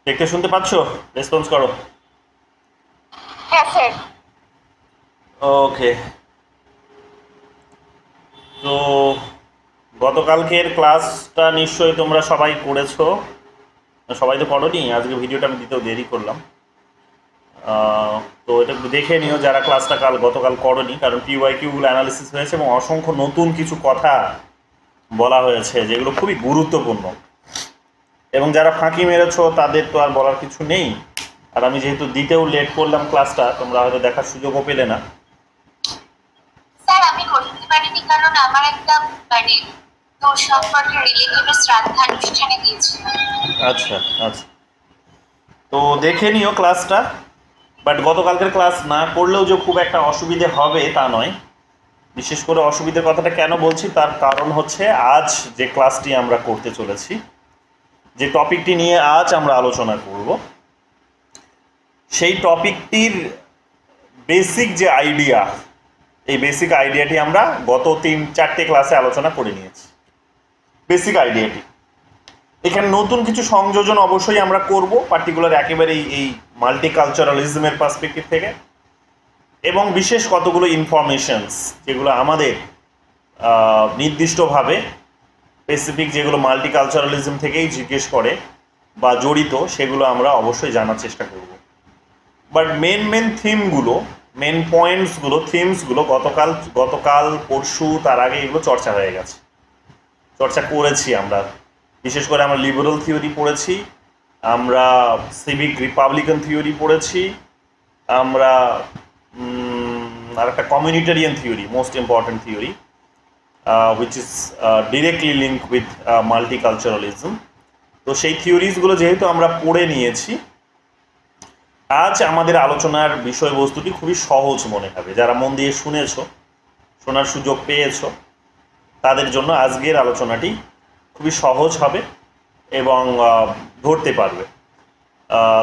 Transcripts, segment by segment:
দেখতে শুনতে পাচ্ছো? রেসপন্স করো। হ্যাঁ স্যার। ওকে। তো গতকালকের ক্লাসটা নিশ্চয়ই তোমরা সবাই করেছো। সবাই তো করোনি, আজকে ভিডিওটা আমি দিতেও দেরি করলাম। তো এটা দেখে নিও যারা ক্লাসটা গতকাল করোনি, কারণ পিওয়াইকিউগুলো অ্যানালিসিস হয়েছে এবং অসংখ্য নতুন কিছু কথা বলা হয়েছে যেগুলো খুবই গুরুত্বপূর্ণ। এবং যারা ফাঁকি মেরেছো তাদের তো আর বলার কিছু নেই। আর আমি যেহেতু দিতেও লেট করলাম ক্লাসটা, তোমরা হয়তো দেখার সুযোগও পেলে না। স্যার আমি করতে পারিনি কারণ আমার একটা মানে দূর সম্পর্কের রিলেটিভের শ্রাদ্ধা অনুষ্ঠানে গিয়েছিলাম। আচ্ছা আচ্ছা, তো দেখে নিও ক্লাসটা। বাট গতকালকের ক্লাস না করলেও যে খুব একটা অসুবিধে হবে তা নয়। বিশেষ করে অসুবিধার কথাটা কেন বলছি তার কারণ হচ্ছে আজ যে ক্লাসটি আমরা করতে চলেছি, যে টপিকটি নিয়ে আজ আমরা আলোচনা করব, সেই টপিকটির বেসিক যে আইডিয়া, এই বেসিক আইডিয়াটি আমরা গত 3-4টে ক্লাসে আলোচনা করে নিয়েছি। বেসিক আইডিয়াটি এখানে নতুন কিছু সংযোজন অবশ্যই আমরা করব, পার্টিকুলার একেবারেই এই মাল্টিকালচারালিজমের পার্সপেক্টিভ থেকে, এবং বিশেষ কতগুলো ইনফরমেশনস যেগুলো আমাদের নির্দিষ্টভাবে স্পেসিফিক, যেগুলো মাল্টিকালচারালিজম থেকেই জিজ্ঞেস করে বা জড়িত, সেগুলো আমরা অবশ্যই জানার চেষ্টা করব। বাট মেন থিমগুলো, মেন পয়েন্টসগুলো, থিমসগুলো গতকাল পরশু তার আগে এগুলো চর্চা হয়ে গেছে, চর্চা করেছি আমরা। বিশেষ করে আমরা লিবারেল থিওরি পড়েছি, আমরা সিভিক রিপাবলিকান থিওরি পড়েছি, আমরা আর একটা communitarian theory, most important theory, which is directly linked with multiculturalism. তো সেই থিওরিজগুলো যেহেতু আমরা পড়ে নিয়েছি, আজ আমাদের আলোচনার বিষয়বস্তুটি খুবই সহজ মনে হবে। যারা মন দিয়ে শুনেছো, শোনার সুযোগ পেয়েছো, তাদের জন্য আজকের আলোচনাটি খুবই সহজ হবে এবং ধরতে পারবে।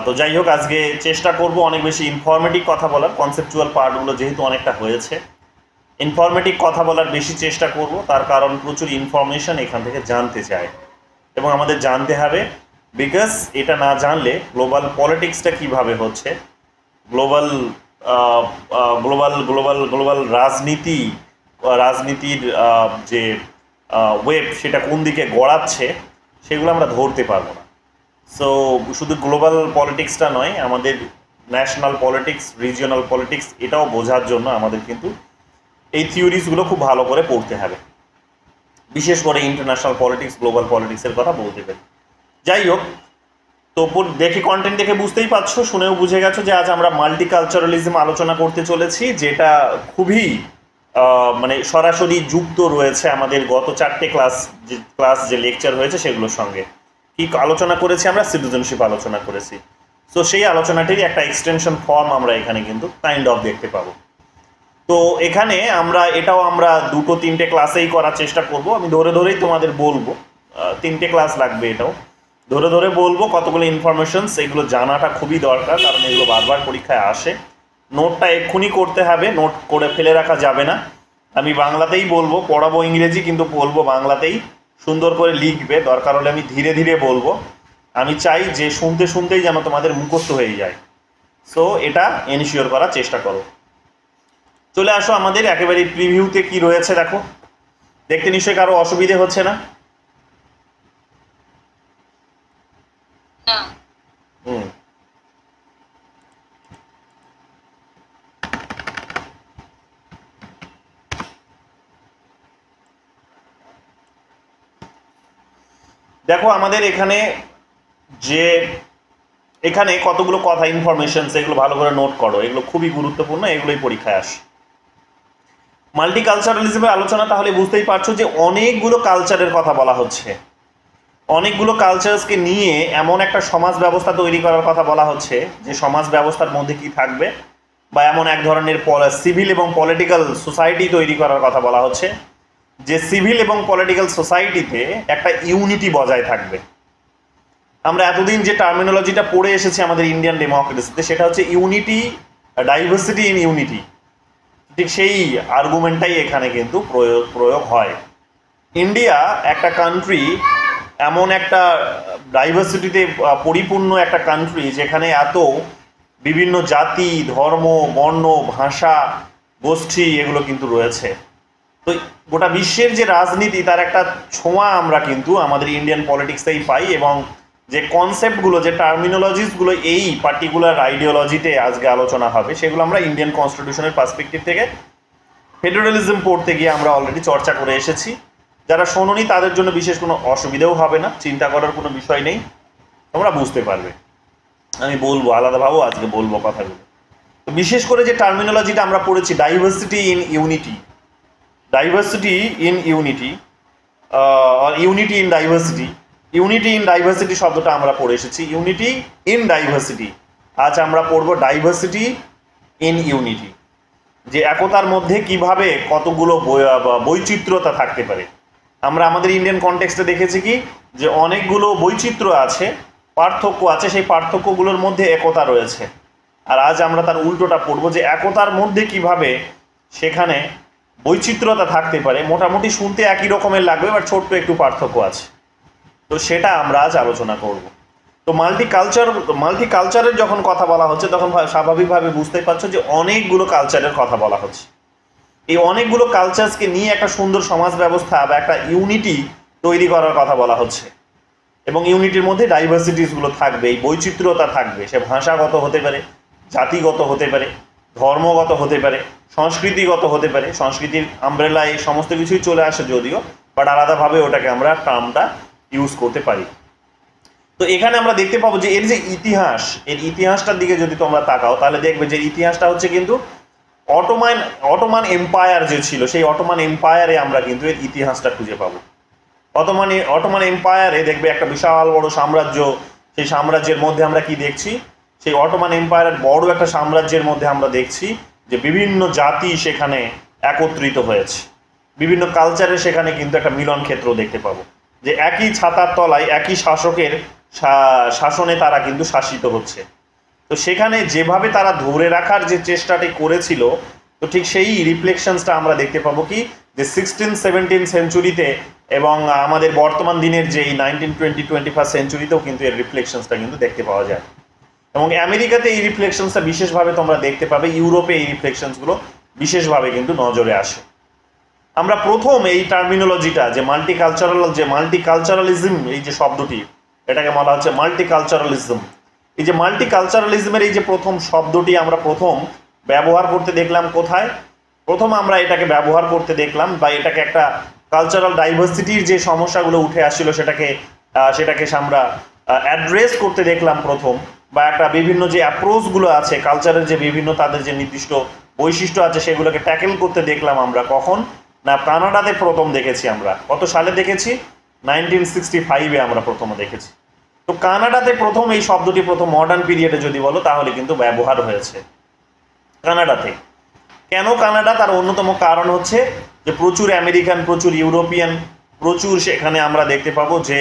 তো যাই হোক, আজকে চেষ্টা করব অনেক বেশি ইনফরমেটিভ কথা বলার। কনসেপচুয়াল পার্টগুলো যেহেতু অনেকটা হয়েছে, ইনফরমেটিভ কথা বলার বেশি চেষ্টা করব, তার কারণ প্রচুর ইনফরমেশন এখান থেকে জানতে চায় এবং আমাদের জানতে হবে। বিকজ এটা না জানলে গ্লোবাল পলিটিক্সটা কীভাবে হচ্ছে, গ্লোবাল গ্লোবাল গ্লোবাল গ্লোবাল রাজনীতির যে ওয়েব, সেটা কোন দিকে গড়াচ্ছে, সেগুলো আমরা ধরতে পারবো না। সো শুধু গ্লোবাল পলিটিক্সটা নয়, আমাদের ন্যাশনাল পলিটিক্স, রিজিওনাল পলিটিক্স, এটাও বোঝার জন্য আমাদের কিন্তু এই থিওরিজগুলো খুব ভালো করে পড়তে হবে। বিশেষ করে ইন্টারন্যাশনাল পলিটিক্স, গ্লোবাল পলিটিক্সের কথা বলতে পারি। যাই হোক, তো দেখে কন্টেন্ট দেখে বুঝতেই পারছো, শুনেও বুঝে গেছো যে আজ আমরা মাল্টিকালচারালিজম আলোচনা করতে চলেছি, যেটা খুবই মানে সরাসরি যুক্ত রয়েছে আমাদের গত 4টে ক্লাস যে লেকচার হয়েছে সেগুলোর সঙ্গে। কি আলোচনা করেছি আমরা? সিটিজেনশিপ আলোচনা করেছি। সো সেই আলোচনাটির একটা এক্সটেনশন ফর্ম আমরা এখানে কিন্তু কাইন্ড অফ দেখতে পাবো। তো এখানে এটাও আমরা 2-3টে ক্লাসেই করার চেষ্টা করব। আমি ধরে ধরেই তোমাদের বলবো, 3টে ক্লাস লাগবে, এটাও ধরে ধরে বলবো। কতগুলো ইনফরমেশনস, এগুলো জানাটা খুবই দরকার, কারণ এগুলো বারবার পরীক্ষায় আসে। নোটটা এক্ষুনি করতে হবে, নোট করে ফেলে রাখা যাবে না। আমি বাংলাতেই বলবো, পড়াবো ইংরেজি, কিন্তু বলবো বাংলাতেই। সুন্দর করে লিখবে, দরকার হলে আমি ধীরে ধীরে বলবো। আমি চাই যে শুনতে শুনতেই যেন তোমাদের মুখস্থ হয়ে যায়। সো এটা এনশিওর করার চেষ্টা করো। চলে আসো আমাদের একেবারে প্রিভিউতে কি রয়েছে দেখো। দেখতে নিশ্চয়ই কারো অসুবিধে হচ্ছে না? হুম, দেখো আমাদের এখানে কতগুলো কথা, ইনফরমেশন, এগুলো ভালো করে নোট করো, এগুলো খুবই গুরুত্বপূর্ণ, এগুলোই পরীক্ষায় আসে। মাল্টিকালচারালিজমের আলোচনা, তাহলে বুঝতেই পারছো যে অনেকগুলো কালচারের কথা বলা হচ্ছে, অনেকগুলো কালচারসকে নিয়ে এমন একটা সমাজ ব্যবস্থা তৈরি করার কথা বলা হচ্ছে যে সমাজ ব্যবস্থার মধ্যে কি থাকবে, বা এমন এক ধরনের সিভিল এবং পলিটিক্যাল সোসাইটি তৈরি করার কথা বলা হচ্ছে, যে সিভিল এবং পলিটিক্যাল সোসাইটিতে একটা ইউনিটি বজায় থাকবে। আমরা এতদিন যে টার্মিনোলজিটা পড়ে এসেছি আমাদের ইন্ডিয়ান ডেমোক্রেসিতে, সেটা হচ্ছে ইউনিটি, ডাইভার্সিটি ইন ইউনিটি। ঠিক সেই আর্গুমেন্টটাই এখানে কিন্তু প্রয়োগ হয়। ইন্ডিয়া একটা কান্ট্রি, এমন একটা ডাইভার্সিটিতে পরিপূর্ণ একটা কান্ট্রি যেখানে এত বিভিন্ন জাতি, ধর্ম, বর্ণ, ভাষা, গোষ্ঠী এগুলো কিন্তু রয়েছে। তো গোটা বিশ্বের যে রাজনীতি তার একটা ছোঁয়া আমরা কিন্তু আমাদের ইন্ডিয়ান পলিটিক্সেই পাই, এবং যে কনসেপ্টগুলো, যে টার্মিনোলজিসগুলো এই পার্টিকুলার আইডিওলজিতে আজকে আলোচনা হবে, সেগুলো আমরা ইন্ডিয়ান কনস্টিটিউশনের পার্সপেক্টিভ থেকে ফেডারেলিজম পড়তে গিয়ে আমরা অলরেডি চর্চা করে এসেছি। যারা শোনোনি তাদের জন্য বিশেষ কোনো অসুবিধাও হবে না, চিন্তা করার কোনো বিষয় নেই, তোমরা বুঝতে পারবে। আমি বলবো আলাদাভাবেও আজকে বলবো কথাগুলো। তো বিশেষ করে যে টার্মিনোলজিটা আমরা পড়েছি, diversity in unity, diversity in unity, unity in diversity, unity in diversity শব্দটা আমরা পড়ে এসেছি। ইউনিটি ইন ডাইভার্সিটি, আজ আমরা পড়বো ডাইভার্সিটি ইন ইউনিটি, যে একতার মধ্যে কিভাবে কতগুলো বৈচিত্র্যতা থাকতে পারে। আমরা আমাদের ইন্ডিয়ান কনটেক্সটে দেখেছি কি, যে অনেকগুলো বৈচিত্র্য আছে, পার্থক্য আছে, সেই পার্থক্যগুলোর মধ্যে একতা রয়েছে। আর আজ আমরা তার উল্টোটা পড়বো, যে একতার মধ্যে কিভাবে সেখানে বৈচিত্র্যতা থাকতে পারে। মোটামুটি শুনতে একই রকমের লাগবে, বাট ছোট্ট একটু পার্থক্য আছে। তো সেটা আমরা আজ আলোচনা করব। তো মাল্টিকালচারের যখন কথা বলা হচ্ছে, তখন স্বাভাবিকভাবে বুঝতেই পারছো যে অনেকগুলো কালচারের কথা বলা হচ্ছে। এই অনেকগুলো কালচারসকে নিয়ে একটা সুন্দর সমাজ ব্যবস্থা বা একটা ইউনিটি তৈরি করার কথা বলা হচ্ছে, এবং ইউনিটির মধ্যে ডাইভার্সিটিসগুলো থাকবে, এই বৈচিত্র্যতা থাকবে। সে ভাষাগত হতে পারে, জাতিগত হতে পারে, ধর্মগত হতে পারে, সংস্কৃতিগত হতে পারে। সংস্কৃতির আমব্রেলা এই সমস্ত কিছুই চলে আসে যদিও, বাট আলাদাভাবে ওটাকে আমরা টার্মটা ইউজ করতে পারি। তো এখানে আমরা দেখতে পাবো যে এর যে ইতিহাস, এর ইতিহাসটার দিকে যদি তোমরা তাকাও, তাহলে দেখবে যে ইতিহাসটা হচ্ছে কিন্তু অটোমান এম্পায়ার যে ছিল, সেই অটোমান এম্পায়ারে আমরা কিন্তু এর ইতিহাসটা খুঁজে পাবো। অটোমান এম্পায়ারে দেখবে একটা বিশাল বড় সাম্রাজ্য, সেই সাম্রাজ্যের মধ্যে আমরা কি দেখছি, সেই অটোমান এম্পায়ারের বড় একটা সাম্রাজ্যের মধ্যে আমরা দেখছি যে বিভিন্ন জাতি সেখানে একত্রিত হয়েছে, বিভিন্ন কালচারের সেখানে কিন্তু একটা মিলন ক্ষেত্র দেখতে পাবো, যে একই ছাতার তলায় একই শাসকের শাসনে তারা কিন্তু শাসিত হচ্ছে। তো সেখানে যেভাবে তারা ধরে রাখার যে চেষ্টাটি করেছিল, তো ঠিক সেই রিফ্লেকশনসটা আমরা দেখতে পাবো কি, যে 16-17 সেঞ্চুরিতে এবং আমাদের বর্তমান দিনের যে 19, 20, 21 সেঞ্চুরিতেও কিন্তু এর রিফ্লেকশনসটা কিন্তু দেখতে পাওয়া যায়। এবং আমেরিকাতে এই রিফ্লেকশনসটা বিশেষভাবে তোমরা দেখতে পাবে, ইউরোপে এই রিফ্লেকশনসগুলো বিশেষভাবে কিন্তু নজরে আসে। আমরা প্রথম এই টার্মিনোলজিটা, যে মাল্টিকালচারালিজম, এই যে শব্দটি, এটাকে বলা হচ্ছে মাল্টিকালচারালিজম। এই যে মাল্টিকালচারালিজমের এই যে প্রথম শব্দটি আমরা প্রথম ব্যবহার করতে দেখলাম কোথায়? প্রথম আমরা এটাকে ব্যবহার করতে দেখলাম, বা এটাকে একটা কালচারাল ডাইভার্সিটির যে সমস্যাগুলো উঠে আসছিল সেটাকে আমরা অ্যাড্রেস করতে দেখলাম প্রথম, বা একটা বিভিন্ন যে অ্যাপ্রোচগুলো আছে কালচারের, যে বিভিন্ন তাদের যে নির্দিষ্ট বৈশিষ্ট্য আছে সেগুলোকে ট্যাকেল করতে দেখলাম আমরা কখন না, কানাডাতে প্রথম দেখেছি আমরা। কত সালে দেখেছি? 1965-এ আমরা প্রথম দেখেছি। তো কানাডাতে প্রথম এই শব্দটি প্রথম মডার্ন পিরিয়ডে যদি বলো তাহলে কিন্তু ব্যবহার হয়েছে কানাডাতে। কেন কানাডা? তার অন্যতম কারণ হচ্ছে যে প্রচুর আমেরিকান, প্রচুর ইউরোপিয়ান, প্রচুর সেখানে আমরা দেখতে পাবো যে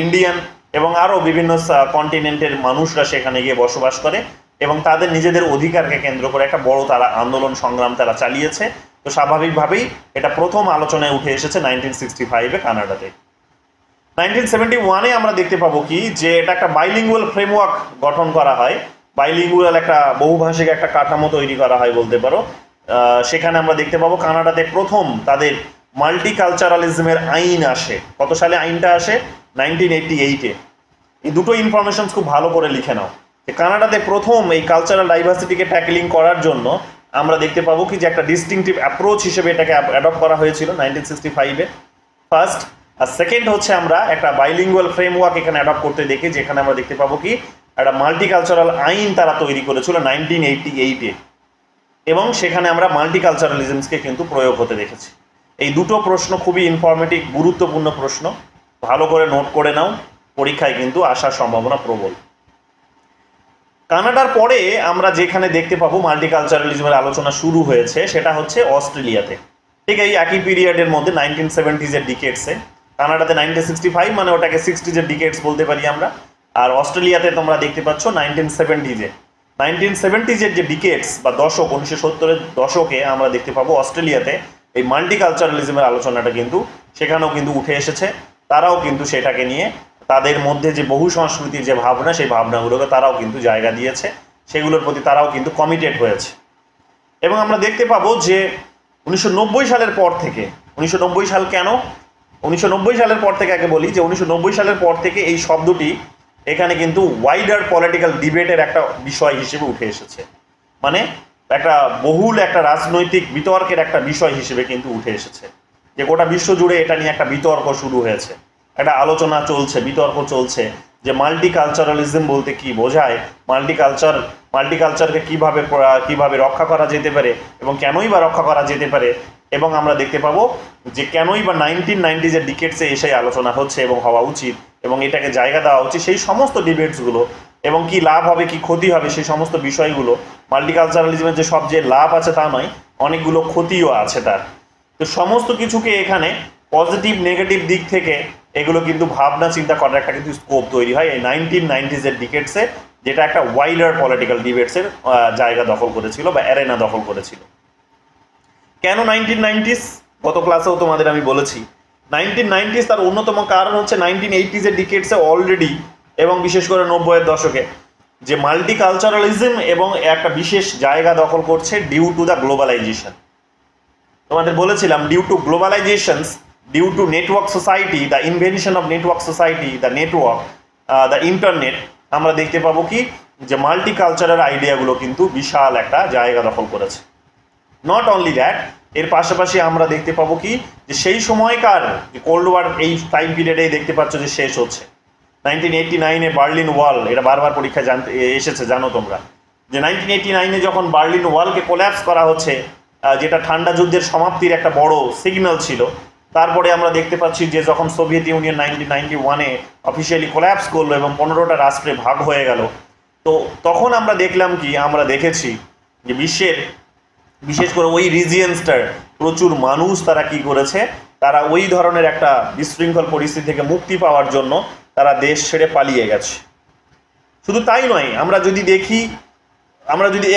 ইন্ডিয়ান এবং আরও বিভিন্ন কন্টিনেন্টের মানুষরা সেখানে গিয়ে বসবাস করে, এবং তাদের নিজেদের অধিকারকে কেন্দ্র করে একটা বড় তারা আন্দোলন সংগ্রাম তারা চালিয়েছে। তো স্বাভাবিকভাবেই এটা প্রথম আলোচনায় উঠে এসেছে 1965-এ কানাডাতে। 1971-এ আমরা দেখতে পাবো কি, যে এটা একটা বাইলিঙ্গুয়াল ফ্রেমওয়ার্ক গঠন করা হয়, বাইলিঙ্গুয়াল একটা বহুভাষিক একটা কাঠামো তৈরি করা হয় বলতে পারো। সেখানে আমরা দেখতে পাবো কানাডাতে প্রথম তাদের মাল্টিকালচারালিজমের আইন আসে। কত সালে আইনটা আসে? 1988-এ। এই দুটো ইনফরমেশন খুব ভালো করে লিখে নাও, যে কানাডাতে প্রথম এই কালচারাল ডাইভার্সিটিকে ট্যাকলিং করার জন্য আমরা দেখতে পাবো কি, যে একটা ডিস্টিংটিভ অ্যাপ্রোচ হিসেবে এটাকে অ্যাডপ্ট করা হয়েছিল 1965-এ ফার্স্ট। আর সেকেন্ড হচ্ছে আমরা একটা বাইলিঙ্গুয়াল ফ্রেমওয়ার্ক এখানে অ্যাডপ্ট করতে দেখি, যেখানে আমরা দেখতে পাবো কি একটা মাল্টিকালচারাল আইন তারা তৈরি করেছিল 1988-এ, এবং সেখানে আমরা মাল্টিকালচারালিজমসকে কিন্তু প্রয়োগ হতে দেখেছি। এই দুটো প্রশ্ন খুবই ইনফরমেটিভ, গুরুত্বপূর্ণ প্রশ্ন, ভালো করে নোট করে নাও, পরীক্ষায় কিন্তু আসার সম্ভাবনা প্রবল। কানাডার পরে আমরা যেখানে দেখতে পাবো মাল্টিকালচারালিজমের আলোচনা শুরু হয়েছে সেটা হচ্ছে অস্ট্রেলিয়াতে। ঠিক এই একই পিরিয়ডের মধ্যে 1970s-এর ডিকেডসে। কানাডাতে 1965 মানে ওটাকে 60s-এর ডিকেডস বলতে পারি আমরা, আর অস্ট্রেলিয়াতে তোমরা দেখতে পাচ্ছ 1970s-এ। 1970s-এর যে ডিকেডস বা দশক, 1970-এর দশকে আমরা দেখতে পাবো অস্ট্রেলিয়াতে এই মাল্টিকালচারালিজমের আলোচনাটা কিন্তু সেখানেও কিন্তু উঠে এসেছে, তারাও কিন্তু সেটাকে নিয়ে তাদের মধ্যে যে বহু সংস্কৃতির যে ভাবনা, সেই ভাবনাগুলোকে তারাও কিন্তু জায়গা দিয়েছে, সেগুলোর প্রতি তারাও কিন্তু কমিটেড হয়েছে। এবং আমরা দেখতে পাবো যে 1990 সালের পর থেকে, 1990 সাল কেন, 1990 সালের পর থেকে আগে বলি যে 1990 সালের পর থেকে এই শব্দটি এখানে কিন্তু ওয়াইডার পলিটিক্যাল ডিবেটের একটা বিষয় হিসেবে উঠে এসেছে, মানে একটা বহুল একটা রাজনৈতিক বিতর্কের একটা বিষয় হিসেবে কিন্তু উঠে এসেছে, যে গোটা বিশ্ব জুড়ে এটা নিয়ে একটা বিতর্ক শুরু হয়েছে, একটা আলোচনা চলছে, বিতর্ক চলছে যে মাল্টিকালচারালিজম বলতে কি বোঝায়, মাল্টিকালচারকে কিভাবে রক্ষা করা যেতে পারে এবং কেনই বা রক্ষা করা যেতে পারে। এবং আমরা দেখতে পাবো যে কেনই বা 1990s ডিকেটসে এসে আলোচনা হচ্ছে এবং হওয়া উচিত এবং এটাকে জায়গা দেওয়া উচিত, সেই সমস্ত ডিবেটসগুলো এবং কি লাভ হবে কি ক্ষতি হবে সেই সমস্ত বিষয়গুলো, মাল্টিকালচারালিজমের যে সব যে লাভ আছে তা নয়, অনেকগুলো ক্ষতিও আছে তার। তো সমস্ত কিছুকে এখানে পজিটিভ নেগেটিভ দিক থেকে এগুলো কিন্তু ভাবনা চিন্তা করার একটা কিন্তু স্কোপ তৈরি হয় এই 1990s ডিকেটসে, যেটা একটা ওয়াইডার পলিটিক্যাল ডিবেটসের জায়গা দখল করেছিল বা অ্যারেনা দখল করেছিল। কেন 1990s? গত ক্লাসেও তোমাদের আমি বলেছি 1990s তার অন্যতম কারণ হচ্ছে 1980s ডিকেটসে অলরেডি এবং বিশেষ করে 90-এর দশকে যে মাল্টিকালচারালিজম এবং একটা বিশেষ জায়গা দখল করছে ডিউ টু দ্য গ্লোবালাইজেশন। তোমাদের বলেছিলাম due to globalisations, due to network society, the invention of network society, the network, the internet, আমরা দেখতে পাবো কি যে মাল্টিকালচারাল আইডিয়াগুলো কিন্তু বিশাল একটা জায়গা দখল করেছে। নট অনলি দ্যাট, এর পাশাপাশি আমরা দেখতে পাবো কি যে সেই সময়কার যে কোল্ড ওয়ার এই টাইম পিরিয়ডেই দেখতে পাচ্ছ যে শেষ হচ্ছে। 1989-এ বার্লিন ওয়াল, এটা বারবার পরীক্ষায় এসেছে জানো তোমরা, যে 1989-এ যখন বার্লিন ওয়ালকে কোল্যাপস করা হচ্ছে, যেটা ঠান্ডা যুদ্ধের সমাপ্তির একটা বড় সিগন্যাল ছিল, তারপরে আমরা দেখতে পাচ্ছি যে যখন সোভিয়েত ইউনিয়ন 1991-এ অফিসিয়ালি কোল্যাপস করলো এবং 15টা রাষ্ট্রে ভাগ হয়ে গেল, তো তখন আমরা দেখলাম কি, আমরা দেখেছি যে বিশ্বের বিশেষ করে ওই রিজিয়ন্সটার প্রচুর মানুষ তারা কি করেছে, তারা ওই ধরনের একটা বিশৃঙ্খল পরিস্থিতি থেকে মুক্তি পাওয়ার জন্য তারা দেশ ছেড়ে পালিয়ে গেছে। শুধু তাই নয়, আমরা যদি দেখি, আমরা যদি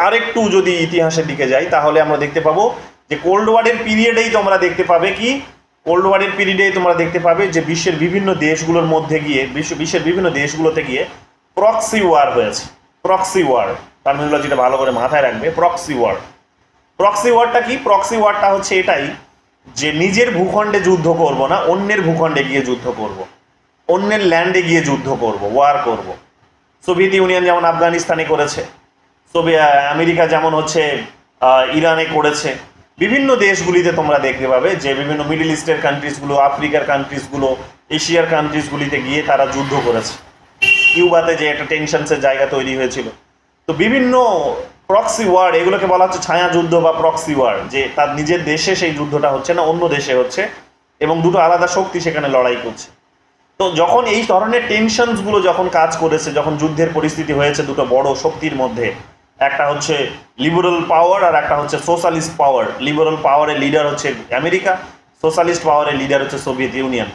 আরেকটু যদি ইতিহাসের দিকে যাই, তাহলে আমরা দেখতে পাবো যে কোল্ড ওয়ারের পিরিয়ডেই তোমরা দেখতে পাবে কি, কোল্ড ওয়ারের পিরিয়ডেই তোমরা দেখতে পাবে যে বিশ্বের বিভিন্ন দেশগুলোর মধ্যে গিয়ে, বিশ্বের বিভিন্ন দেশগুলোতে গিয়ে প্রক্সি ওয়ার হয়েছে। প্রক্সি ওয়ার টার্মিনোলজিটা ভালো করে মাথায় রাখবে। প্রক্সি ওয়ার, প্রক্সি ওয়ারটা কি? প্রক্সি ওয়ারটা হচ্ছে এটাই যে নিজের ভূখণ্ডে যুদ্ধ করব না, অন্যের ভূখণ্ডে গিয়ে যুদ্ধ করব, অন্যের ল্যান্ডে গিয়ে যুদ্ধ করব, ওয়ার করব। সোভিয়েত ইউনিয়ন যেমন আফগানিস্তানে করেছে, আমেরিকা যেমন হচ্ছে ইরানে করেছে, বিভিন্ন দেশগুলিতে তোমরা দেখতে পাবে যে বিভিন্ন মিডল ইস্টের কান্ট্রিজগুলো, আফ্রিকার কান্ট্রিজগুলো, এশিয়ার কান্ট্রিজগুলিতে গিয়ে তারা যুদ্ধ করেছে। কিউবাতে যে একটা টেনশনসের জায়গা তৈরি হয়েছিল। তো বিভিন্ন প্রক্সি ওয়ার, এগুলোকে বলা হচ্ছে ছায়া যুদ্ধ বা প্রক্সি ওয়ার, যে তার নিজের দেশে সেই যুদ্ধটা হচ্ছে না, অন্য দেশে হচ্ছে এবং দুটো আলাদা শক্তি সেখানে লড়াই করছে। তো যখন এই ধরনের টেনশনসগুলো যখন কাজ করেছে, যখন যুদ্ধের পরিস্থিতি হয়েছে দুটো বড় শক্তির মধ্যে, একটা হচ্ছে লিবারেল পাওয়ার আর একটা হচ্ছে সোশ্যালিস্ট পাওয়ার। লিবারেল পাওয়ারের লিডার হচ্ছে আমেরিকা, সোশ্যালিস্ট পাওয়ারের লিডার হচ্ছে সোভিয়েত ইউনিয়ন।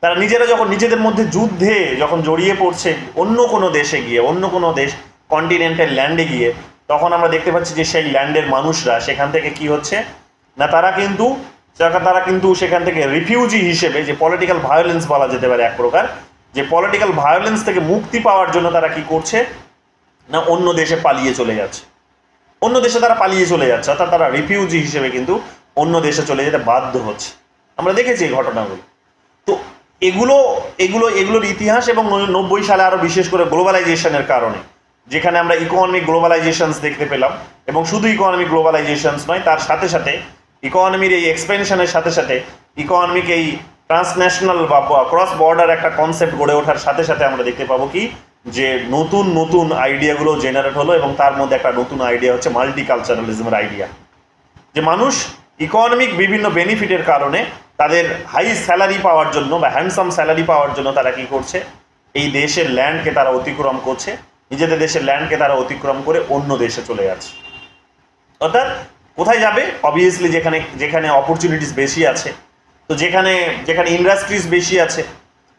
তারা নিজেরা যখন নিজেদের মধ্যে যুদ্ধে যখন জড়িয়ে পড়ছে অন্য কোনো দেশে গিয়ে, অন্য কোনো দেশ কন্টিনেন্টের ল্যান্ডে গিয়ে, তখন আমরা দেখতে পাচ্ছি যে সেই ল্যান্ডের মানুষরা সেখান থেকে কি হচ্ছে না, তারা কিন্তু সেখান থেকে রিফিউজি হিসেবে, যে পলিটিক্যাল ভায়োলেন্স বলা যেতে পারে এক প্রকার, যে পলিটিক্যাল ভায়োলেন্স থেকে মুক্তি পাওয়ার জন্য তারা কি করছে না, অন্য দেশে পালিয়ে চলে যাচ্ছে। অন্য দেশে তারা পালিয়ে চলে যাচ্ছে, অর্থাৎ তারা রিফিউজি হিসেবে কিন্তু অন্য দেশে চলে যেতে বাধ্য হচ্ছে। আমরা দেখেছি এই ঘটনাগুলো। তো এগুলোর ইতিহাস এবং 90 সালে আরও বিশেষ করে গ্লোবালাইজেশনের কারণে, যেখানে আমরা ইকোনমিক গ্লোবালাইজেশনস দেখতে পেলাম, এবং শুধু ইকোনমিক গ্লোবালাইজেশনস নয়, তার সাথে সাথে ইকোনমির এই এক্সপেনশনের সাথে সাথে ইকোনমিক এই ট্রান্সন্যাশনাল বা ক্রস বর্ডার একটা কনসেপ্ট গড়ে ওঠার সাথে সাথে আমরা দেখতে পাবো কি যে নতুন নতুন আইডিয়াগুলো জেনারেট হলো, এবং তার মধ্যে একটা নতুন আইডিয়া হচ্ছে মাল্টিকালচারালিজমের আইডিয়া। যে মানুষ ইকোনমিক বিভিন্ন বেনিফিটের কারণে তাদের হাই স্যালারি পাওয়ার জন্য বা হ্যান্ডসাম স্যালারি পাওয়ার জন্য তারা কি করছে, এই দেশের ল্যান্ডকে তারা অতিক্রম করছে, নিজেদের দেশের ল্যান্ডকে তারা অতিক্রম করে অন্য দেশে চলে যাচ্ছে। অর্থাৎ কোথায় যাবে? অবভিয়াসলি যেখানে অপরচুনিটিস বেশি আছে, তো যেখানে ইন্ডাস্ট্রিজ বেশি আছে,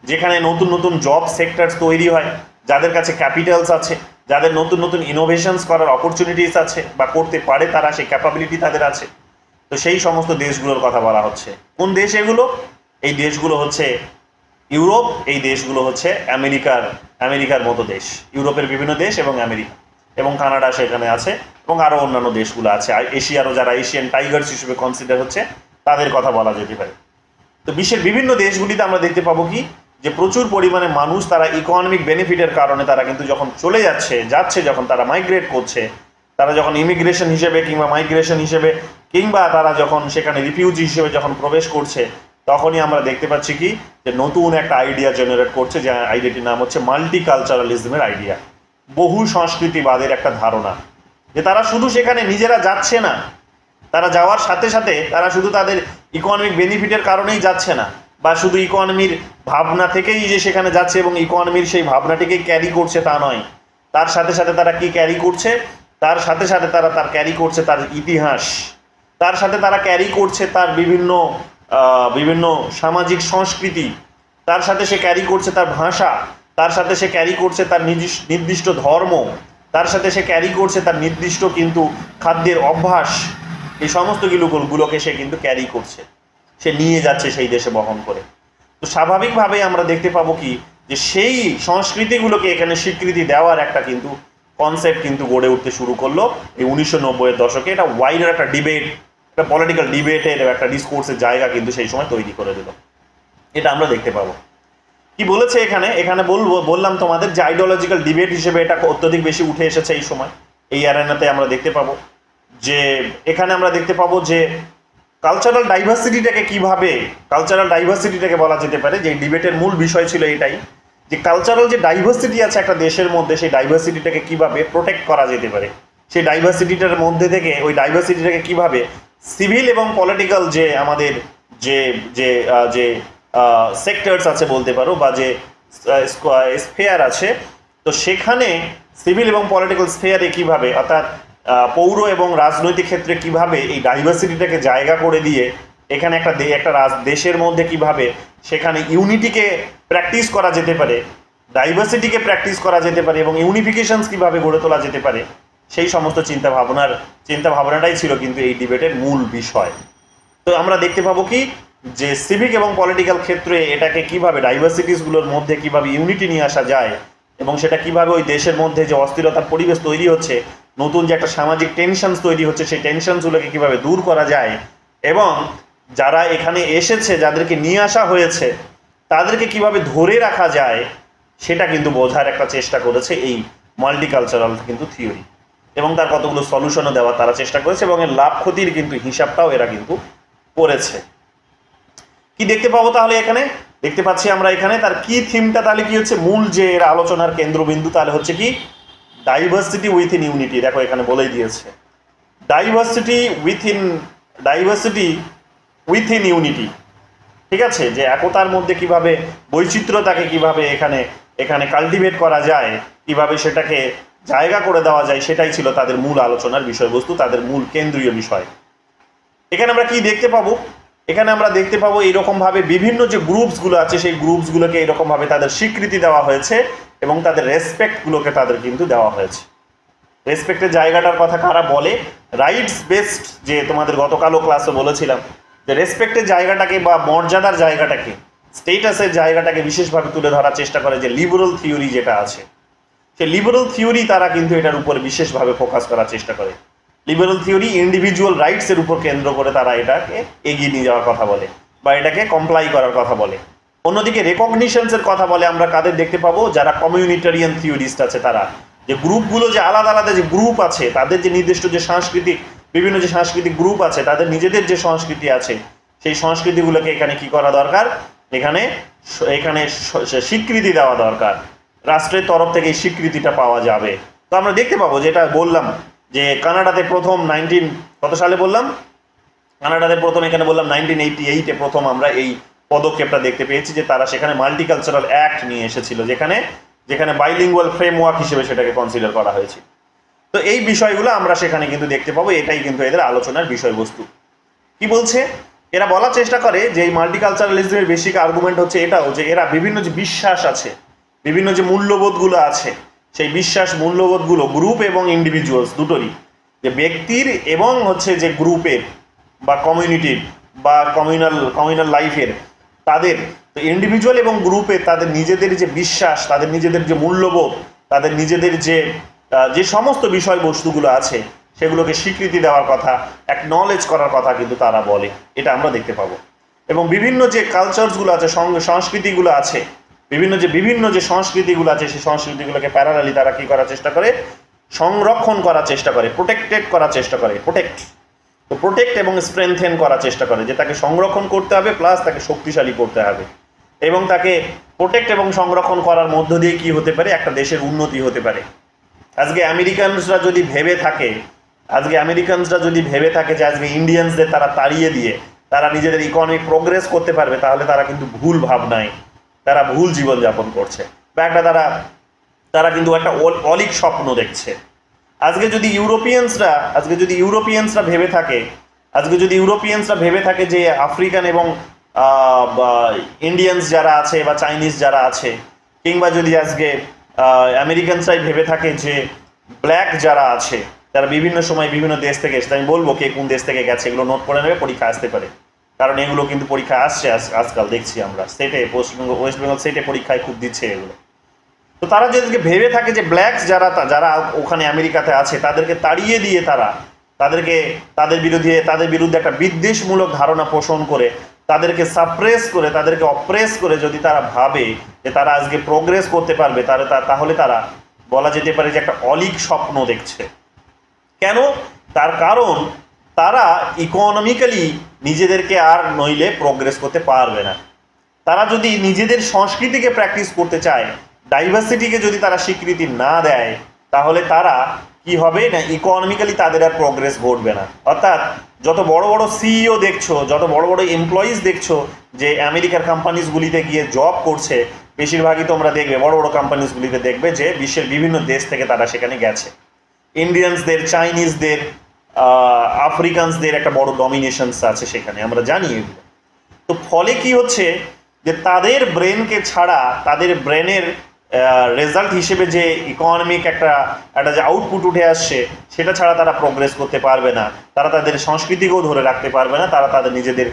যেখানে নতুন নতুন জব সেক্টরস তৈরি হয়, যাদের কাছে ক্যাপিটালস আছে, যাদের নতুন নতুন ইনোভেশনস করার অপরচুনিটিস আছে বা করতে পারে তারা, সেই ক্যাপাবিলিটি তাদের আছে, তো সেই সমস্ত দেশগুলোর কথা বলা হচ্ছে। কোন দেশ এগুলো? এই দেশগুলো হচ্ছে ইউরোপ, এই দেশগুলো হচ্ছে আমেরিকার মতো দেশ, ইউরোপের বিভিন্ন দেশ এবং আমেরিকা এবং কানাডা সেখানে আছে এবং আরও অন্যান্য দেশগুলো আছে। এশিয়ারও যারা এশিয়ান টাইগার্স হিসেবে কনসিডার হচ্ছে তাদের কথা বলা যেতে পারে। তো বিশ্বের বিভিন্ন দেশগুলিতে আমরা দেখতে পাবো কি যে প্রচুর পরিমাণে মানুষ তারা ইকোনমিক বেনিফিটের কারণে তারা কিন্তু যখন চলে যাচ্ছে যখন তারা মাইগ্রেট করছে, তারা যখন ইমিগ্রেশন হিসেবে কিংবা মাইগ্রেশন হিসেবে কিংবা তারা যখন সেখানে রিফিউজি হিসেবে যখন প্রবেশ করছে, তখনই আমরা দেখতে পাচ্ছি কি যে নতুন একটা আইডিয়া জেনারেট করছে, যে আইডিয়াটির নাম হচ্ছে মাল্টিকালচারালিজমের আইডিয়া, বহু সংস্কৃতিবাদের একটা ধারণা। যে তারা শুধু সেখানে নিজেরা যাচ্ছে না, তারা যাওয়ার সাথে সাথে তারা শুধু তাদের ইকোনমিক বেনিফিটের কারণেই যাচ্ছে না, বা শুধু ইকোনমির ভাবনা থেকেই যে সেখানে যাচ্ছে এবং ইকোনমির সেই ভাবনাটিকেই ক্যারি করছে তা নয়। তার সাথে সাথে তারা কি ক্যারি করছে, তার সাথে সাথে তারা ক্যারি করছে তার ইতিহাস, তার সাথে তারা ক্যারি করছে তার বিভিন্ন সামাজিক সংস্কৃতি, তার সাথে সে ক্যারি করছে তার ভাষা, তার সাথে সে ক্যারি করছে তার নির্দিষ্ট ধর্ম, তার সাথে সে ক্যারি করছে তার নির্দিষ্ট কিন্তু খাদ্যের অভ্যাস। এই সমস্ত গুলোকে সে কিন্তু ক্যারি করছে, সে নিয়ে যাচ্ছে সেই দেশে বহন করে। তো স্বাভাবিকভাবেই আমরা দেখতে পাবো কি যে সেই সংস্কৃতিগুলোকে এখানে স্বীকৃতি দেওয়ার একটা কিন্তু কনসেপ্ট কিন্তু গড়ে উঠতে শুরু করলো এই 1990-এর দশকে। এটা ওয়াইডার একটা ডিবেট, একটা পলিটিক্যাল ডিবেটের একটা ডিসকোর্সের জায়গা কিন্তু সেই সময় তৈরি করে দিল। এটা আমরা দেখতে পাবো। কি বলেছে এখানে বললাম তোমাদের যে আইডিওলজিক্যাল ডিবেট হিসেবে এটা অত্যধিক বেশি উঠে এসেছে এই সময়, এই অ্যারেনাতে আমরা দেখতে পাবো যে এখানে আমরা দেখতে পাবো যে কালচারাল ডাইভার্সিটিটাকে বলা যেতে পারে যে ডিবেটের মূল বিষয় ছিল এটাই, যে কালচারাল যে ডাইভার্সিটি আছে একটা দেশের মধ্যে, সেই ডাইভার্সিটিটাকে কিভাবে প্রোটেক্ট করা যেতে পারে, সেই ডাইভার্সিটিটার মধ্যে থেকে ওই ডাইভার্সিটিটাকে কিভাবে সিভিল এবং পলিটিক্যাল যে আমাদের যে যে যে সেক্টরস আছে বলতে পারো, বা যে স্ফেয়ার আছে, তো সেখানে সিভিল এবং পলিটিক্যাল স্ফেয়ারে কিভাবে, অর্থাৎ পৌর এবং রাজনৈতিক ক্ষেত্রে কিভাবে এই ডাইভার্সিটিটাকে জায়গা করে দিয়ে এখানে একটা দেশের মধ্যে কিভাবে সেখানে ইউনিটিকে প্র্যাকটিস করা যেতে পারে, ডাইভার্সিটিকে প্র্যাকটিস করা যেতে পারে এবং ইউনিফিকেশনস কিভাবে গড়ে তোলা যেতে পারে, সেই সমস্ত চিন্তাভাবনাটাই ছিল কিন্তু এই ডিবেটের মূল বিষয়। তো আমরা দেখতে পাবো কি যে সিভিক এবং পলিটিক্যাল ক্ষেত্রে এটাকে কিভাবে ডাইভার্সিটিসগুলোর মধ্যে কিভাবে ইউনিটি নিয়ে আসা যায় এবং সেটা কিভাবে ওই দেশের মধ্যে যে অস্থিরতার পরিবেশ তৈরি হচ্ছে, নতুন যে একটা সামাজিক টেনশনস তৈরি হচ্ছে, সেই টেনশনসগুলোকে কিভাবে দূর করা যায় এবং যারা এখানে এসেছে, যাদেরকে নিয়ে আসা হয়েছে, তাদেরকে কিভাবে ধরে রাখা যায়, সেটা কিন্তু বোঝার একটা চেষ্টা করেছে এই মাল্টিকালচারাল কিন্তু থিওরি, এবং তার কতগুলো সলিউশনও দেওয়ার তারা চেষ্টা করেছে এবং এর লাভ ক্ষতির কিন্তু হিসাবটাও এরা কিন্তু করেছে। কি দেখতে পাবো তাহলে এখানে? দেখতে পাচ্ছি আমরা এখানে তার কি থিমটা তাহলে কি হচ্ছে, মূল যে এর আলোচনার কেন্দ্রবিন্দু তাহলে হচ্ছে কি ডাইভার্সিটি উইথিন ইউনিটি। দেখো এখানে বলেই দিয়েছে ডাইভার্সিটি উইথিন ইউনিটি, ঠিক আছে, যে একতার মধ্যে কিভাবে বৈচিত্র্যতাকে কিভাবে এখানে কাল্টিভেট করা যায়, কিভাবে সেটাকে জায়গা করে দেওয়া যায়, সেটাই ছিল তাদের মূল আলোচনার বিষয়বস্তু, তাদের মূল কেন্দ্রীয় বিষয়। এখানে আমরা কি দেখতে পাবো? এখানে আমরা দেখতে পাবো এইরকমভাবে বিভিন্ন যে গ্রুপসগুলো আছে সেই গ্রুপসগুলোকে এরকমভাবে তাদের স্বীকৃতি দেওয়া হয়েছে এবং তাদের রেসপেক্টগুলোকে তাদের কিন্তু দেওয়া হয়েছে। রেসপেক্টের জায়গাটার কথা কারা বলে? রাইটস বেসড, যে তোমাদের গতকালও ক্লাসে বলেছিলাম যে রেসপেক্টের জায়গাটাকে বা মর্যাদার জায়গাটাকে, স্টেটাসের জায়গাটাকে বিশেষভাবে তুলে ধরার চেষ্টা করে যে লিবারেল থিওরি যেটা আছে, সেই লিবারেল থিওরি তারা কিন্তু এটার উপর বিশেষভাবে ফোকাস করার চেষ্টা করে। লিবারেল থিওরি ইন্ডিভিজুয়াল রাইটসের উপর কেন্দ্র করে তারা এটাকে এগিয়ে নিয়ে যাওয়ার কথা বলে বা এটাকে কমপ্লাই করার কথা বলে। অন্যদিকে রেকগনিশনসের কথা বলে আমরা কাদের দেখতে পাবো? যারা কমিউনিটারিয়ান থিওরিস্ট আছে, তারা যে গ্রুপগুলো, যে আলাদা আলাদা যে গ্রুপ আছে, তাদের যে নির্দিষ্ট যে বিভিন্ন যে সাংস্কৃতিক গ্রুপ আছে, তাদের নিজেদের যে সংস্কৃতি আছে, সেই সংস্কৃতিগুলোকে এখানে কি করা দরকার? এখানে স্বীকৃতি দেওয়া দরকার, রাষ্ট্রের তরফ থেকে এই স্বীকৃতিটা পাওয়া যাবে। তো আমরা দেখতে পাবো, যেটা বললাম যে কানাডাতে প্রথম কত সালে বললাম? কানাডাতে প্রথম এখানে বললাম 1988-এ প্রথম আমরা এই পদক্ষেপটা দেখতে পেয়েছি, যে তারা সেখানে মাল্টিকালচারাল অ্যাক্ট নিয়ে এসেছিল, যেখানে বাইলিঙ্গুয়াল ফ্রেমওয়ার্ক হিসেবে সেটাকে কনসিডার করা হয়েছে। তো এই বিষয়গুলো আমরা সেখানে কিন্তু দেখতে পাবো, এটাই কিন্তু এদের আলোচনার বিষয়বস্তু। কি বলছে? এরা বলার চেষ্টা করে যে এই মাল্টিকালচারালিজমের বেসিক আর্গুমেন্ট হচ্ছে এটাও, যে এরা বিভিন্ন যে বিশ্বাস আছে, বিভিন্ন যে মূল্যবোধগুলো আছে, সেই বিশ্বাস মূল্যবোধগুলো গ্রুপ এবং ইন্ডিভিজুয়ালস দুটোরই, যে ব্যক্তির এবং হচ্ছে যে গ্রুপের বা কমিউনিটির বা কমিউনাল লাইফের, তাদের তো ইন্ডিভিজুয়াল এবং গ্রুপে তাদের নিজেদের যে বিশ্বাস, তাদের নিজেদের যে মূল্যবোধ, তাদের নিজেদের যে সমস্ত বিষয়বস্তুগুলো আছে সেগুলোকে স্বীকৃতি দেওয়ার কথা, অ্যাকনলেজ করার কথা কিন্তু তারা বলে, এটা আমরা দেখতে পাবো। এবং বিভিন্ন যে কালচারসগুলো আছে, সংস্কৃতিগুলো আছে, বিভিন্ন যে সংস্কৃতিগুলো আছে সেই সংস্কৃতিগুলোকে প্যারালালি তারা কি করার চেষ্টা করে, সংরক্ষণ করার চেষ্টা করে, প্রোটেক্টেড করার চেষ্টা করে, প্রোটেক্ট এবং স্ট্রেংথেন করার চেষ্টা করে, যে তাকে সংরক্ষণ করতে হবে প্লাস তাকে শক্তিশালী করতে হবে। এবং তাকে প্রোটেক্ট এবং সংরক্ষণ করার মধ্য দিয়ে কি হতে পারে, একটা দেশের উন্নতি হতে পারে। আজকে আমেরিকানসরা যদি ভেবে থাকে যে আজকে ইন্ডিয়ানসদের তারা তাড়িয়ে দিয়ে তারা নিজেদের ইকোনমিক প্রোগ্রেস করতে পারবে, তাহলে তারা কিন্তু ভুল ভাবনায়, তারা ভুল জীবনযাপন করছে, বা তারা কিন্তু একটা অলীক স্বপ্ন দেখছে। আজকে যদি ইউরোপিয়ানসরা ভেবে থাকে যে আফ্রিকান এবং ইন্ডিয়ানস যারা আছে বা চাইনিজ যারা আছে, কিংবা যদি আজকে আমেরিকানসরাই ভেবে থাকে যে ব্ল্যাক যারা আছে তারা বিভিন্ন সময় বিভিন্ন দেশ থেকে এসে, আমি বলবো কে কোন দেশ থেকে গেছে এগুলো নোট করে নেবে, পরীক্ষা আসতে পারে, কারণ এগুলো কিন্তু পরীক্ষা আসছে আজকাল দেখছি আমরা স্টেটে, ওয়েস্ট বেঙ্গল স্টেটে পরীক্ষায় খুব দিচ্ছে এগুলো। তো তারা যদি ভেবে থাকে যে ব্ল্যাকস যারা ওখানে আমেরিকাতে আছে তাদেরকে তাড়িয়ে দিয়ে তাদের বিরুদ্ধে একটা বিদ্বেষমূলক ধারণা পোষণ করে, তাদেরকে সাপ্রেস করে, তাদেরকে অপ্রেস করে যদি তারা ভাবে যে তারা আজকে প্রোগ্রেস করতে পারবে, তাহলে তারা বলা যেতে পারে যে একটা অলীক স্বপ্ন দেখছে। কেন? তার কারণ তারা ইকোনমিক্যালি নিজেদেরকে আর নইলে প্রোগ্রেস করতে পারবে না। তারা যদি নিজেদের সংস্কৃতিকে প্র্যাকটিস করতে চায়, ডাইভার্সিটিকে যদি তারা স্বীকৃতি না দেয়, তাহলে তারা কি হবে না, ইকোনমিক্যালি তাদের আর প্রোগ্রেস ঘটবে না। অর্থাৎ যত বড় বড় সিইও দেখছো, যত বড় বড় এমপ্লয়িজ দেখছো যে আমেরিকার কোম্পানিজগুলিতে গিয়ে জব করছে, বেশিরভাগই তোমরা দেখবে বড় বড় কোম্পানিজগুলিতে দেখবে যে বিশ্বের বিভিন্ন দেশ থেকে তারা সেখানে গেছে। ইন্ডিয়ানসদের, চাইনিজদের, আফ্রিকানসদের একটা বড় ডমিনেশনস আছে সেখানে, আমরা জানি এগুলো। তো ফলে কি হচ্ছে যে তাদের ব্রেনকে ছাড়া, তাদের ব্রেনের রেজাল্ট হিসেবে যে ইকোনমিক একটা যে আউটপুট উঠে আসছে সেটা ছাড়া তারা প্রোগ্রেস করতে পারবে না, তারা তাদের সংস্কৃতিকেও ধরে রাখতে পারবে না, তারা তাদের নিজেদের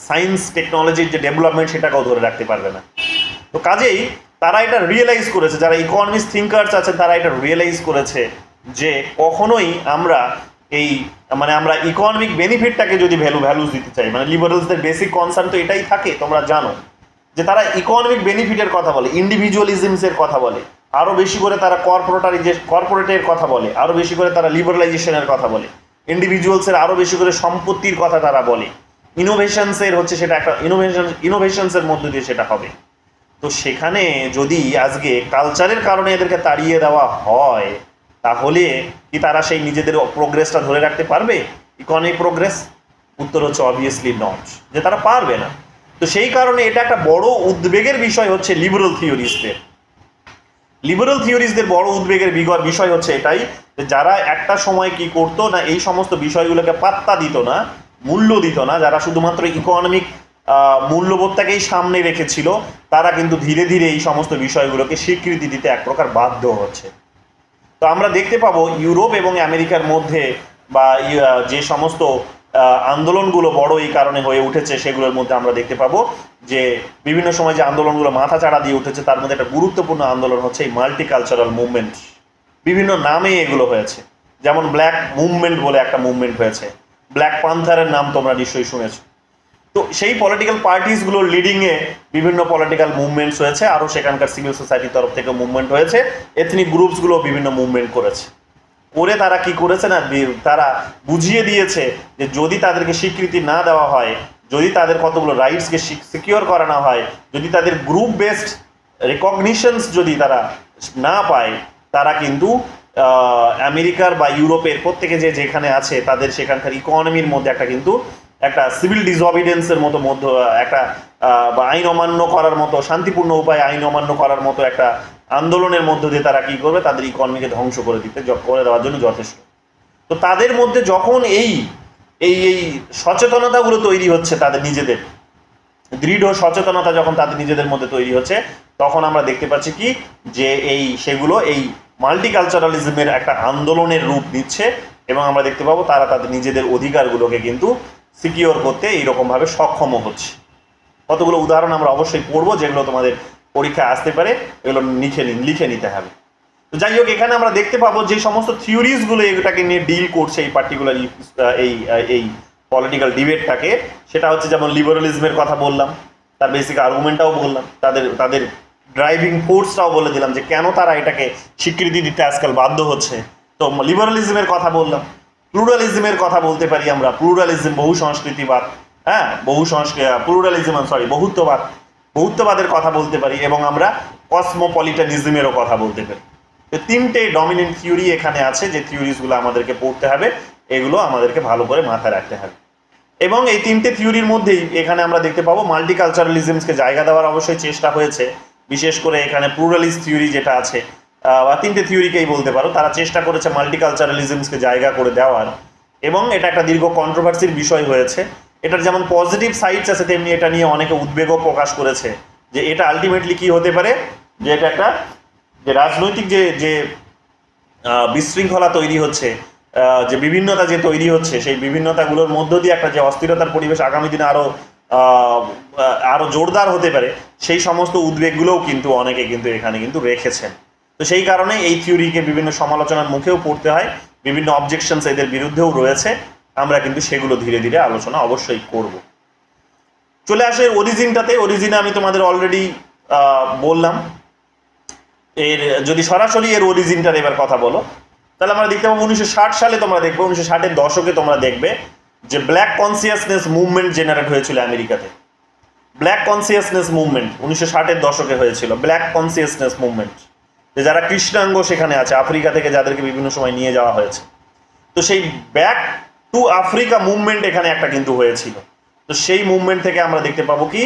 সায়েন্স টেকনোলজির যে ডেভেলপমেন্ট সেটাকেও ধরে রাখতে পারবে না। তো কাজেই তারা এটা রিয়েলাইজ করেছে, যারা ইকোনমিক্স থিঙ্কার্স আছেন তারা এটা রিয়েলাইজ করেছে যে কখনোই আমরা আমরা ইকোনমিক বেনিফিটটাকে যদি ভ্যালুস দিতে চাই, মানে লিবারেলসদের বেসিক কনসার্ন তো এটাই থাকে, তোমরা জানো যে তারা ইকোনমিক বেনিফিটের কথা বলে, ইন্ডিভিজুয়ালিজমসের কথা বলে, আরও বেশি করে তারা কর্পোরেটের কথা বলে, আরও বেশি করে তারা লিবারালাইজেশনের কথা বলে, ইন্ডিভিজুয়ালসের আরও বেশি করে সম্পত্তির কথা তারা বলে, ইনোভেশনসের হচ্ছে সেটা একটা ইনোভেশনসের মধ্য দিয়ে সেটা হবে। তো সেখানে যদি আজকে কালচারের কারণে এদেরকে তাড়িয়ে দেওয়া হয়, তাহলে কি তারা সেই নিজেদের প্রোগ্রেসটা ধরে রাখতে পারবে, ইকোনমিক প্রোগ্রেস? উত্তর হচ্ছে অবভিয়াসলি নট, যে তারা পারবে না। তো সেই কারণে এটা একটা বড় উদ্বেগের বিষয় হচ্ছে লিবারেল থিওরিস্টদের বড় উদ্বেগের বিষয় হচ্ছে এটাই যে যারা একটা সময় কি করতো না, এই সমস্ত বিষয়গুলোকে পাত্তা দিত না, মূল্য দিত না, যারা শুধুমাত্র ইকোনমিক মূল্যবোধটাকেই সামনে রেখেছিল, তারা কিন্তু ধীরে ধীরে এই সমস্ত বিষয়গুলোকে স্বীকৃতি দিতে এক প্রকার বাধ্য হচ্ছে। তো আমরা দেখতে পাবো ইউরোপ এবং আমেরিকার মধ্যে বা যে সমস্ত আন্দোলনগুলো বড় এই কারণে হয়ে উঠেছে সেগুলোর মধ্যে আমরা দেখতে পাবো যে বিভিন্ন সময় যে আন্দোলনগুলো মাথা চাড়া দিয়ে উঠেছে তার মধ্যে একটা গুরুত্বপূর্ণ আন্দোলন হচ্ছে এই মাল্টিকালচারাল মুভমেন্ট। বিভিন্ন নামে এগুলো হয়েছে, যেমন ব্ল্যাক মুভমেন্ট বলে একটা মুভমেন্ট হয়েছে, ব্ল্যাক পান্থারের নাম তোমরা নিশ্চয়ই শুনেছো। তো সেই পলিটিক্যাল পার্টিসগুলোর লিডিংয়ে বিভিন্ন পলিটিক্যাল মুভমেন্টস হয়েছে, আরও সেখানকার সিভিল সোসাইটির তরফ থেকে মুভমেন্ট হয়েছে, এথনিক গ্রুপসগুলো বিভিন্ন মুভমেন্ট করেছে। করে তারা কি করেছে না, তারা বুঝিয়ে দিয়েছে যে যদি তাদেরকে স্বীকৃতি না দেওয়া হয়, যদি তাদের কতগুলো রাইটসকে সিকিওর করা না হয়, যদি তাদের গ্রুপ বেসড রেকগনিশনস যদি তারা না পায়, তারা কিন্তু আমেরিকার বা ইউরোপের প্রত্যেকে যেখানে আছে তাদের সেখানকার ইকোনমির মধ্যে একটা সিভিল ডিসঅবিডেন্সের মতো একটা বা আইন অমান্য করার মতো, শান্তিপূর্ণ উপায়ে আইন অমান্য করার মতো একটা আন্দোলনের মধ্য দিয়ে তারা কি করবে, তাদের ইকোনমিকে ধ্বংস করে দেওয়ার জন্য যথেষ্ট। তো তাদের মধ্যে যখন এই সচেতনতাগুলো তৈরি হচ্ছে, তাদের নিজেদের দৃঢ় সচেতনতা যখন তাদের নিজেদের মধ্যে তৈরি হচ্ছে, তখন আমরা দেখতে পাচ্ছি কি যে সেগুলো এই মাল্টিকালচারালিজমের একটা আন্দোলনের রূপ নিচ্ছে, এবং আমরা দেখতে পাবো তারা তাদের নিজেদের অধিকারগুলোকে কিন্তু সিকিওর করতে এইরকমভাবে সক্ষম হচ্ছে। কতগুলো উদাহরণ আমরা অবশ্যই পড়বো, যেগুলো তোমাদের পরীক্ষায় আসতে পারে, এগুলো লিখে নিতে হবে। তো যাই হোক, এখানে আমরা দেখতে পাবো যে সমস্ত থিওরিজগুলো এটাকে নিয়ে ডিল করছে এই পার্টিকুলার এই পলিটিক্যাল ডিবেটটাকে, সেটা হচ্ছে যেমন লিবারালিজমের কথা বললাম, তার বেসিক আর্গুমেন্টটাও বললাম, তাদের ড্রাইভিং ফোর্সটাও বলে দিলাম যে কেন তারা এটাকে স্বীকৃতি দিতে আজকাল বাধ্য হচ্ছে। তো লিবারালিজমের কথা বললাম, প্লুরালিজমের কথা বলতে পারি আমরা, প্লুরালিজম বহু সংস্কৃতিবাদ, হ্যাঁ বহুত্ববাদের কথা বলতে পারি, এবং আমরা কসমোপলিটানিজমেরও কথা বলতে পারি। তো তিনটে ডমিনেন্ট থিওরি এখানে আছে, যে থিওরিজগুলো আমাদেরকে পড়তে হবে, এগুলো আমাদেরকে ভালো করে মাথায় রাখতে হবে। এবং এই তিনটে থিওরির মধ্যেই এখানে আমরা দেখতে পাবো মাল্টিকালচারালিজমকে জায়গা দেওয়ার অবশ্যই চেষ্টা হয়েছে, বিশেষ করে এখানে প্লুরালিস্ট থিওরি যেটা আছে, বা তিনটে থিওরিকেই বলতে পারো, তারা চেষ্টা করেছে মাল্টিকালচারালিজমকে জায়গা করে দেওয়ার, এবং এটা একটা দীর্ঘ কন্ট্রোভার্সির বিষয় হয়েছে। এটার যেমন পজিটিভ সাইডস আছে, তেমনি এটা নিয়ে অনেকে উদ্বেগও প্রকাশ করেছে যে এটা আলটিমেটলি কি হতে পারে, যে এটা একটা যে রাজনৈতিক যে বিশৃঙ্খলা তৈরি হচ্ছে, যে বিভিন্নতা যে তৈরি হচ্ছে, সেই বিভিন্নতাগুলোর মধ্য দিয়ে একটা যে অস্থিরতার পরিবেশ আগামী দিনে আরো জোরদার হতে পারে, সেই সমস্ত উদ্বেগগুলোও কিন্তু অনেকে কিন্তু এখানে কিন্তু রেখেছেন। তো সেই কারণে এই থিওরিকে বিভিন্ন সমালোচনার মুখেও পড়তে হয়, বিভিন্ন অবজেকশনস এদের বিরুদ্ধেও রয়েছে, আমরা কিন্তু সেগুলো ধীরে ধীরে আলোচনা অবশ্যই করব। চলে আসে অরিজিনটাতে। অরিজিনে আমি তোমাদের অলরেডি বললাম। এর যদি সরাসরি এর অরিজিনটার এবার কথা বলো, তাহলে আমরা দেখতে পাবো 1960 সালে তোমরা দেখবে, 1960-এর দশকে তোমরা দেখবে যে ব্ল্যাক কনসিয়াসনেস মুভমেন্ট জেনারেট হয়েছিল আমেরিকাতে। ব্ল্যাক কনসিয়াসনেস মুভমেন্ট 1960-এর দশকে হয়েছিল, ব্ল্যাক কনসিয়াসনেস মুভমেন্ট, যে যারা কৃষ্ণাঙ্গ সেখানে আছে আফ্রিকা থেকে, যাদেরকে বিভিন্ন সময় নিয়ে যাওয়া হয়েছে। তো সেই ব্যাক টু আফ্রিকা মুভমেন্ট এখানে একটা কিন্তু হয়েছিল। তো সেই মুভমেন্ট থেকে আমরা দেখতে পাবো কি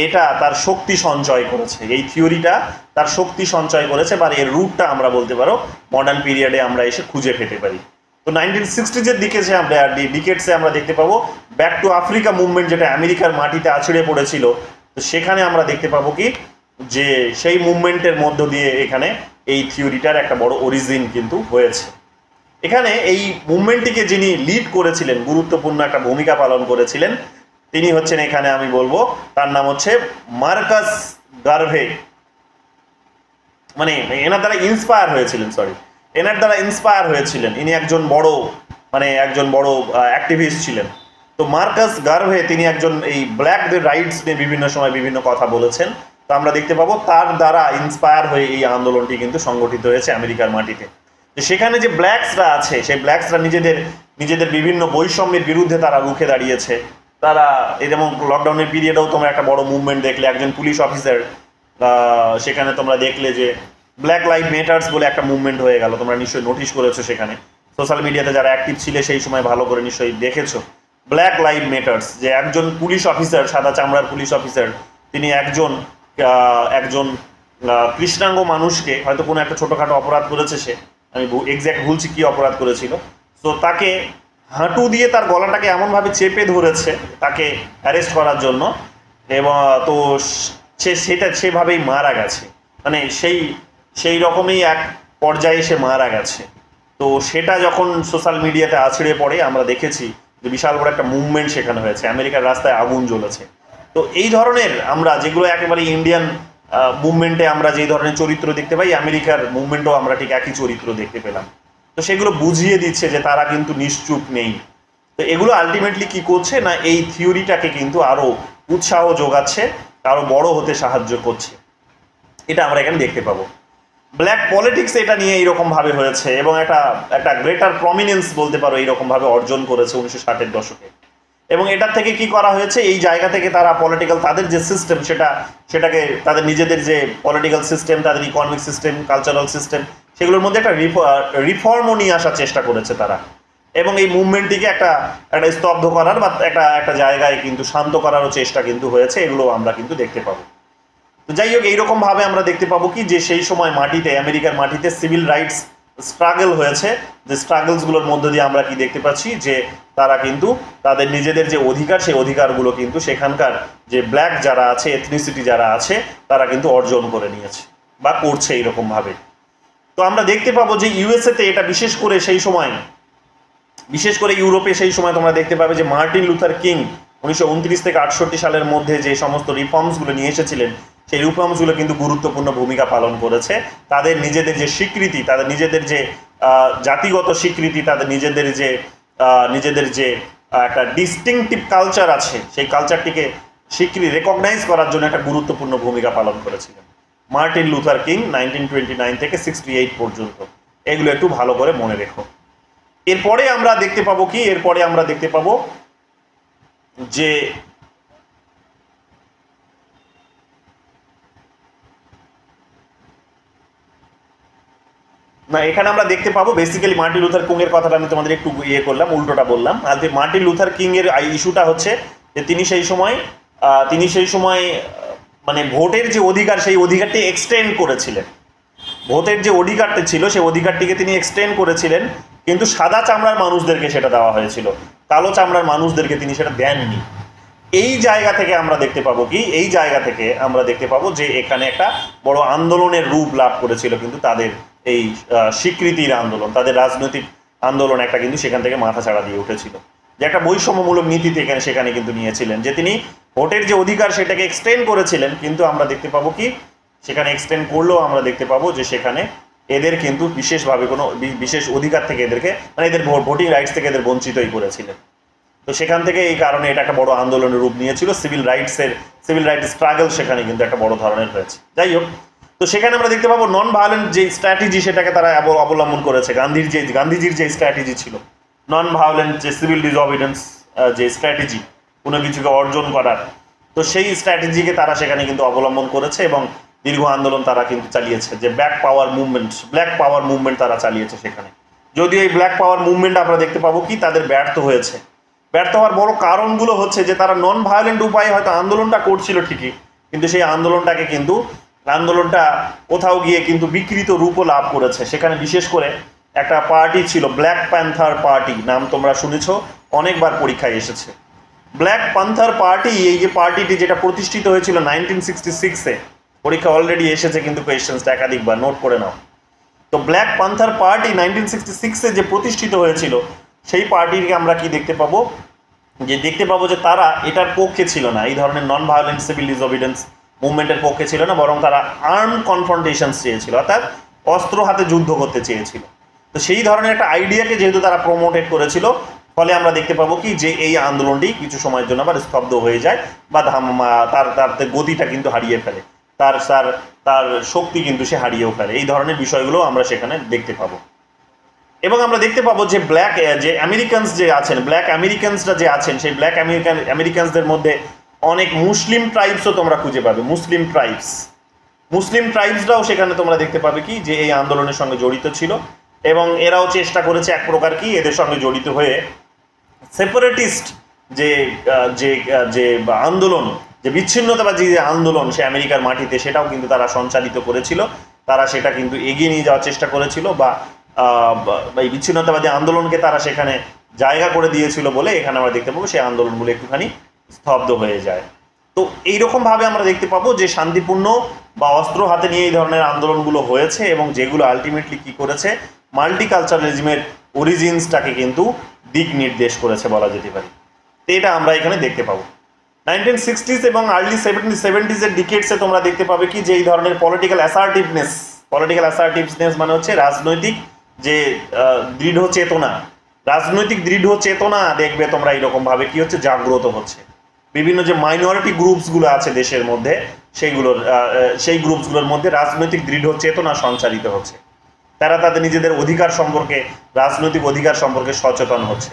এটা তার শক্তি সঞ্চয় করেছে, এই থিওরিটা তার শক্তি সঞ্চয় করেছে, বা এর রুটটা আমরা বলতে পারো মডার্ন পিরিয়ডে আমরা এসে খুঁজে পেতে পারি। তো 1960s-এর ডিকেটসে আমরা দেখতে পাবো ব্যাক টু আফ্রিকা মুভমেন্ট, যেটা আমেরিকার মাটিতে আছড়ে পড়েছিল। তো সেখানে আমরা দেখতে পাবো কি যে সেই মুভমেন্টের মধ্য দিয়ে এখানে এই থিওরিটার একটা বড় অরিজিন কিন্তু হয়েছে। এখানে এই মুভমেন্টটিকে যিনি লিড করেছিলেন, গুরুত্বপূর্ণ একটা ভূমিকা পালন করেছিলেন, তিনি হচ্ছেন, এখানে আমি বলবো তার নাম হচ্ছে মার্কাস গার্ভে। মানে এনার দ্বারা ইন্সপায়ার হয়েছিলেন, ইনি একজন বড় অ্যাক্টিভিস্ট ছিলেন। তো মার্কাস গার্ভে তিনি একজন এই ব্ল্যাকদের রাইটস নিয়ে বিভিন্ন সময় বিভিন্ন কথা বলেছেন। তো আমরা দেখতে পাবো তার দ্বারা ইন্সপায়ার হয়ে এই আন্দোলনটি কিন্তু সংগঠিত হয়েছে আমেরিকার মাটিতে। সেখানে যে ব্ল্যাকসরা আছে, সেই ব্ল্যাকসরা নিজেদের বিভিন্ন বৈষম্যের বিরুদ্ধে তারা রুখে দাঁড়িয়েছে। তারা যেমন লকডাউনের পিরিয়ডেও তোমরা একটা বড় মুভমেন্ট দেখলে, একজন পুলিশ অফিসার, সেখানে তোমরা দেখলে যে ব্ল্যাক লাইভ ম্যাটার্স বলে একটা মুভমেন্ট হয়ে গেল, তোমরা নিশ্চয়ই নোটিশ করেছো, সেখানে সোশ্যাল মিডিয়াতে যারা অ্যাক্টিভ ছিলে সেই সময় ভালো করে নিশ্চয়ই দেখেছো ব্ল্যাক লাইভ ম্যাটার্স, যে একজন পুলিশ অফিসার, সাদা চামড়ার পুলিশ অফিসার, তিনি একজন কৃষ্ণাঙ্গ মানুষকে, হয়তো কোনো একটা ছোটোখাটো অপরাধ করেছে সে, আমি এক্স্যাক্ট ভুলছি কি অপরাধ করেছিল, তো তাকে হাঁটু দিয়ে তার গলাটাকে এমনভাবে চেপে ধরেছে তাকে অ্যারেস্ট করার জন্য, এবং তো সেভাবেই মারা গেছে। মানে সেই রকমই এক পর্যায়ে সে মারা গেছে। তো সেটা যখন সোশ্যাল মিডিয়াতে আছড়ে পড়ে, আমরা দেখেছি যে বিশাল বড় একটা মুভমেন্ট সেখানে হয়েছে, আমেরিকার রাস্তায় আগুন জ্বলেছে। তো এই ধরনের আমরা যেগুলো একেবারে ইন্ডিয়ান মুভমেন্টে আমরা যেই ধরনের চরিত্র দেখতে পাই, আমেরিকার মুভমেন্টেও আমরা ঠিক একই চরিত্র দেখতে পেলাম। তো সেগুলো বুঝিয়ে দিচ্ছে যে তারা কিন্তু নিশ্চুপ নেই। তো এগুলো আলটিমেটলি কি করছে না, এই থিওরিটাকে কিন্তু আরো উৎসাহ যোগাচ্ছে, আরো বড় হতে সাহায্য করছে, এটা আমরা এখানে দেখতে পাবো। ব্ল্যাক পলিটিক্স এটা নিয়ে এইরকম ভাবে হয়েছে, এবং একটা গ্রেটার প্রমিনেন্স বলতে পারো এইরকম ভাবে অর্জন করেছে 1960-এর দশকে। এবং এটার থেকে কি করা হয়েছে, এই জায়গা থেকে তারা পলিটিক্যাল তাদের যে সিস্টেম, সেটাকে তাদের নিজেদের যে পলিটিক্যাল সিস্টেম, তাদের ইকোনমিক সিস্টেম, কালচারাল সিস্টেম, সেগুলোর মধ্যে একটা রিফর্মও নিয়ে আসার চেষ্টা করেছে তারা। এবং এই মুভমেন্টটিকে একটা স্তব্ধ করার বা একটা জায়গায় কিন্তু শান্ত করারও চেষ্টা কিন্তু হয়েছে, এগুলো আমরা কিন্তু দেখতে পাবো। তো যাই হোক, এইরকম ভাবে আমরা দেখতে পাবো কি যে সেই সময় আমেরিকার মাটিতে সিভিল রাইটস স্ট্রাগল হয়েছে, যে স্ট্রাগলসগুলোর মধ্য দিয়ে আমরা কি দেখতে পাচ্ছি যে তারা কিন্তু তাদের নিজেদের যে অধিকার, সেই অধিকারগুলো কিন্তু সেখানকার যে ব্ল্যাক যারা আছে, এথনিসিটি যারা আছে, তারা কিন্তু অর্জন করে নিয়েছে বা করছে এইরকম ভাবে। তো আমরা দেখতে পাবো যে ইউএসএতে এটা বিশেষ করে ইউরোপে সেই সময় তোমরা দেখতে পাবে যে মার্টিন লুথার কিং 1929 থেকে 68 সালের মধ্যে যে সমস্ত রিফর্মসগুলো নিয়ে এসেছিলেন, সেই রিফর্মসগুলো কিন্তু গুরুত্বপূর্ণ ভূমিকা পালন করেছে। তাদের নিজেদের যে স্বীকৃতি, তাদের নিজেদের যে জাতিগত স্বীকৃতি, তাদের নিজেদের যে একটা ডিস্টিংটিভ কালচার আছে, সেই কালচারটিকে রেকগনাইজ করার জন্য একটা গুরুত্বপূর্ণ ভূমিকা পালন করেছিলেন মার্টিন লুথার কিং 1929 থেকে 68 পর্যন্ত। এগুলো একটু ভালো করে মনে রেখো। এরপরে আমরা দেখতে পাবো কি, এরপরে আমরা দেখতে পাবো যে না, এখানে আমরা দেখতে পাবো বেসিক্যালি মার্টিন লুথার কিং এর কথাটা আমি তোমাদের একটু করলাম, উল্টোটা বললাম। আর মার্টিন লুথার কিং এর ইস্যুটা হচ্ছে যে তিনি সেই সময় মানে ভোটের যে অধিকার, সেই অধিকারটি এক্সটেন্ড করেছিলেন। ভোটের যে অধিকারটি ছিল, সেই অধিকারটিকে তিনি এক্সটেন্ড করেছিলেন, কিন্তু সাদা চামড়ার মানুষদেরকে সেটা দেওয়া হয়েছিল, কালো চামড়ার মানুষদেরকে তিনি সেটা দেননি। এই জায়গা থেকে আমরা দেখতে পাবো কি, এই জায়গা থেকে আমরা দেখতে পাবো যে এখানে একটা বড় আন্দোলনের রূপ লাভ করেছিল, কিন্তু তাদের এই স্বীকৃতির আন্দোলন, তাদের রাজনৈতিক আন্দোলন একটা কিন্তু সেখান থেকে মাথা ছাড়া দিয়ে উঠেছিল। যে একটা বৈষম্যমূলক নীতিতে সেখানে কিন্তু নিয়েছিলেন, যে তিনি ভোটের যে অধিকার সেটাকে এক্সটেন্ড করেছিলেন, কিন্তু আমরা দেখতে পাবো কি সেখানে এক্সটেন্ড করলেও আমরা দেখতে পাবো যে সেখানে এদের কিন্তু বিশেষভাবে কোনো বিশেষ অধিকার থেকে এদেরকে, মানে এদের ভোটিং রাইটস থেকে এদের বঞ্চিতই করেছিলেন। তো সেখান থেকে এই কারণে এটা একটা বড় আন্দোলনের রূপ নিয়েছিল। সিভিল রাইটস স্ট্রাগল সেখানে কিন্তু একটা বড় ধরনের হয়েছে। যাই হোক, তো সেখানে আমরা দেখতে পাবো নন ভায়োলেন্ট যে স্ট্র্যাটেজি সেটাকে তারা অবলম্বন করেছে। গান্ধীজির যে স্ট্র্যাটেজি ছিল, নন ভায়োলেন্ট যে সিভিল ডিসঅবিডেন্স যে স্ট্র্যাটেজি, কোনো কিছুকে অর্জন করার, তো সেই স্ট্র্যাটেজিকে তারা সেখানে কিন্তু অবলম্বন করেছে এবং দীর্ঘ আন্দোলন তারা কিন্তু চালিয়েছে। যে ব্ল্যাক পাওয়ার মুভমেন্ট তারা চালিয়েছে সেখানে। যদিও এই ব্ল্যাক পাওয়ার মুভমেন্ট আমরা দেখতে পাবো কি তাদের ব্যর্থ হয়েছে। ব্যর্থ হওয়ার বড় কারণগুলো হচ্ছে যে তারা নন ভায়োলেন্ট উপায়ে হয়তো আন্দোলনটা করছিল ঠিকই, কিন্তু সেই আন্দোলনটা কোথাও গিয়ে কিন্তু বিকৃত রূপও লাভ করেছে। সেখানে বিশেষ করে একটা পার্টি ছিল ব্ল্যাক প্যান্থার পার্টি, নাম তোমরা শুনেছ, অনেকবার পরীক্ষায় এসেছে। ব্ল্যাক প্যান্থার পার্টি, এই যে পার্টিটি যেটা প্রতিষ্ঠিত হয়েছিল 1966-এ, পরীক্ষা অলরেডি এসেছে কিন্তু কোয়েশ্চেন্সটা একাধিকবার নোট করে নাও। তো ব্ল্যাক প্যান্থার পার্টি 1966-এ যে প্রতিষ্ঠিত হয়েছিল, সেই পার্টিকে আমরা কি দেখতে পাবো যে তারা এটার পক্ষে ছিল না, এই ধরনের নন ভায়োলেন্ট সিভিল ডিসঅবিডেন্স মুভমেন্টের পক্ষে ছিল না, বরং তারা আর্ম কনফ্রন্টেশনস চেয়েছিল, অর্থাৎ অস্ত্র হাতে যুদ্ধ করতে চেয়েছিল। তো সেই ধরনের একটা আইডিয়াকে যেহেতু তারা প্রমোটেড করেছিল, ফলে আমরা দেখতে পাবো কি যে এই আন্দোলনটি কিছু সময়ের জন্য আবার স্তব্ধ হয়ে যায় বা তার গতিটা কিন্তু হারিয়ে ফেলে, তার শক্তি কিন্তু সে হারিয়েও ফেলে। এই ধরনের বিষয়গুলো আমরা সেখানে দেখতে পাবো। এবং আমরা দেখতে পাবো যে ব্ল্যাক আমেরিকানসরা যে আছেন, সেই ব্ল্যাক আমেরিকানসদের মধ্যে অনেক মুসলিম ট্রাইবসও তোমরা খুঁজে পাবে। মুসলিম ট্রাইবসরাও সেখানে তোমরা দেখতে পাবে কি যে এই আন্দোলনের সঙ্গে জড়িত ছিল, এবং এরাও চেষ্টা করেছে এক প্রকার কি এদের সঙ্গে জড়িত হয়ে সেপারেটিস্ট যে আন্দোলন, যে বিচ্ছিন্নতাবাদী যে আন্দোলন সে আমেরিকার মাটিতে, সেটাও কিন্তু তারা সঞ্চালিত করেছিল। তারা সেটা কিন্তু এগিয়ে নিয়ে যাওয়ার চেষ্টা করেছিল, বা এই বিচ্ছিন্নতাবাদী আন্দোলনকে তারা সেখানে জায়গা করে দিয়েছিল বলে এখানে আমরা দেখতে পাবো সেই আন্দোলনগুলো একটুখানি স্তব্ধ হয়ে যায়। তো এইরকমভাবে আমরা দেখতে পাবো যে শান্তিপূর্ণ বা অস্ত্র হাতে নিয়ে এই ধরনের আন্দোলনগুলো হয়েছে, এবং যেগুলো আলটিমেটলি কি করেছে, মাল্টিকালচারালিজমের অরিজিনসটাকে কিন্তু দিক নির্দেশ করেছে বলা যেতে পারে। তো এটা আমরা এখানে দেখতে পাবো। 1960s এবং আর্লি 70s ডিকেডসে তোমরা দেখতে পাবে কি যে এই ধরনের পলিটিক্যাল অ্যাসার্টিভনেস মানে হচ্ছে রাজনৈতিক যে রাজনৈতিক দৃঢ় চেতনা দেখবে তোমরা এইরকমভাবে কি হচ্ছে জাগ্রত হচ্ছে। বিভিন্ন যে মাইনরিটি গ্রুপসগুলো আছে দেশের মধ্যে, সেই গ্রুপসগুলোর মধ্যে রাজনৈতিক দৃঢ় চেতনা সঞ্চারিত হচ্ছে। তারা তাদের নিজেদের রাজনৈতিক অধিকার সম্পর্কে সচেতন হচ্ছে।